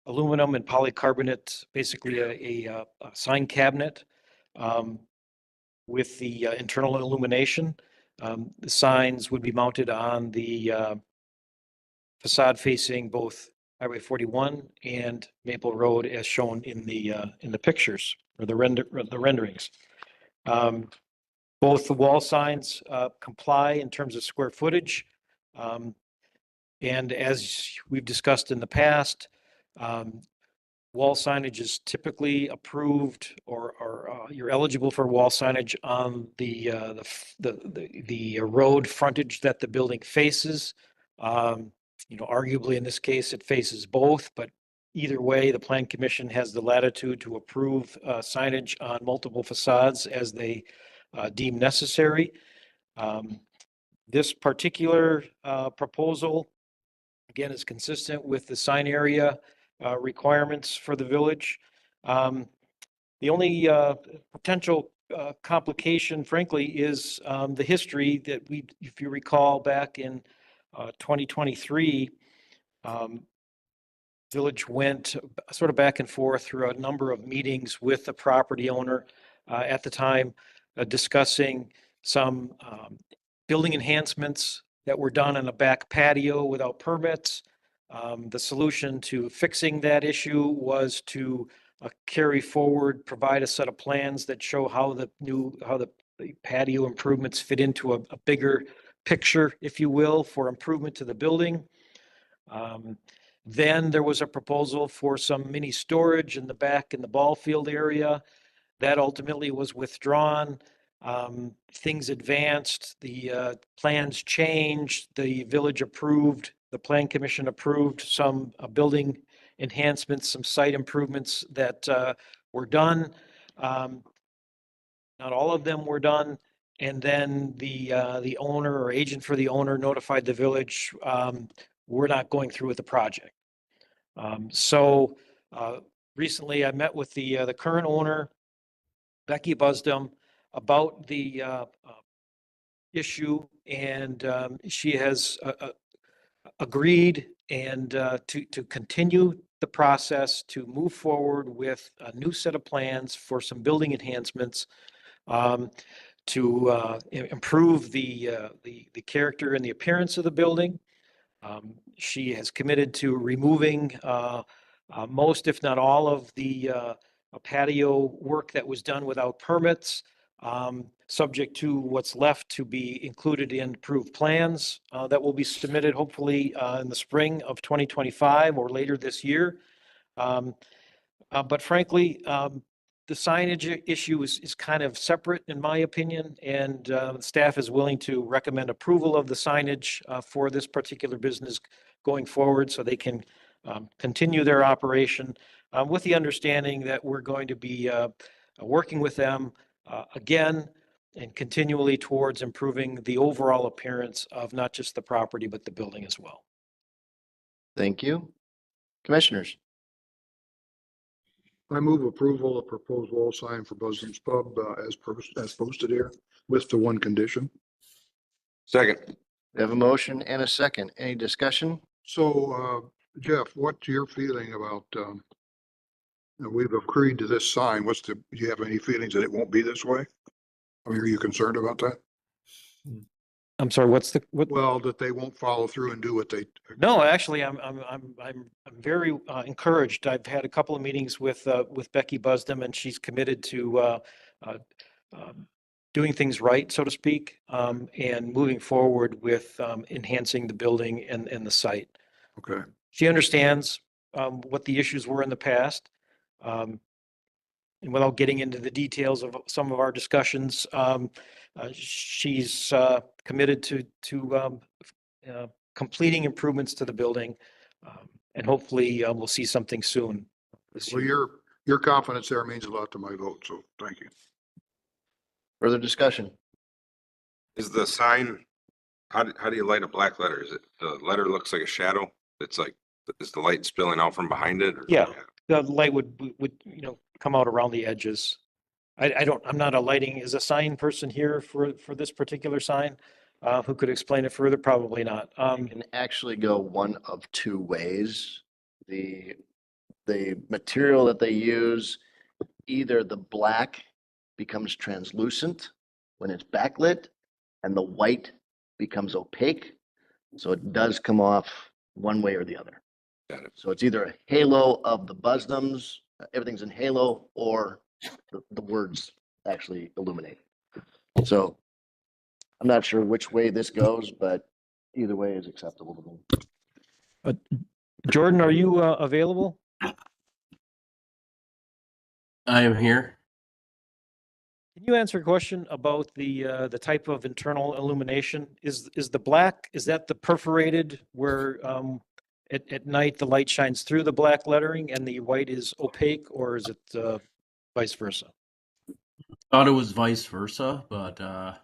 aluminum and polycarbonate, basically a sign cabinet with the internal illumination. The signs would be mounted on the facade facing both Highway 41 and Maple Road, as shown in the pictures or the renderings. Both the wall signs comply in terms of square footage. And as we've discussed in the past, wall signage is typically approved or you're eligible for wall signage on the road frontage that the building faces. Arguably in this case, it faces both, but either way, the Plan Commission has the latitude to approve signage on multiple facades as they deem necessary. This particular proposal, again, is consistent with the sign area requirements for the village. The only potential complication, frankly, is the history that if you recall, back in 2023, village went sort of back and forth through a number of meetings with the property owner at the time, discussing some building enhancements that were done on a back patio without permits. The solution to fixing that issue was to carry forward, provide a set of plans that show how the patio improvements fit into a bigger picture, if you will, for improvement to the building. Then there was a proposal for some mini storage in the back in the ball field area. That ultimately was withdrawn. Things advanced, the plans changed, the village approved, the Plan Commission approved some building enhancements, some site improvements that were done. Not all of them were done. And then the owner or agent for the owner notified the village, we're not going through with the project. So recently I met with the current owner, Becky Busdom, about the issue, and she has agreed and to continue the process to move forward with a new set of plans for some building enhancements improve the character and the appearance of the building. She has committed to removing most, if not all, of the patio work that was done without permits, subject to what's left to be included in approved plans that will be submitted hopefully in the spring of 2025 or later this year. But frankly, the signage issue is kind of separate in my opinion, and staff is willing to recommend approval of the signage for this particular business going forward so they can continue their operation with the understanding that we're going to be working with them again and continually towards improving the overall appearance of not just the property, but the building as well. Thank you. Commissioners? I move approval of proposed wall sign for Busdam's Pub as posted here with the one condition. Second. We have a motion and a second. Any discussion? So, Jeff, what's your feeling about, we've agreed to this sign. Do you have any feelings that it won't be this way? I mean, are you concerned about that? I'm sorry, what? Well, that they won't follow through and do what they. No, actually, I'm very encouraged. I've had a couple of meetings with Becky Busdam, and she's committed to doing things right, so to speak, and moving forward with enhancing the building and the site. Okay. She understands what the issues were in the past. And without getting into the details of some of our discussions, she's committed to completing improvements to the building, and hopefully we'll see something soon. Well, your confidence there means a lot to my vote, so thank you. Further discussion? Is the sign, how do you light a black letter? Is it, the letter looks like a shadow? It's like, is the light spilling out from behind it? Or? Yeah, the light would come out around the edges. I'm not a lighting, is a sign person here for this particular sign who could explain it further? Probably not. You can actually go one of two ways. The material that they use, either the black becomes translucent when it's backlit and the white becomes opaque. So it does come off one way or the other. Got it. So it's either a halo of the Busdams, everything's in halo, or the words actually illuminate. So I'm not sure which way this goes, but either way is acceptable to me. Jordan, are you available? I am here. Can you answer a question about the type of internal illumination? Is the black, is that the perforated where at night the light shines through the black lettering and the white is opaque, or is it vice versa? Thought it was vice versa, but I'm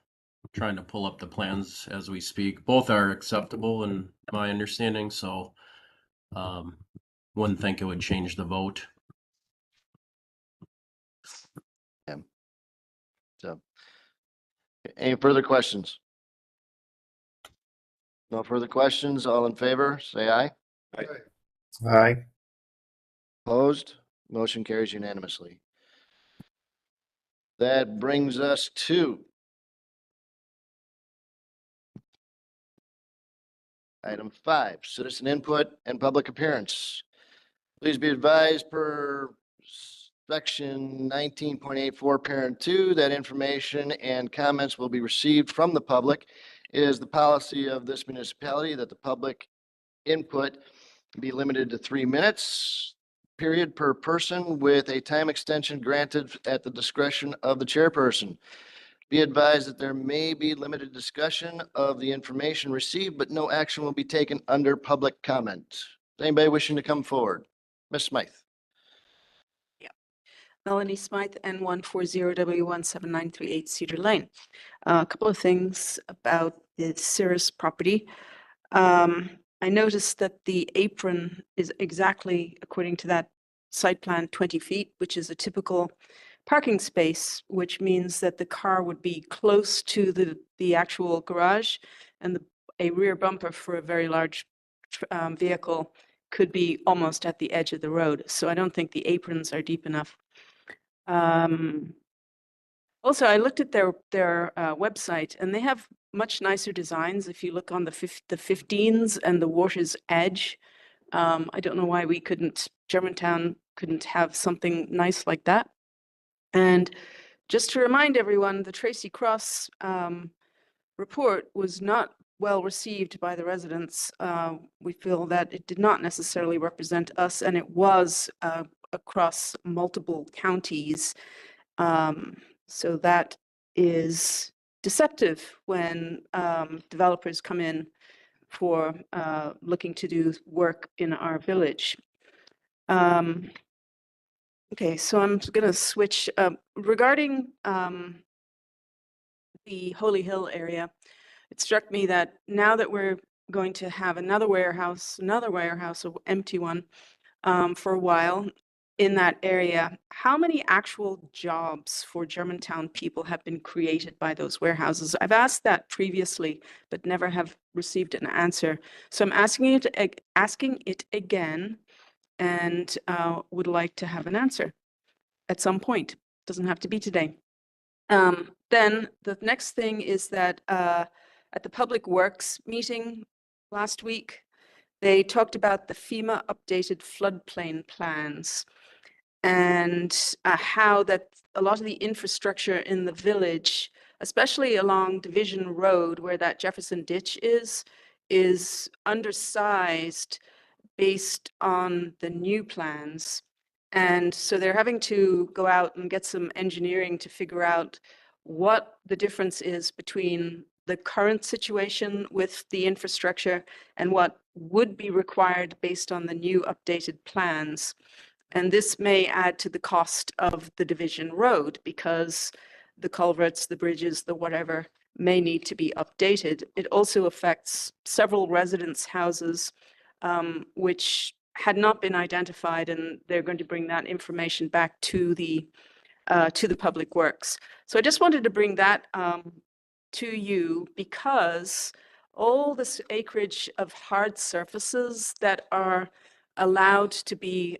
trying to pull up the plans as we speak. Both are acceptable in my understanding, so wouldn't think it would change the vote. Yeah. So, any further questions? No further questions. All in favor, say aye. Aye. Aye. Opposed? Motion carries unanimously. That brings us to item 5, citizen input and public appearance. Please be advised per section 19.84 parent 2 that information and comments will be received from the public. It is the policy of this municipality that the public input be limited to 3 minutes period per person with a time extension granted at the discretion of the chairperson. Be advised that there may be limited discussion of the information received, but no action will be taken under public comment. Is anybody wishing to come forward? Ms. Smythe. Melanie Smythe, N140W17938 Cedar Lane. A couple of things about the Cirrus property. I noticed that the apron is exactly, according to that site plan, 20 feet, which is a typical parking space, which means that the car would be close to the actual garage, and a rear bumper for a very large vehicle could be almost at the edge of the road. So I don't think the aprons are deep enough. Also, I looked at their website, and they have much nicer designs. If you look on the 15s and the water's edge, I don't know why Germantown couldn't have something nice like that. And just to remind everyone, the Tracy Cross report was not well received by the residents. We feel that it did not necessarily represent us, and it was across multiple counties. So that is deceptive when developers come in for looking to do work in our village. Okay, so I'm going to switch regarding the Holy Hill area. It struck me that now that we're going to have another warehouse, an empty one, for a while in that area, how many actual jobs for Germantown people have been created by those warehouses? I've asked that previously, but never have received an answer. So I'm asking it again, and would like to have an answer at some point. Doesn't have to be today. Then the next thing is that at the Public Works meeting last week, they talked about the FEMA updated floodplain plans and how that a lot of the infrastructure in the village, especially along Division Road where that Jefferson ditch is undersized based on the new plans. And so they're having to go out and get some engineering to figure out what the difference is between the current situation with the infrastructure and what would be required based on the new updated plans. And this may add to the cost of the Division Road because the culverts, the bridges, the whatever may need to be updated. It also affects several residents' houses, which had not been identified, and they're going to bring that information back to the Public Works. So I just wanted to bring that to you because all this acreage of hard surfaces that are allowed to be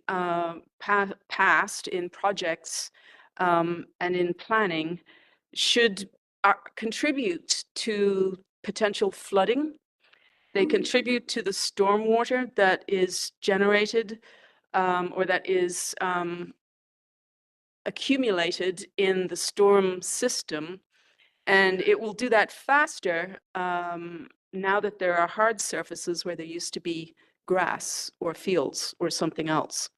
passed in projects and in planning should contribute to potential flooding. They contribute to the stormwater that is generated or that is accumulated in the storm system. And it will do that faster now that there are hard surfaces where there used to be grass or fields or something else.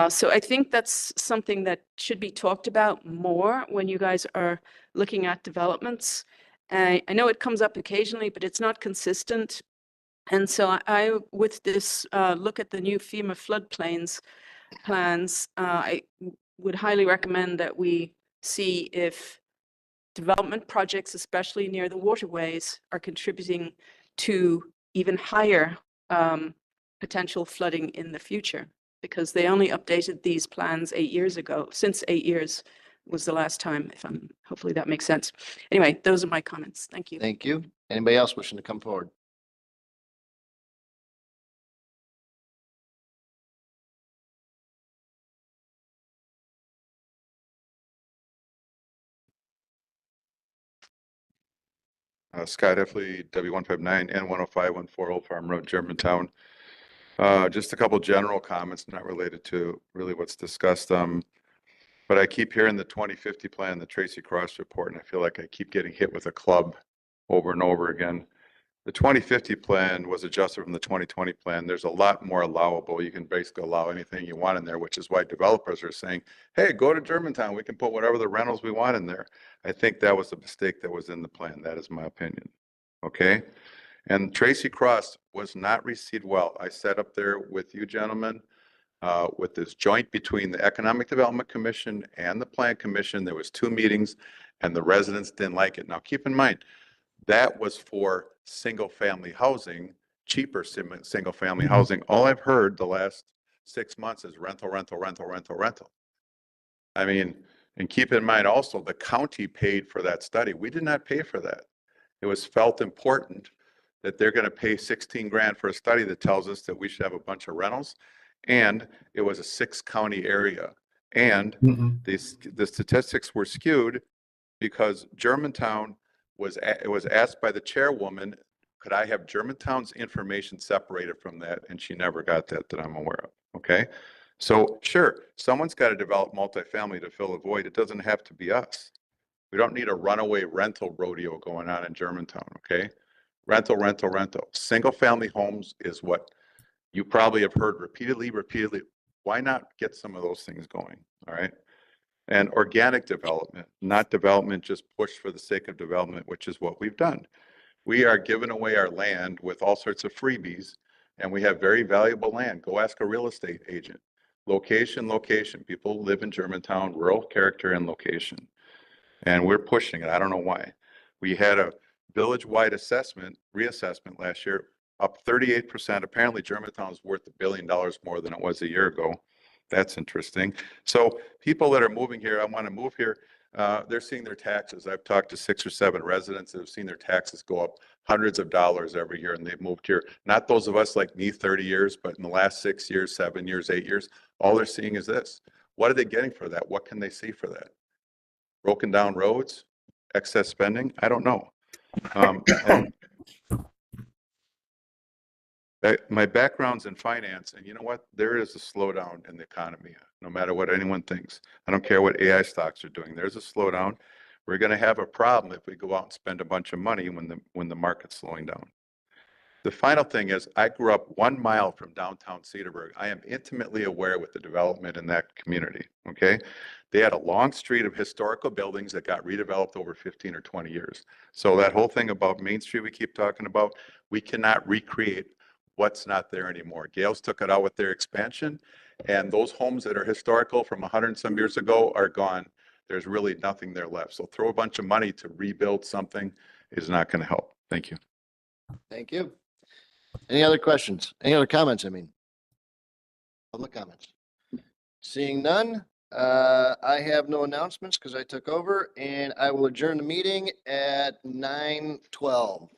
So I think that's something that should be talked about more when you guys are looking at developments. I know it comes up occasionally, but it's not consistent. And so I with this look at the new FEMA floodplains plans, I would highly recommend that we see if development projects, especially near the waterways, are contributing to even higher potential flooding in the future, because they only updated these plans 8 years ago. Since 8 years was the last time, hopefully that makes sense. Anyway, those are my comments. Thank you. Thank you. Anybody else wishing to come forward? Scott Heffley, W159 and 10514 Old Farm Road, Germantown. Just a couple general comments, not related to really what's discussed. But I keep hearing the 2050 plan, the Tracy Cross report, and I feel like I keep getting hit with a club over and over again. The 2050 plan was adjusted from the 2020 plan. There's a lot more allowable. You can basically allow anything you want in there, which is why developers are saying, hey, go to Germantown. We can put whatever the rentals we want in there. I think that was a mistake that was in the plan. That is my opinion. Okay. And Tracy Cross was not received well. I sat up there with you gentlemen, with this joint between the Economic Development Commission and the Plan Commission. There was 2 meetings and the residents didn't like it. Now keep in mind, that was for single family housing, cheaper single family housing. All I've heard the last 6 months is rental, rental, rental, rental, rental. I mean, and keep in mind also the county paid for that study. We did not pay for that. It was felt important that they're going to pay 16 grand for a study that tells us that we should have a bunch of rentals. And it was a 6 county area. And the statistics were skewed because Germantown it was asked by the chairwoman, could I have Germantown's information separated from that? And she never got that I'm aware of. Okay. So sure, someone's got to develop multifamily to fill a void. It doesn't have to be us. We don't need a runaway rental rodeo going on in Germantown. Okay. Rental. Single family homes is what you probably have heard repeatedly. Why not get some of those things going? All right. And organic development, not development just pushed for the sake of development, which is what we've done. We are giving away our land with all sorts of freebies, and we have very valuable land. Go ask a real estate agent. Location. People live in Germantown, rural character and location. And we're pushing it. I don't know why. We had a village-wide reassessment last year, up 38%. Apparently Germantown is worth $1 billion more than it was a year ago. That's interesting. So people that are moving here, I want to move here, they're seeing their taxes. I've talked to 6 or 7 residents that have seen their taxes go up hundreds of dollars every year, and they've moved here. Not those of us like me, 30 years, but in the last 6 years, 7 years, 8 years, all they're seeing is this. What are they getting for that? What can they see for that? Broken down roads, excess spending? I don't know. My background's in finance, and you know what? There is a slowdown in the economy, no matter what anyone thinks. I don't care what AI stocks are doing. There's a slowdown. We're going to have a problem if we go out and spend a bunch of money when the market's slowing down. The final thing is, I grew up 1 mile from downtown Cedarburg. I am intimately aware with the development in that community, okay? They had a long street of historical buildings that got redeveloped over 15 or 20 years. So that whole thing about Main Street we keep talking about, we cannot recreate what's not there anymore. Gales took it out with their expansion, and those homes that are historical from 100 and some years ago are gone. There's really nothing there left. So throw a bunch of money to rebuild something is not going to help. Thank you. Thank you. Any other questions? Any other comments? I mean, public comments. Seeing none, I have no announcements because I took over, and I will adjourn the meeting at 9:12.